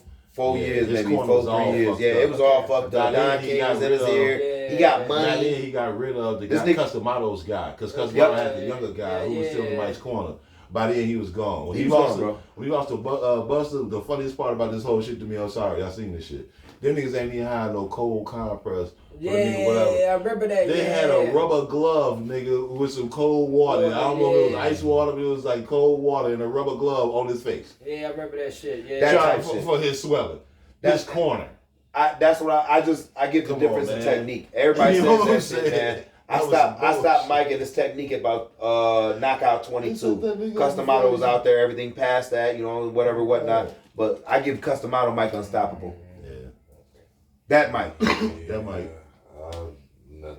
Speaker 3: years,
Speaker 7: His
Speaker 3: maybe
Speaker 7: corner
Speaker 3: 4,
Speaker 7: was all
Speaker 3: 3 years.
Speaker 7: fucked
Speaker 3: Yeah,
Speaker 7: up.
Speaker 3: it was all fucked up. Don
Speaker 7: He
Speaker 3: King
Speaker 7: got
Speaker 3: was in his
Speaker 7: rid of-
Speaker 3: ear. He got
Speaker 7: By then
Speaker 3: money.
Speaker 7: he got rid of the
Speaker 3: This
Speaker 7: guy,
Speaker 3: nigga-
Speaker 7: Customato's guy, because Customato
Speaker 3: Yep.
Speaker 7: had the younger guy who was still in Mike's corner. By then he was gone. When
Speaker 3: He
Speaker 7: he
Speaker 3: was
Speaker 7: lost
Speaker 3: gone,
Speaker 7: to,
Speaker 3: bro.
Speaker 7: when he lost to Buster, the funniest part about this whole shit to me, I'm sorry, y'all seen this shit. Them niggas ain't even had no cold compress.
Speaker 5: I remember that.
Speaker 7: They had a rubber glove, nigga, with some cold water. I don't know if it was ice water, but it was like cold water and a rubber glove on his face.
Speaker 5: Yeah, I remember that shit. Yeah.
Speaker 3: That
Speaker 7: Trying
Speaker 3: type shit.
Speaker 7: for his swelling. His corner.
Speaker 3: That's what I give the
Speaker 7: Come
Speaker 3: difference
Speaker 7: on,
Speaker 3: in
Speaker 7: man.
Speaker 3: technique. Everybody
Speaker 7: You know what I'm
Speaker 3: says that shit,
Speaker 7: saying?
Speaker 3: man. I
Speaker 7: That was
Speaker 3: stopped
Speaker 7: some
Speaker 3: Mike and his technique about knockout 22.
Speaker 7: That nigga
Speaker 3: Customato was
Speaker 7: was
Speaker 3: out there, everything past that, whatever, whatnot. But I give Customato Mike unstoppable.
Speaker 7: Yeah.
Speaker 3: That Mike.
Speaker 7: That Mike.
Speaker 6: No.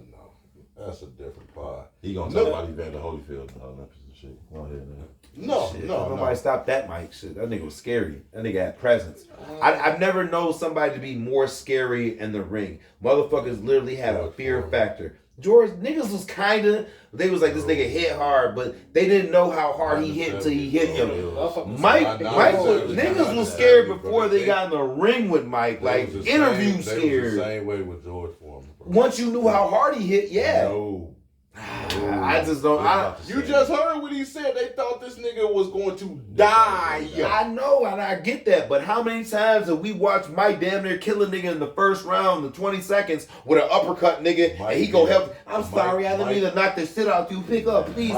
Speaker 6: That's a different pod.
Speaker 7: He gonna talk about Evander Holyfield and Olympics and shit. Go ahead, man.
Speaker 6: No.
Speaker 3: Nobody stopped that Mike shit. That nigga was scary. That nigga had presence. I've never known somebody to be more scary in the ring. Motherfuckers literally have a fear factor. George, niggas was kinda, they was like, this nigga hit hard, but they didn't know how hard he hit until he hit them. Niggas was scared before they got in the ring with Mike, like interview scared.
Speaker 6: They was the same way with George Foreman.
Speaker 3: Once you knew how hard he hit, yeah.
Speaker 6: No.
Speaker 3: I just don't.
Speaker 6: You just heard what he said. They thought this nigga was going to die.
Speaker 3: I know, and I get that, but how many times have we watched Mike damn near kill a nigga in the first round, the 20 seconds, with an uppercut, nigga, and he go help? I'm sorry, I didn't mean to knock the shit out you. Pick up, please,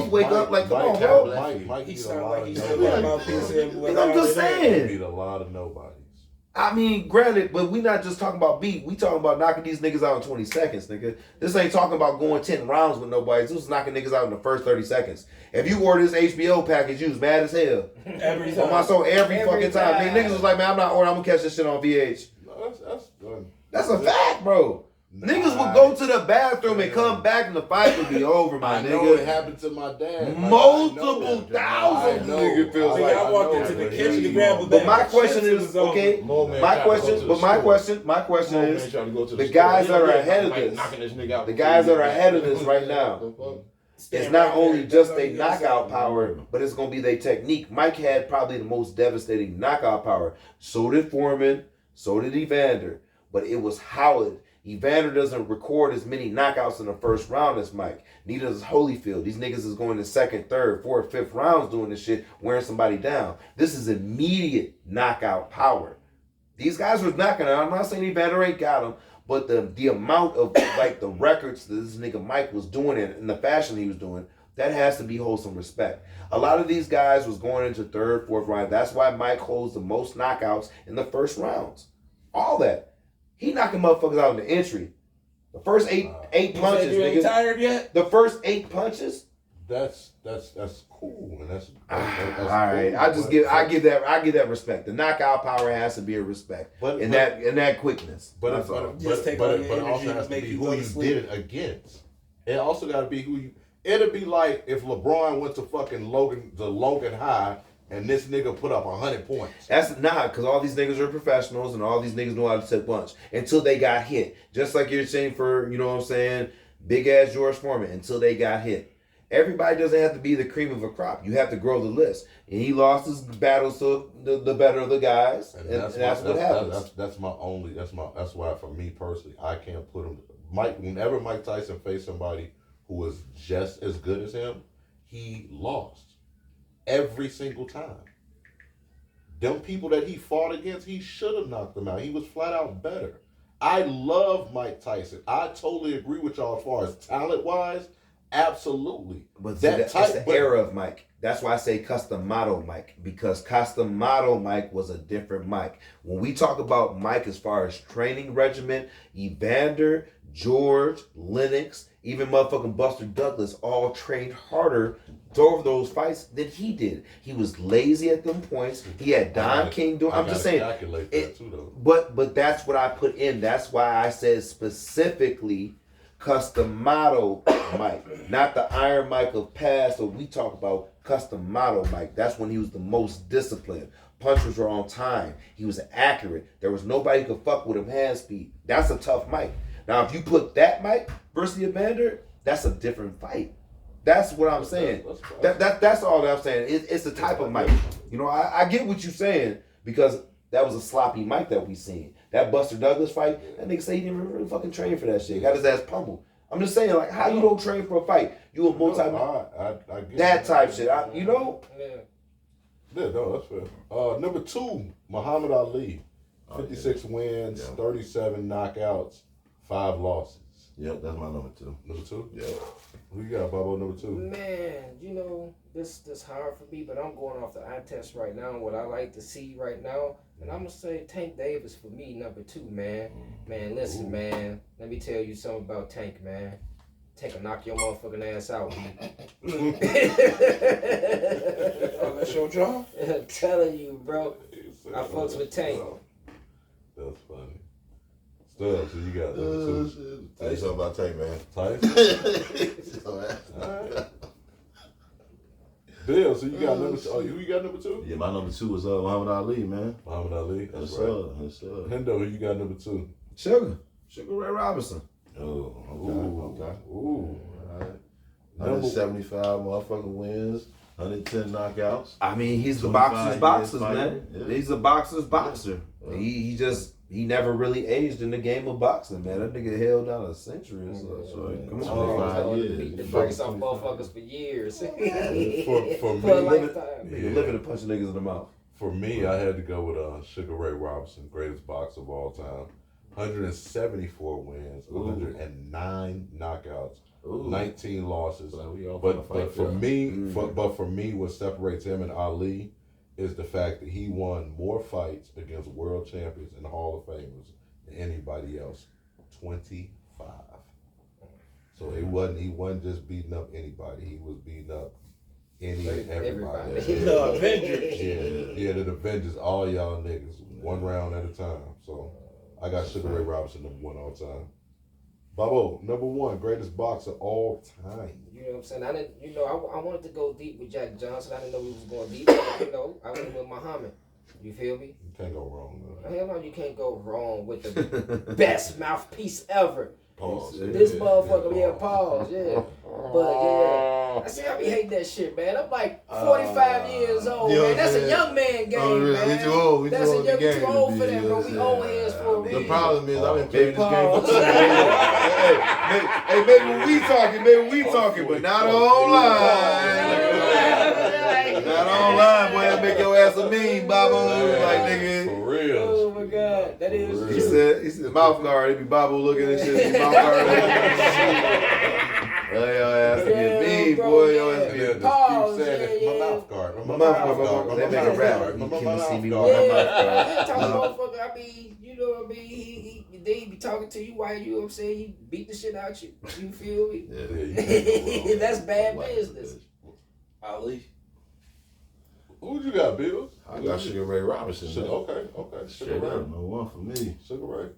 Speaker 3: wake up. Like, come on, bro.
Speaker 6: He
Speaker 4: sound like he's
Speaker 6: still
Speaker 4: got mouthpiece in.
Speaker 3: I'm just saying.
Speaker 6: He need a lot of nobodies.
Speaker 3: I mean, granted, but we not just talking about beat. We talking about knocking these niggas out in 20 seconds, nigga. This ain't talking about going 10 rounds with nobody. This was knocking niggas out in the first 30 seconds. If you order this HBO package, you was mad as hell.
Speaker 4: Every time.
Speaker 3: On my soul, every fucking time. Niggas was like, man, I'm not ordering. I'm gonna catch this shit on VH.
Speaker 6: No, that's good.
Speaker 3: That's a fact, bro. Niggas would go to the bathroom and come back and the fight would be over, my
Speaker 6: I
Speaker 3: nigga.
Speaker 6: know it happened to my dad.
Speaker 3: Multiple thousands,
Speaker 6: nigga feels
Speaker 4: like I walked into the kitchen to grab a bag.
Speaker 3: But my question is, okay, my question is, the guys that are ahead of this, the guys that are ahead of this right now, it's not only just their knockout power, but it's going to be their technique. Mike had probably the most devastating knockout power. So did Foreman, so did Evander, but it was Howard. Evander doesn't record as many knockouts in the first round as Mike. Neither does Holyfield. These niggas is going to second, third, fourth, fifth rounds doing this shit, wearing somebody down. This is immediate knockout power. These guys were knocking out. I'm not saying Evander ain't got him, but the amount of like the records that this nigga Mike was doing in the fashion he was doing, that has to be wholesome respect. A lot of these guys was going into third, fourth round. That's why Mike holds the most knockouts in the first rounds. All that. He knocking motherfuckers out in the entry. The first eight punches,
Speaker 4: you ain't
Speaker 3: nigga.
Speaker 4: tired yet?
Speaker 3: The first 8 punches.
Speaker 6: That's cool, and that's
Speaker 3: All right.
Speaker 6: Cool,
Speaker 3: I give that respect. The knockout power has to be a respect, in that quickness.
Speaker 6: But it also has to be who you did it against. It also got to be who you. It'd be like if LeBron went to fucking Logan High. And this nigga put up 100 points.
Speaker 3: That's not, because all these niggas are professionals and all these niggas know how to take punch until they got hit. Just like you're saying for, you know what I'm saying, big ass George Foreman, until they got hit. Everybody doesn't have to be the cream of a crop. You have to grow the list. And he lost his battles to the better of the guys, and that's what happens.
Speaker 6: That's why for me personally, I can't put him. Whenever Mike Tyson faced somebody who was just as good as him, he lost. Every single time. Them people that he fought against, he should have knocked them out. He was flat out better. I love Mike Tyson. I totally agree with y'all as far as talent-wise. Absolutely.
Speaker 3: But that's the era of Mike. That's why I say custom model Mike. Because custom model Mike was a different Mike. When we talk about Mike as far as training regimen, Evander, George, Lennox, even motherfucking Buster Douglas all trained harder over those fights than he did. He was lazy at them points. He had Don King doing. I'm just saying.
Speaker 6: Calculate that too, though.
Speaker 3: But that's what I put in. That's why I said specifically custom model Mike, not the Iron Mike of past. Or we talk about custom model Mike. That's when he was the most disciplined. Punches were on time. He was accurate. There was nobody who could fuck with him hand speed. That's a tough Mike. Now, if you put that Mike versus the Evander, that's a different fight. That's what I'm saying. That's all that I'm saying. It's the type of Mike. You know, I get what you're saying because that was a sloppy Mike that we seen. That Buster Douglas fight, that nigga say he didn't really fucking train for that shit. Got his ass pummeled. I'm just saying, like, how you don't train for a fight? You a multi
Speaker 6: I get
Speaker 3: that type shit. You know?
Speaker 6: Yeah, no, that's fair. Number 2, Muhammad Ali. 56 wins, 37 knockouts, 5 losses.
Speaker 7: Yep, that's my number 2.
Speaker 6: Number 2?
Speaker 7: Yeah.
Speaker 6: Who you got, Bobo, number 2?
Speaker 5: Man, you know, this hard for me, but I'm going off the eye test right now, what I like to see right now. And I'm going to say Tank Davis for me, number 2, man. Man, listen, man. Let me tell you something about Tank, man. Tank will knock your motherfucking ass out, man.
Speaker 4: Oh, that's your job?
Speaker 5: I'm telling you, bro. I fucks with Tank.
Speaker 6: That's funny. Stubbs, so you got number 2.
Speaker 7: Tell you something about Tank, man.
Speaker 6: Tyson? Alright. Bill, so you got number 2. Oh, you got number 2?
Speaker 7: Yeah, my number 2 was Muhammad Ali, man.
Speaker 6: Muhammad Ali. That's
Speaker 7: Yes,
Speaker 6: right.
Speaker 7: sir. Yes, sir.
Speaker 6: Hendo, who you got number 2?
Speaker 3: Sugar Ray Robinson.
Speaker 7: Oh,
Speaker 6: Ooh.
Speaker 7: okay.
Speaker 6: Ooh.
Speaker 7: 175 motherfucking wins, 110 knockouts.
Speaker 3: I mean, he's the
Speaker 7: 25
Speaker 3: boxer's
Speaker 7: years
Speaker 3: man.
Speaker 7: fighting. Yeah.
Speaker 3: He's a boxer's boxer.
Speaker 7: Yeah.
Speaker 3: He never really aged in the game of boxing, man. That nigga held down a century or so. Come on.
Speaker 7: 25 years.
Speaker 5: Beat the brakes off motherfuckers for years.
Speaker 6: For
Speaker 5: For a
Speaker 6: me,
Speaker 5: lifetime.
Speaker 3: Nigga living to punch niggas in the mouth.
Speaker 6: for me, I had to go with Sugar Ray Robinson, greatest boxer of all time. 174 wins, 109 knockouts, 19 losses. But for me, what separates him and Ali is the fact that he won more fights against world champions and Hall of Famers than anybody else. 25. So he wasn't just beating up anybody. He was beating up any and everybody.
Speaker 4: The Avengers.
Speaker 6: Yeah, the Avengers, all y'all niggas, one round at a time. So I got Sugar Ray Robinson #1 all time. Babo, #1, greatest boxer all time.
Speaker 5: You know what I'm saying? I didn't. You know, I wanted to go deep with Jack Johnson. I didn't know we was going deep. But, you know, I went with Muhammad. You feel me?
Speaker 6: You can't go wrong, man.
Speaker 5: Hell no, you can't go wrong with the best mouthpiece ever.
Speaker 6: Pause.
Speaker 5: This motherfucker, pause, yeah. But yeah, I see, I be hating that shit, man. I'm like 45 years old,
Speaker 8: you know
Speaker 5: man. That's
Speaker 8: what
Speaker 5: a
Speaker 8: I'm
Speaker 5: young man game,
Speaker 8: Oh, really?
Speaker 5: man.
Speaker 8: We too old. We
Speaker 5: That's
Speaker 8: too old in the game
Speaker 5: too
Speaker 8: to
Speaker 5: old
Speaker 8: be,
Speaker 5: for that,
Speaker 8: you know
Speaker 5: bro.
Speaker 8: what
Speaker 5: We
Speaker 8: I'm
Speaker 5: old
Speaker 8: saying?
Speaker 5: heads for a reason.
Speaker 8: The problem is I've been playing this game for
Speaker 5: Pause.
Speaker 8: 2 years.
Speaker 3: Hey, maybe we talking, but not online. Not online, boy. That make your ass a meme, Babo. Like, nigga.
Speaker 6: For real.
Speaker 5: Oh my God, that is
Speaker 6: For
Speaker 3: He
Speaker 5: true.
Speaker 3: said mouth guard. It be Babo looking and shit. Be mouth guard. Your ass to be a meme,
Speaker 5: bro,
Speaker 3: boy. Your
Speaker 5: yeah.
Speaker 3: ass to be a
Speaker 5: Pause,
Speaker 6: Keep saying it.
Speaker 5: yeah,
Speaker 6: My
Speaker 5: yeah.
Speaker 6: mouth guard.
Speaker 3: My mouth guard. They make a rap. You can see me with my mouth guard.
Speaker 5: Yeah, talking motherfucker. I mean, you know what I mean? He they be talking to you while you know what I'm saying, he beat the shit out you. You feel me?
Speaker 6: Yeah, you can't go wrong.
Speaker 5: That's bad business.
Speaker 4: Ali.
Speaker 6: Who you got, Bill?
Speaker 7: I got Sugar Ray Robinson.
Speaker 6: Sugar,
Speaker 7: man.
Speaker 6: okay. Sugar
Speaker 7: Straight
Speaker 6: Ray.
Speaker 7: up, #1 for me.
Speaker 6: Sugar Ray.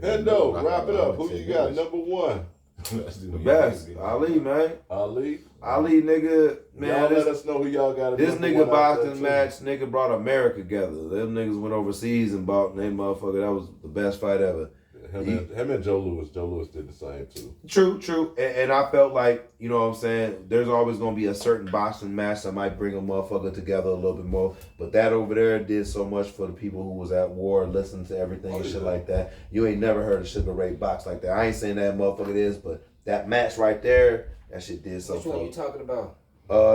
Speaker 7: Yeah,
Speaker 6: Hendo, wrap it up.
Speaker 7: I'm
Speaker 6: Who you got? #1.
Speaker 3: The best. Ali, man.
Speaker 6: Ali.
Speaker 3: Ali, nigga.
Speaker 6: Y'all
Speaker 3: Man,
Speaker 6: let us know who y'all got.
Speaker 3: this
Speaker 6: #1
Speaker 3: nigga
Speaker 6: out
Speaker 3: boxing
Speaker 6: there, too.
Speaker 3: match, nigga brought America together. Them niggas went overseas and bought them motherfucker. That was the best fight ever.
Speaker 6: Him and Joe Louis. Joe Louis did the same too.
Speaker 3: True. And I felt like, you know what I'm saying, there's always going to be a certain boxing match that might bring a motherfucker together a little bit more. But that over there did so much for the people who was at war, listening to everything and shit like that. You ain't never heard of Sugar Ray box like that. I ain't saying that motherfucker is, but that match right there, that shit did so
Speaker 5: Which one
Speaker 3: for
Speaker 5: you talking about?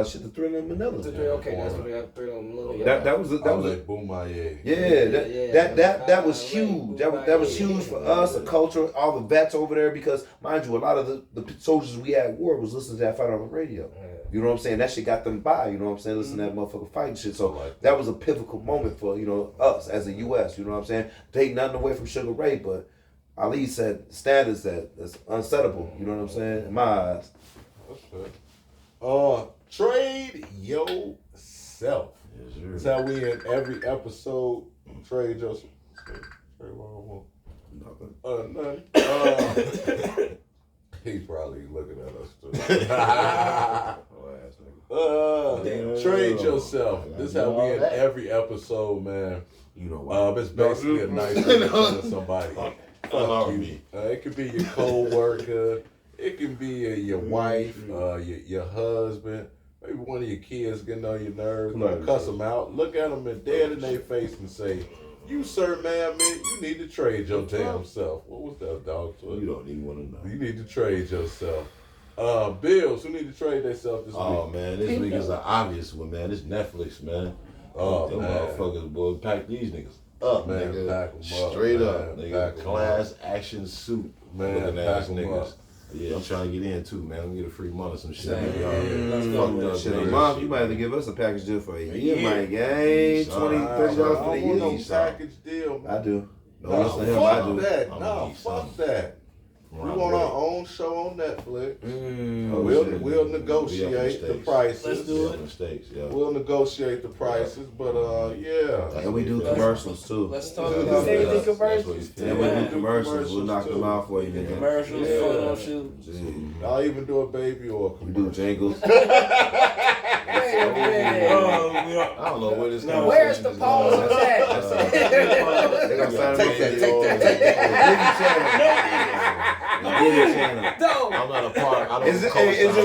Speaker 3: shit, the Thriller in Manila.
Speaker 5: Okay, that's what they got 3 on Little.
Speaker 3: That was a
Speaker 6: boom my head.
Speaker 3: that was huge. That was huge for us, the culture, all the vets over there, because mind you, a lot of the soldiers we had at war was listening to that fight on the radio. You know what I'm saying? That shit got them by. You know what I'm saying? Listening to that motherfucker fighting shit. So that was a pivotal moment for us as a U.S. You know what I'm saying? Take nothing away from Sugar Ray, but Ali said standards that's unsettable. You know what I'm saying? In my eyes.
Speaker 6: That's fair. Trade yourself. That's how we in every episode trade yourself. Trade nothing. He's probably looking at us too. Trade yourself. This is how we in every episode, man.
Speaker 3: You know why?
Speaker 6: It's basically a nice way to tell somebody. Fuck you. It could be your co-worker. It can be your wife, your husband, maybe one of your kids getting on your nerves. Don't cuss them out. Look at them dead in their face and say, "You, sir, man, you need to trade your damn self." What was that, dog?
Speaker 7: You don't even want to know.
Speaker 6: You need to trade yourself. Bills, who need to trade themselves this week?
Speaker 7: Oh man, this week is an obvious one, man. It's Netflix, man.
Speaker 6: Oh,
Speaker 7: them
Speaker 6: man.
Speaker 7: motherfuckers, boy, pack these niggas up,
Speaker 6: Man,
Speaker 7: nigga.
Speaker 6: pack 'em up,
Speaker 7: Straight
Speaker 6: man.
Speaker 7: up, nigga.
Speaker 6: Pack 'em
Speaker 7: Class action suit,
Speaker 6: Man,
Speaker 7: looking ass
Speaker 6: pack 'em
Speaker 7: niggas.
Speaker 6: up.
Speaker 7: Yeah, I'm trying to get in too, man. I'm gonna get a free month or some shit.
Speaker 5: Same.
Speaker 7: Fucked up,
Speaker 3: Shit,
Speaker 7: man.
Speaker 3: Mom, you might have to give us a package deal for a year,
Speaker 7: Yeah.
Speaker 3: my gang. $20, $30
Speaker 6: I
Speaker 3: for the
Speaker 6: don't want no
Speaker 3: year.
Speaker 6: package deal, man.
Speaker 3: I do.
Speaker 6: No,
Speaker 3: listen to him, I
Speaker 6: fuck
Speaker 3: do.
Speaker 6: that.
Speaker 7: I'm
Speaker 6: No,
Speaker 7: gonna need
Speaker 6: fuck
Speaker 7: something.
Speaker 6: that. We want our own show on Netflix.
Speaker 3: Oh,
Speaker 6: We'll
Speaker 3: shit.
Speaker 6: negotiate the
Speaker 7: mistakes.
Speaker 6: prices.
Speaker 4: Let's do it.
Speaker 7: Mistakes, yeah.
Speaker 6: We'll negotiate the prices, but yeah.
Speaker 3: And we do commercials too.
Speaker 4: Let's talk
Speaker 6: Yeah.
Speaker 4: about
Speaker 5: Say
Speaker 4: that.
Speaker 5: the commercials.
Speaker 3: Yeah, we do
Speaker 4: Yeah.
Speaker 3: commercials. We'll knock them out for you, nigga.
Speaker 4: Commercials,
Speaker 6: Yeah.
Speaker 4: photo shoots.
Speaker 6: I'll even do a baby or a
Speaker 3: We do
Speaker 6: commercial.
Speaker 3: jingles.
Speaker 5: Wait a minute.
Speaker 7: I don't know where this
Speaker 4: No,
Speaker 5: Where's the
Speaker 7: conversation is
Speaker 5: pause
Speaker 7: going.
Speaker 5: of that?
Speaker 3: They gonna sign
Speaker 6: Take
Speaker 3: up
Speaker 6: that,
Speaker 3: for
Speaker 6: take
Speaker 3: the
Speaker 6: that, take that.
Speaker 3: Biggie channel. Diddy channel.
Speaker 5: No.
Speaker 7: I'm not a part. I don't.
Speaker 3: It's just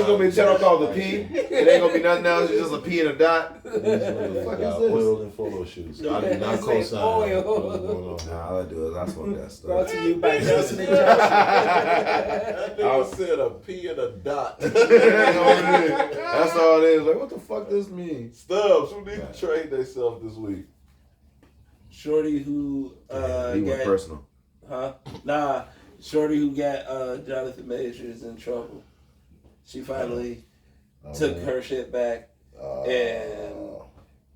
Speaker 3: gonna be a channel called the P. It ain't gonna be nothing else. It's just a P and a dot.
Speaker 7: What the
Speaker 3: fuck is this?
Speaker 7: Oil and photo shoots. I do not
Speaker 5: Say
Speaker 7: co-sign.
Speaker 5: oil.
Speaker 7: What's going on?
Speaker 3: Nah, all I do is I smoke that
Speaker 5: Brought
Speaker 3: stuff.
Speaker 5: to you by Johnson & Johnson.
Speaker 6: That nigga said a P and a dot.
Speaker 3: That's all it is. Like, what the fuck this mean?
Speaker 6: Stubbs, who need to trade themselves this week?
Speaker 4: Shorty who
Speaker 3: He went
Speaker 4: got
Speaker 3: personal.
Speaker 4: Nah, Shorty who got Jonathan Majors in trouble. She finally took her shit back and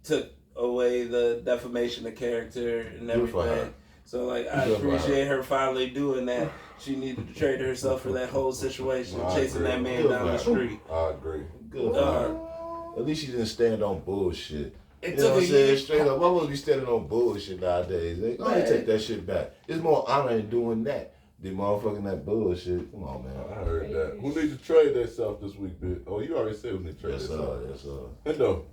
Speaker 4: took away the defamation of character and
Speaker 7: Good for her.
Speaker 4: everything. So like I
Speaker 7: Good for
Speaker 4: appreciate her finally doing that. She needed to trade herself for that whole situation,
Speaker 6: I
Speaker 4: chasing
Speaker 6: agree.
Speaker 4: that man
Speaker 7: Good
Speaker 4: down the
Speaker 7: for her.
Speaker 4: street.
Speaker 6: I agree.
Speaker 7: Good for her. At least she didn't stand on bullshit.
Speaker 4: It
Speaker 7: You know
Speaker 4: took
Speaker 7: what
Speaker 4: a
Speaker 7: I'm saying?
Speaker 4: year.
Speaker 7: Straight up, why would be standing on bullshit nowadays? They go ahead and take that shit back. It's more honor in doing that than motherfucking that bullshit. Come on,
Speaker 6: I
Speaker 7: man.
Speaker 6: heard that. Who needs to trade themselves this week, bitch? Oh, you already said who need to trade
Speaker 7: Yes,
Speaker 6: themselves.
Speaker 7: sir.
Speaker 6: Hendo.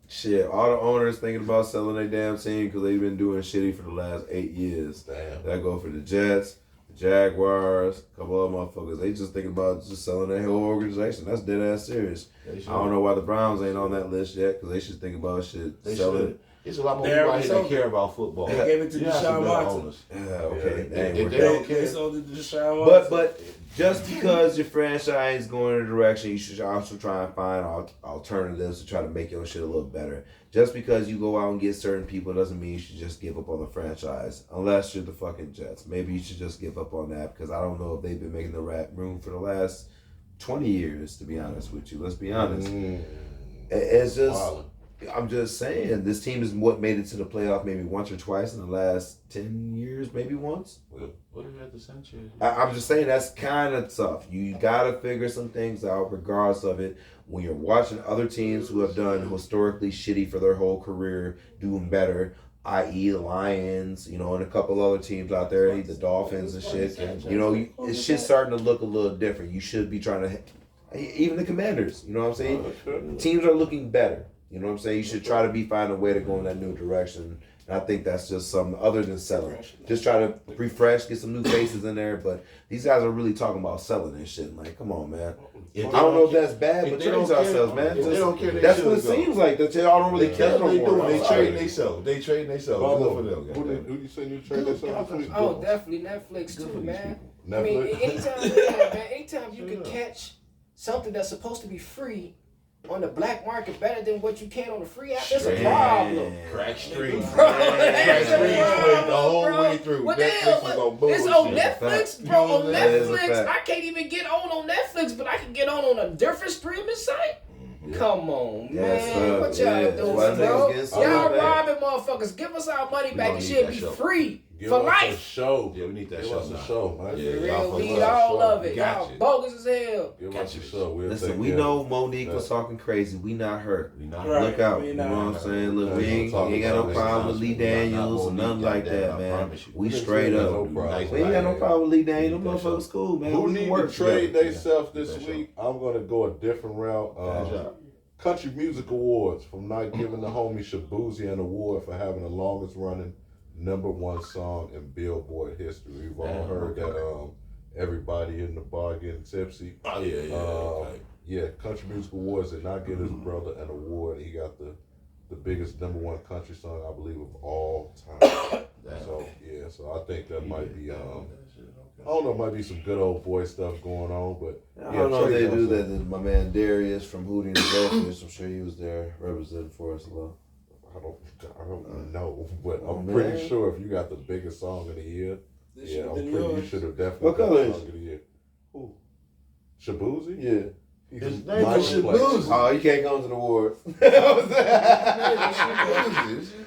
Speaker 3: Shit, all the owners thinking about selling their damn team because they've been doing shitty for the last 8 years.
Speaker 6: Damn.
Speaker 3: That go for the Jets, the Jaguars, a couple other motherfuckers. They just thinking about just selling their whole organization. That's dead ass serious.
Speaker 7: They should.
Speaker 3: I don't know why the Browns ain't on that list yet because they should think about shit
Speaker 7: They
Speaker 3: selling.
Speaker 7: should. It's a lot more
Speaker 4: They
Speaker 7: people out
Speaker 4: already
Speaker 7: here that
Speaker 4: sold
Speaker 7: care about football.
Speaker 4: They gave it to
Speaker 7: Yeah,
Speaker 4: Deshaun
Speaker 7: some better
Speaker 4: Watson.
Speaker 7: owners.
Speaker 3: Yeah, okay.
Speaker 6: Yeah,
Speaker 3: that ain't
Speaker 7: they
Speaker 3: working.
Speaker 7: don't care.
Speaker 4: They sold it to Deshaun Watson.
Speaker 3: But just because your franchise is going in a direction, you should also try and find alternatives to try to make your shit a little better. Just because you go out and get certain people doesn't mean you should just give up on the franchise. Unless you're the fucking Jets. Maybe you should just give up on that because I don't know if they've been making the room for the last 20 years, to be honest with you. Let's be honest. It's just...
Speaker 6: Wildin'.
Speaker 3: I'm just saying, this team is what made it to the playoff maybe once or twice in the last 10 years, maybe once.
Speaker 7: What if you had the century?
Speaker 3: I'm just saying that's kind of tough. You got to figure some things out regardless of it. When you're watching other teams who have done historically shitty for their whole career doing better, i.e. the Lions, and a couple other teams out there, the Dolphins and shit, it's shit starting to look a little different. You should be trying to, even the Commanders, you know what I'm saying? Teams are looking better. You know what I'm saying? You should try to find a way to go in that new direction. And I think that's just something other than selling. Just try to refresh, get some new faces in there. But these guys are really talking about selling and shit. Like, come on, man. I don't know if that's bad, but
Speaker 7: they
Speaker 3: trade
Speaker 7: don't care-
Speaker 3: ourselves, man.
Speaker 7: if they don't care, they
Speaker 3: That's what it
Speaker 7: should go.
Speaker 3: seems like. That y'all don't really care no
Speaker 7: They
Speaker 3: more.
Speaker 7: do. They
Speaker 3: I'm
Speaker 7: trade
Speaker 3: sorry.
Speaker 7: themselves. They trade themselves.
Speaker 6: Bubba,
Speaker 7: Good for them.
Speaker 6: who you say you trade themselves this week?
Speaker 5: Oh, definitely Netflix too, man. I
Speaker 6: Netflix?
Speaker 5: mean, anytime you can catch something that's supposed to be free on the black market better than what you can on the free app, that's a problem.
Speaker 7: Crack street.
Speaker 5: Bro,
Speaker 7: Crack street went the whole
Speaker 5: bro.
Speaker 7: way through.
Speaker 5: What the
Speaker 7: Netflix
Speaker 5: hell?
Speaker 7: was on
Speaker 5: It's
Speaker 7: bullshit.
Speaker 5: on Netflix, bro. On
Speaker 3: That is a
Speaker 5: Netflix,
Speaker 3: fact.
Speaker 5: I can't even get on Netflix, but I can get on a different streaming site. Come on,
Speaker 3: Yes,
Speaker 5: man. What y'all
Speaker 3: yeah.
Speaker 5: doing,
Speaker 3: Why niggas
Speaker 5: bro?
Speaker 3: getting so
Speaker 5: Y'all
Speaker 3: bad?
Speaker 5: robbing motherfuckers. Give us our money back.
Speaker 7: don't
Speaker 5: It
Speaker 7: need
Speaker 5: should
Speaker 7: that
Speaker 5: be
Speaker 7: show.
Speaker 5: free
Speaker 6: Give
Speaker 5: for
Speaker 6: us a
Speaker 5: life.
Speaker 6: show.
Speaker 7: Yeah, we need that
Speaker 6: Give
Speaker 7: show
Speaker 6: us a
Speaker 7: now.
Speaker 6: show, man.
Speaker 7: Yeah,
Speaker 5: For
Speaker 7: y'all
Speaker 5: real,
Speaker 7: fuck
Speaker 5: we
Speaker 7: with
Speaker 5: need
Speaker 7: us.
Speaker 5: all of it.
Speaker 7: Got
Speaker 5: Y'all
Speaker 7: you.
Speaker 5: bogus as hell.
Speaker 6: Give us
Speaker 7: Gotcha.
Speaker 6: a show. We'll
Speaker 3: Listen,
Speaker 6: take
Speaker 3: we
Speaker 6: care
Speaker 3: know
Speaker 6: of it.
Speaker 3: Monique was talking crazy. We not hurt.
Speaker 7: We not
Speaker 4: Right.
Speaker 3: Look out.
Speaker 4: We
Speaker 3: You
Speaker 4: not
Speaker 3: know what I'm
Speaker 4: hurt.
Speaker 3: saying? Look,
Speaker 6: Yeah,
Speaker 3: we
Speaker 6: we
Speaker 3: ain't
Speaker 6: don't talk
Speaker 3: got no
Speaker 6: about
Speaker 3: problem with
Speaker 7: this.
Speaker 3: Lee
Speaker 7: Not
Speaker 3: Daniels or
Speaker 7: Monique,
Speaker 3: nothing like
Speaker 7: goddamn,
Speaker 3: that,
Speaker 7: I
Speaker 3: man.
Speaker 7: promise you.
Speaker 3: We
Speaker 6: Didn't
Speaker 3: straight
Speaker 6: say that,
Speaker 3: up.
Speaker 6: no problem.
Speaker 3: We ain't got no problem with Lee Daniels. Them motherfuckers cool, man.
Speaker 6: Who
Speaker 3: We
Speaker 6: need
Speaker 3: can
Speaker 6: to
Speaker 3: work
Speaker 6: trade
Speaker 3: together.
Speaker 6: themselves this
Speaker 7: Good show.
Speaker 6: week? I'm going to go a different route.
Speaker 7: Good job.
Speaker 6: Country Music Awards from not giving the homie Shabuzi an award for having the longest running #1 song in Billboard history. We've all
Speaker 7: Damn,
Speaker 6: heard
Speaker 7: okay.
Speaker 6: that everybody in the bar getting tipsy.
Speaker 7: Oh, yeah. Okay.
Speaker 6: Yeah, Country Music Awards did not give his brother an award. He got the biggest #1 country song, I believe, of all time. So yeah, so I think that might be I don't know, might be some good old boy stuff going on, but
Speaker 3: I don't know if they do that. My man Darius from Hootie and the Blowfish, I'm sure he was there representing for us a little.
Speaker 6: I don't know, but
Speaker 3: Oh,
Speaker 6: I'm
Speaker 3: man.
Speaker 6: pretty sure if you got the biggest song of the year,
Speaker 4: This
Speaker 6: yeah,
Speaker 4: should've
Speaker 6: I'm
Speaker 4: been
Speaker 6: pretty. You
Speaker 4: yours.
Speaker 6: should have definitely
Speaker 3: What
Speaker 6: got
Speaker 3: color
Speaker 6: the
Speaker 3: is
Speaker 6: song of the year. Who? Shabuzi?
Speaker 3: Yeah.
Speaker 6: He's
Speaker 7: His
Speaker 6: a
Speaker 7: name
Speaker 6: minor
Speaker 7: is
Speaker 6: player.
Speaker 7: Shabuzi.
Speaker 3: Oh, you can't come to the awards.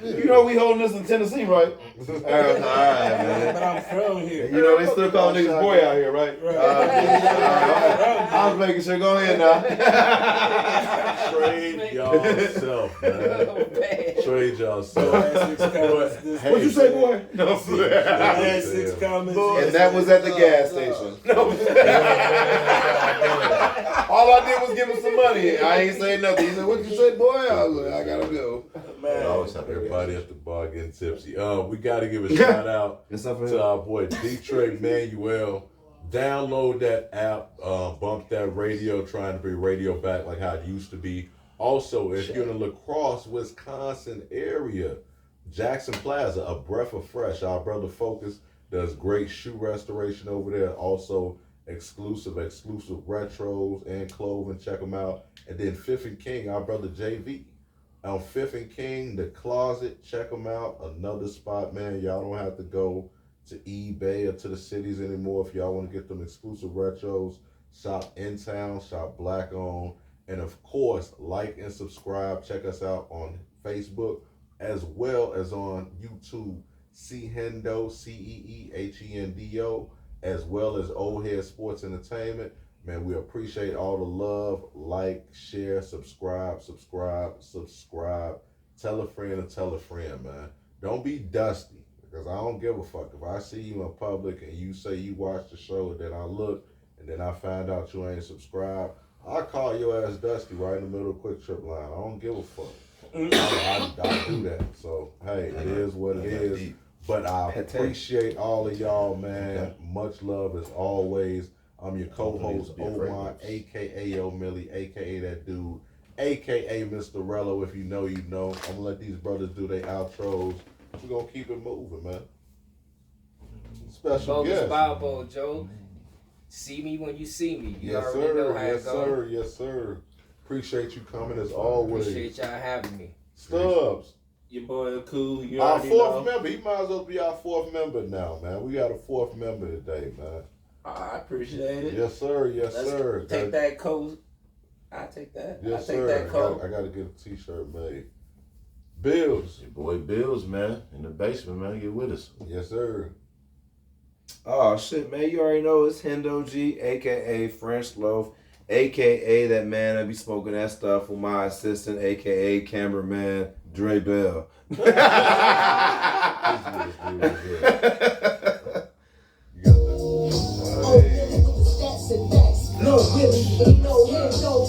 Speaker 3: You know we holding this in Tennessee, right? All right, man.
Speaker 4: But I'm from here.
Speaker 3: You know they still call niggas boy out here, right? I was making sure. Go ahead now.
Speaker 6: Trade yourself, man. Trade yourself.
Speaker 3: What'd you say, boy? No,
Speaker 4: Last 6 comments.
Speaker 3: and that was at the gas station. No. All I did was give him some money. I ain't say nothing. He said, "What you say, boy?" I was like, "I gotta go."
Speaker 6: Everybody at the bar getting tipsy. We got to give a shout out
Speaker 3: It's up for
Speaker 6: to
Speaker 3: him.
Speaker 6: our boy Detroit Manuel. Download that app, bump that radio, trying to be radio back like how it used to be. Also, if you're in the La Crosse, Wisconsin area, Jackson Plaza, a breath of fresh. Our brother Focus does great shoe restoration over there. Also, exclusive retros and clothing. Check them out. And then Fifth and King, our brother JV. On Fifth and King, the closet. Check them out. Another spot, man. Y'all don't have to go to eBay or to the cities anymore. If y'all want to get them exclusive retros, shop in town, shop black on. And of course, like and subscribe. Check us out on Facebook as well as on YouTube. Hendo, CEEHENDO, as well as Old Head Sports Entertainment. Man, we appreciate all the love. Like, share, subscribe. Tell a friend and tell a friend, man. Don't be dusty. Because I don't give a fuck. If I see you in public and you say you watch the show and then I look and then I find out you ain't subscribed, I'll call your ass Dusty right in the middle of Quick Trip line. I don't give a fuck. I do that. So, hey, it is what it is. But I appreciate all of y'all, man. Much love as always. I'm your co-host, Omar, a.k.a. Yo Millie, a.k.a. that dude, a.k.a. Mr. Rello. If you know, you know. I'm going to let these brothers do their outros. We're going to keep it moving, man. Special guest.
Speaker 5: Bobo, Joe. See me when you see me. You
Speaker 6: Yes,
Speaker 5: already
Speaker 6: sir.
Speaker 5: know how
Speaker 6: Yes,
Speaker 5: it goes.
Speaker 6: sir. Yes, sir. Appreciate you coming as always.
Speaker 5: Appreciate y'all having me.
Speaker 6: Stubbs.
Speaker 4: Your boy Cool. You
Speaker 6: Our
Speaker 4: already
Speaker 6: fourth
Speaker 4: know.
Speaker 6: member. He might as well be our fourth member now, man. We got a fourth member today, man.
Speaker 4: I appreciate it.
Speaker 6: Yes, sir. Yes,
Speaker 4: Let's
Speaker 6: sir.
Speaker 4: Take that coat. I take that.
Speaker 6: Yes,
Speaker 4: I take
Speaker 6: sir.
Speaker 4: that coat.
Speaker 6: I got to get a t-shirt made. Bills.
Speaker 7: Your boy Bills, man, in the basement, man. Get with us.
Speaker 6: Yes, sir.
Speaker 3: Oh shit, man! You already know it's Hendo G, aka French Loaf, aka that man that be smoking that stuff with my assistant, aka cameraman Dre Bell.
Speaker 6: You got
Speaker 1: Oh, Billy with the stats and facts. No Billy, ain't no head, no